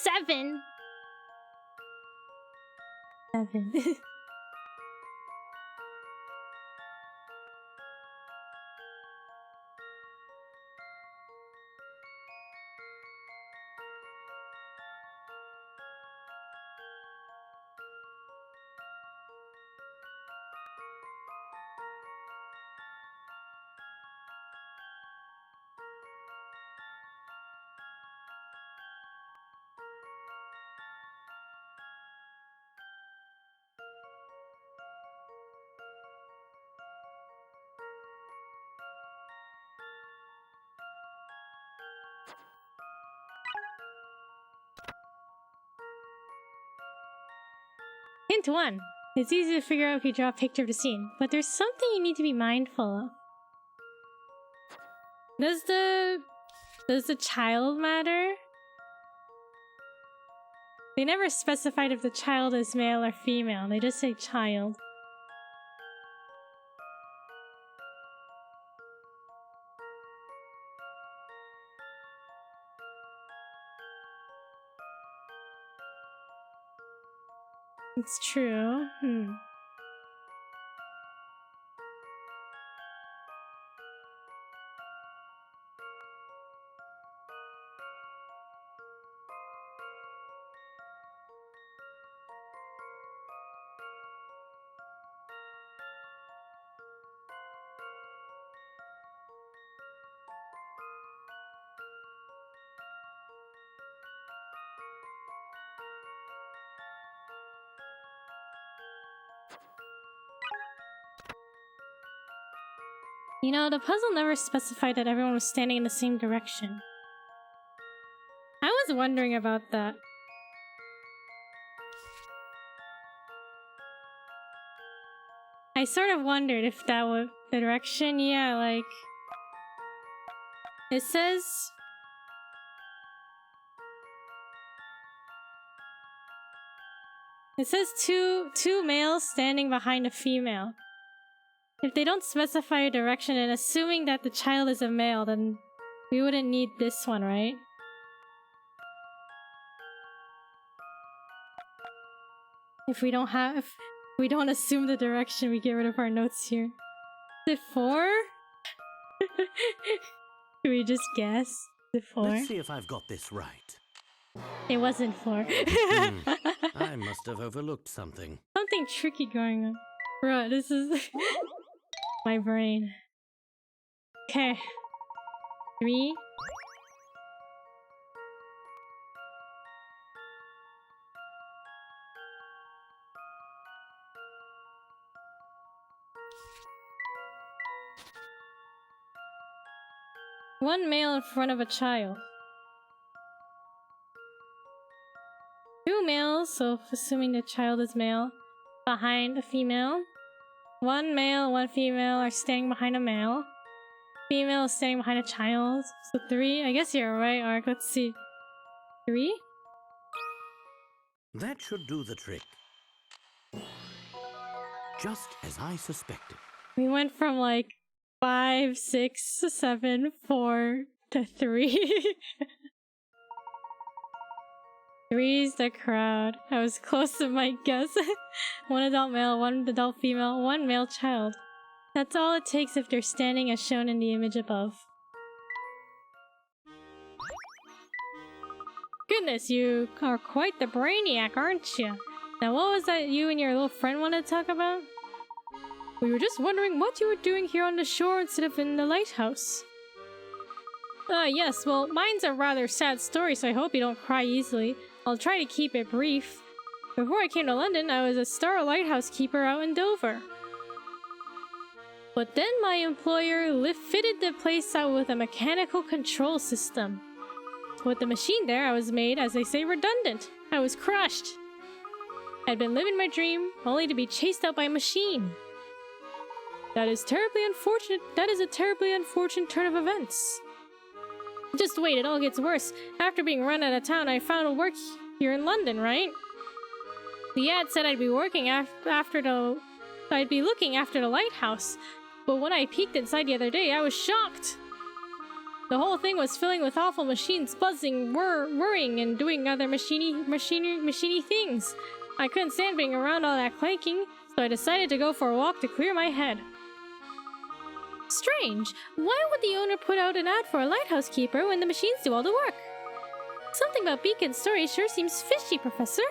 Seven. Hint 1. It's easy to figure out if you draw a picture of the scene, but there's something you need to be mindful of. Does the child matter? They never specified if the child is male or female. They just say child. It's true. You know, the puzzle never specified that everyone was standing in the same direction. I was wondering about that. I sort of wondered if that was the direction. Yeah, like... It says... It says two males standing behind a female. If they don't specify a direction and assuming that the child is a male, then we wouldn't need this one, right? If we don't assume the direction, we get rid of our notes here. Is it 4? Can we just guess? Is it 4? Let's see if I've got this right. It wasn't 4. I must have overlooked something. Something tricky going on. Bruh, this is... my brain. Okay. 3. One male in front of a child. 2 males, so assuming the child is male, behind a female. 1 male, 1 female are standing behind a male. Female is standing behind a child. So 3. I guess you're right, Ark. Let's see. 3? That should do the trick. Just as I suspected. We went from like 5, 6, 7, 4 to 3. 3's the crowd. I was close to my guess. 1 adult male, 1 adult female, 1 male child. That's all it takes if they're standing as shown in the image above. Goodness, you are quite the brainiac, aren't you? Now what was that you and your little friend wanted to talk about? We were just wondering what you were doing here on the shore instead of in the lighthouse. Yes, well, mine's a rather sad story, so I hope you don't cry easily. I'll try to keep it brief. Before I came to London, I was a star lighthouse keeper out in Dover. But then my employer fitted the place out with a mechanical control system. With the machine there, I was made, as they say, redundant. I was crushed. I'd been living my dream, only to be chased out by a machine. That is terribly unfortunate. That is a terribly unfortunate turn of events. Just wait, it all gets worse. After being run out of town, I found work here in London, right? The ad said I'd be working I'd be looking after the lighthouse. But when I peeked inside the other day, I was shocked. The whole thing was filling with awful machines buzzing, whirring, and doing other machiney things. I couldn't stand being around all that clanking, so I decided to go for a walk to clear my head. Strange. Why would the owner put out an ad for a lighthouse keeper when the machines do all the work? Something about Beacon's story sure seems fishy, Professor.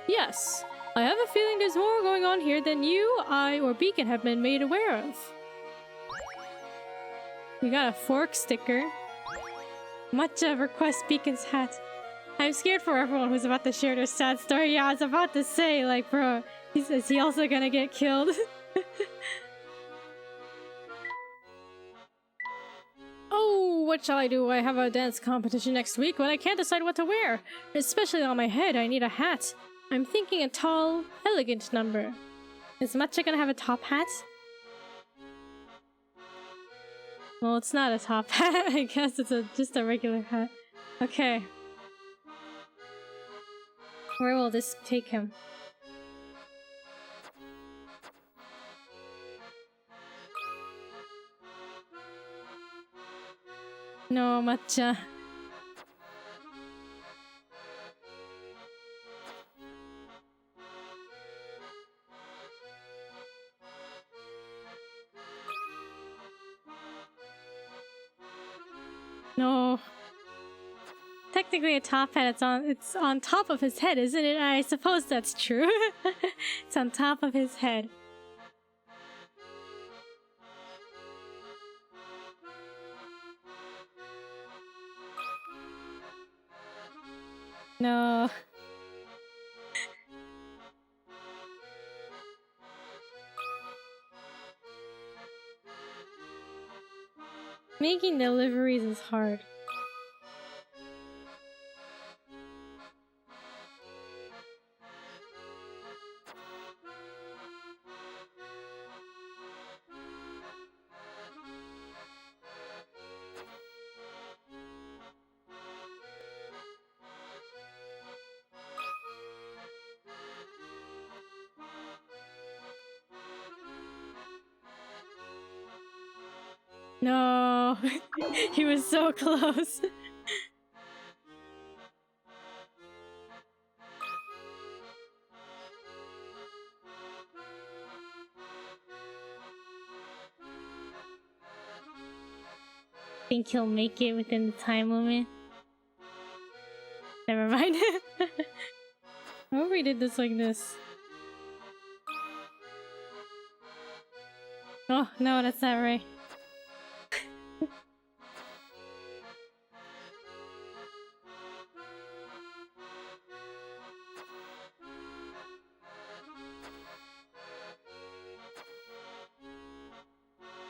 Yes. I have a feeling there's more going on here than you, I, or Beacon have been made aware of. We got a fork sticker. Matcha requests Beacon's hat. I'm scared for everyone who's about to share their sad story. Yeah, I was about to say, like, bro, is he also gonna get killed? Oh, what shall I do? I have a dance competition next week, but I can't decide what to wear. Especially on my head, I need a hat. I'm thinking a tall, elegant number. Is Matcha gonna have a top hat? Well, it's not a top hat. I guess it's just a regular hat. Okay. Where will this take him? No, matcha. No. Technically a top hat, it's on top of his head, isn't it? I suppose that's true. It's on top of his head. No. Making deliveries is hard. No, he was so close. Think he'll make it within the time limit? Never mind. I hope we did this like this. Oh, no, that's not right.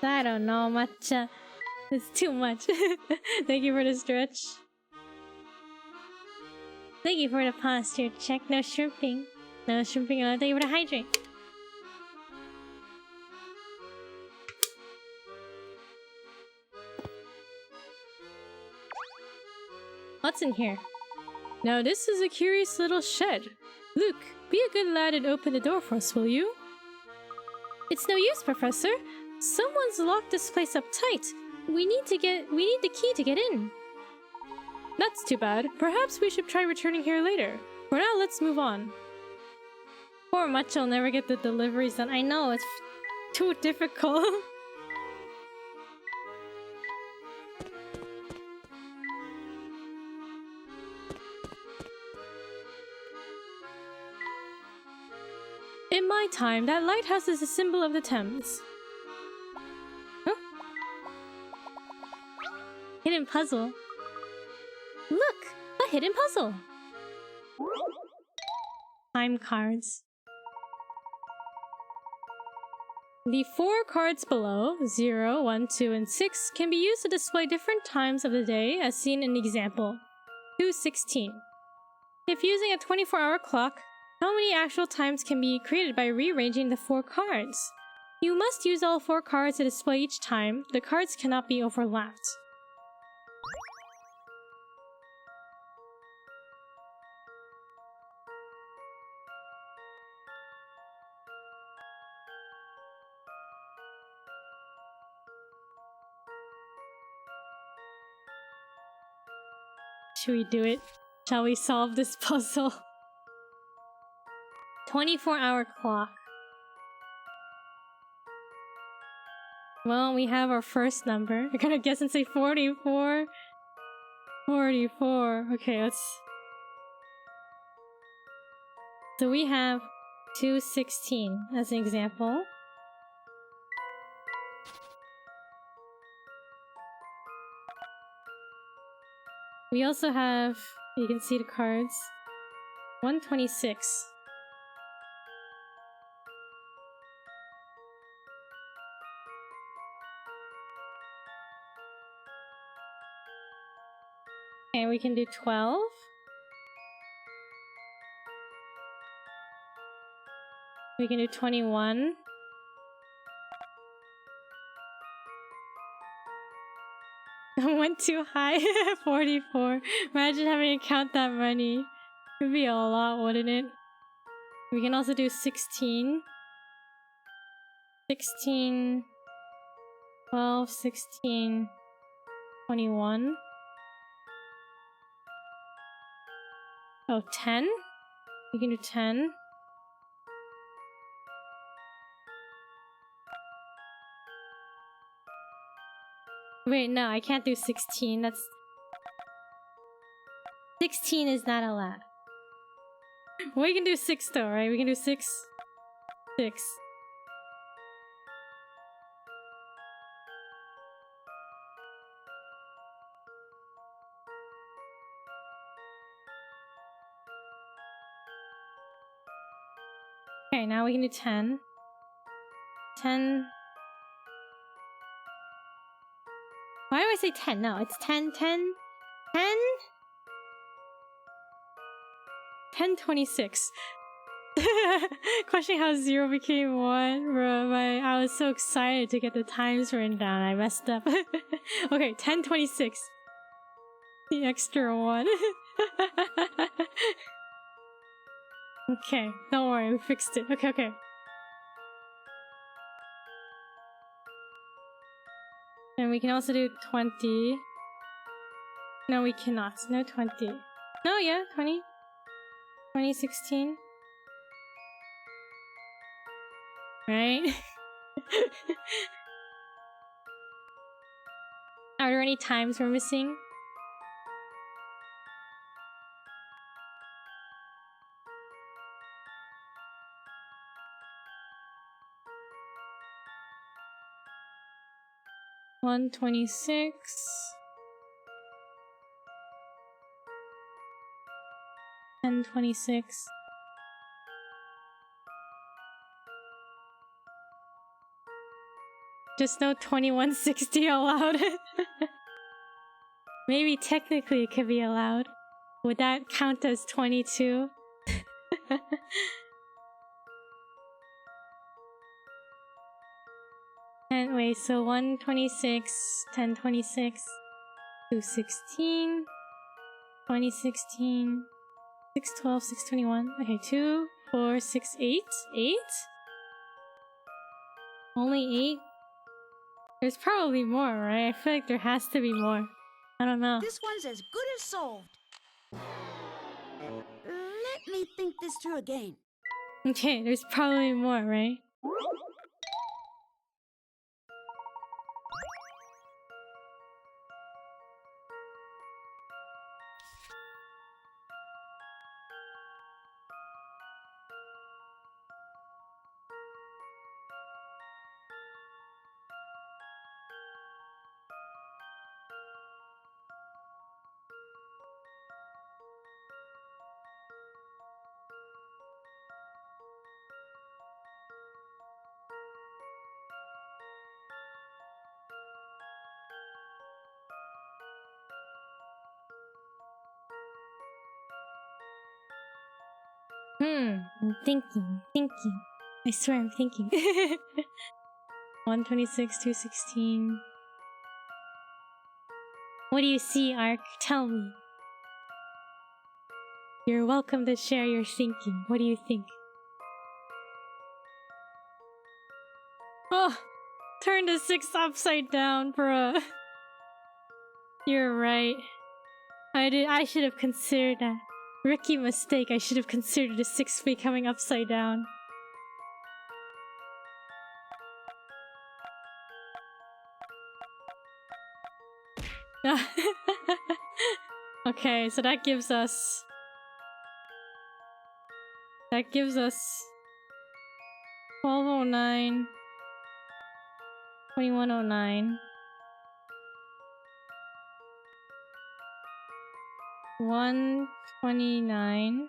I don't know, matcha. It's too much. Thank you for the stretch. Thank you for the posture check. No shrimping. No shrimping. Thank you for the hydrate. What's in here? Now this is a curious little shed. Luke, be a good lad and open the door for us, will you? It's no use, Professor. Someone's locked this place up tight. We need the key to get in. That's too bad. Perhaps we should try returning here later. For now, let's move on. Poor Macho will never get the deliveries done. I know, it's too difficult. In my time, that lighthouse is a symbol of the Thames. Huh? Hidden puzzle. Look! A hidden puzzle! Time cards. The 4 cards below, 0, 1, 2, and 6, can be used to display different times of the day as seen in the example 2:16. If using a 24-hour clock, how many actual times can be created by rearranging the 4 cards? You must use all 4 cards to display each time. The cards cannot be overlapped. Should we do it? Shall we solve this puzzle? 24-hour clock. Well, we have our first number. We're gonna guess and say 44. 44. Okay, let's... So we have 2:16 as an example. We also have, you can see the cards, 126. Okay, we can do 12. We can do 21. I went too high. 44. Imagine having to count that many. It'd be a lot, wouldn't it? We can also do 16. 16... 12, 16... 21. Oh, 10? We can do 10. Wait, no, I can't do 16. That's... 16 is not allowed. We can do 6 though, right? We can do 6. 6. Okay, now we can do 10. 10. Why do I say 10? No, it's 10, 10, 10? 10:26. Questioning how 0 became 1. Bro, I was so excited to get the times written down. I messed up. Okay, 10:26. The extra 1. Okay, don't worry, we fixed it. Okay, okay. And we can also do 20. No, we cannot. No 20. No, yeah, 20. 2016. Right? Are there any times we're missing? One 26. 10:26. Just no 2160 allowed. Maybe technically it could be allowed. Would that count as 22? And wait, so 126, 1026, 216, 2016, 612, 621. Okay, 2, 4, 6, 8? 8? Only 8? There's probably more, right? I feel like there has to be more. I don't know. This one's as good as solved. Let me think this through again. Okay, there's probably more, right? I'm thinking. I swear I'm thinking. 126, 216. What do you see, Ark? Tell me. You're welcome to share your thinking. What do you think? Oh! Turn the 6 upside down, bruh. You're right. I should have considered that. Rookie mistake. I should have considered the 6 becoming upside down. Okay, so that gives us 1209, 2109, 129,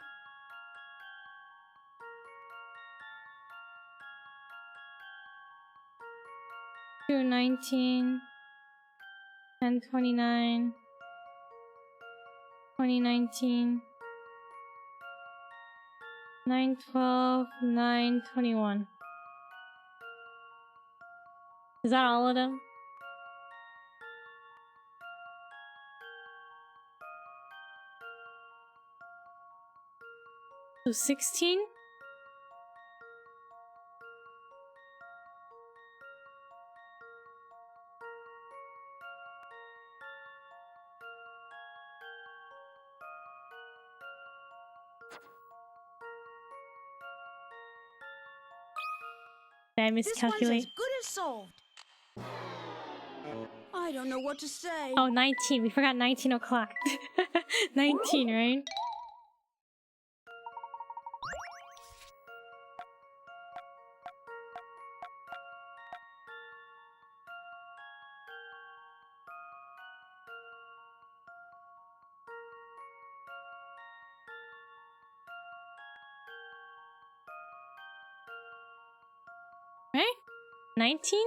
219, 1029, 2019, 912, 921. Is that all of them? So 16? Did I This one's miscalculate? as good as solved. I don't know what to say. Oh, 19. We forgot 19 o'clock. 19, right? Right? 19?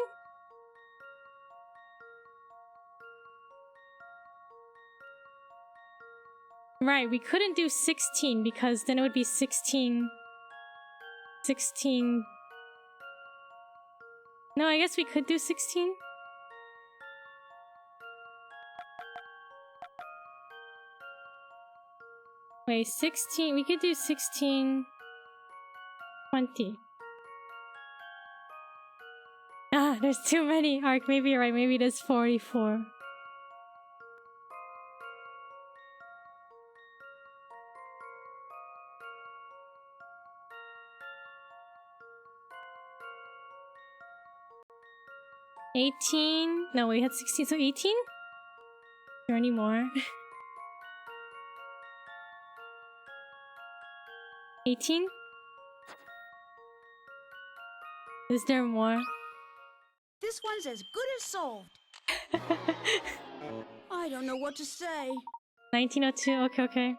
Right, we couldn't do 16 because then it would be 16. 16. No, I guess we could do 16. Wait, 16. We could do 16. 20. Ah, there's too many. Arc, maybe you're right. Maybe it is 44. $18? No, we had 16, so 18? Is there any more? 18? Is there more? This one's as good as solved. I don't know what to say. 1902, okay.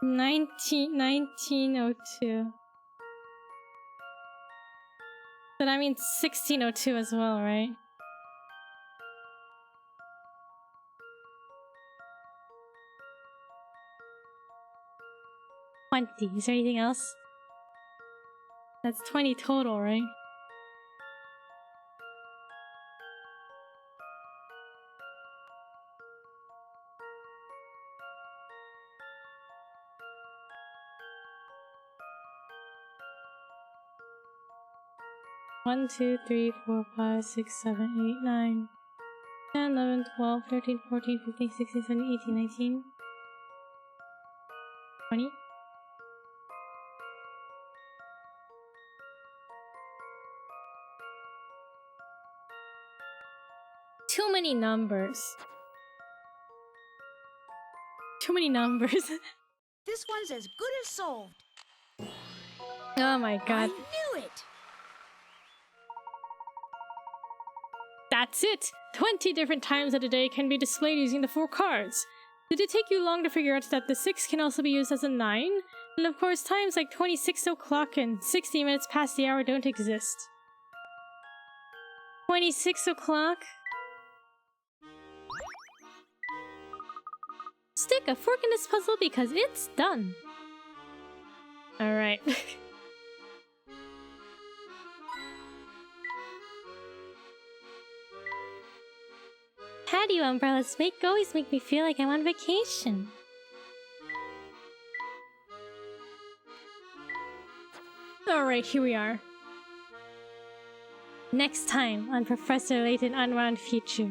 $1902. So that means 1602 as well, right? $20. Is there anything else? That's 20 total, right? One, 2, 3, 4, 5, 6, 7, 8, 9, 10, 11, 12, 13, 14, 15, 16, 17, 18, 19, 20. Too many numbers. Too many numbers. This one's as good as solved. Oh my I god. knew it. That's it! 20 different times of the day can be displayed using the 4 cards. Did it take you long to figure out that the 6 can also be used as a 9? And of course, times like 26 o'clock and 60 minutes past the hour don't exist. 26 o'clock? Stick a fork in this puzzle because it's done. Alright. Patio umbrellas always make me feel like I'm on vacation. Alright, here we are. Next time on Professor Layton Unwound Future,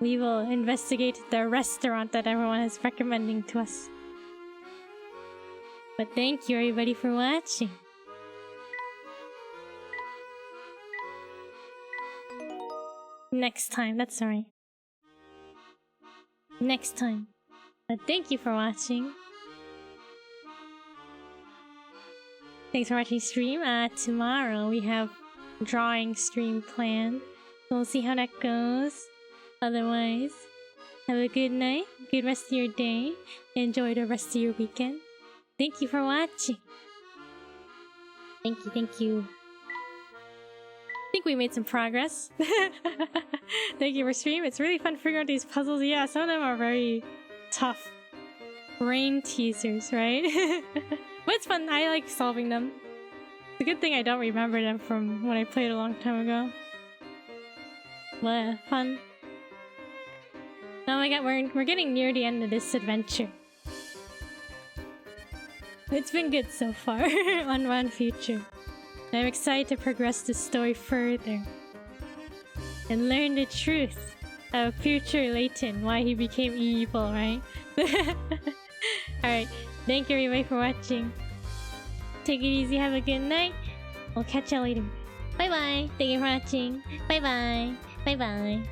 we will investigate the restaurant that everyone is recommending to us. But thank you everybody for watching. Next time, that's alright. Next time. But thank you for watching. Thanks for watching stream. Tomorrow we have drawing stream planned. So we'll see how that goes. Otherwise, have a good night, good rest of your day. Enjoy the rest of your weekend. Thank you for watching. Thank you. I think we made some progress. Thank you for stream. It's really fun figuring out these puzzles. Yeah, some of them are very tough. Brain teasers, right? But it's fun. I like solving them. It's a good thing I don't remember them from when I played a long time ago. But fun. Oh my god, we're getting near the end of this adventure. It's been good so far. Unwound future. I'm excited to progress the story further and learn the truth of future Layton, why he became evil, right? Alright, thank you everybody for watching. Take it easy, have a good night. We'll catch you later. Bye bye. Thank you for watching. Bye bye. Bye bye.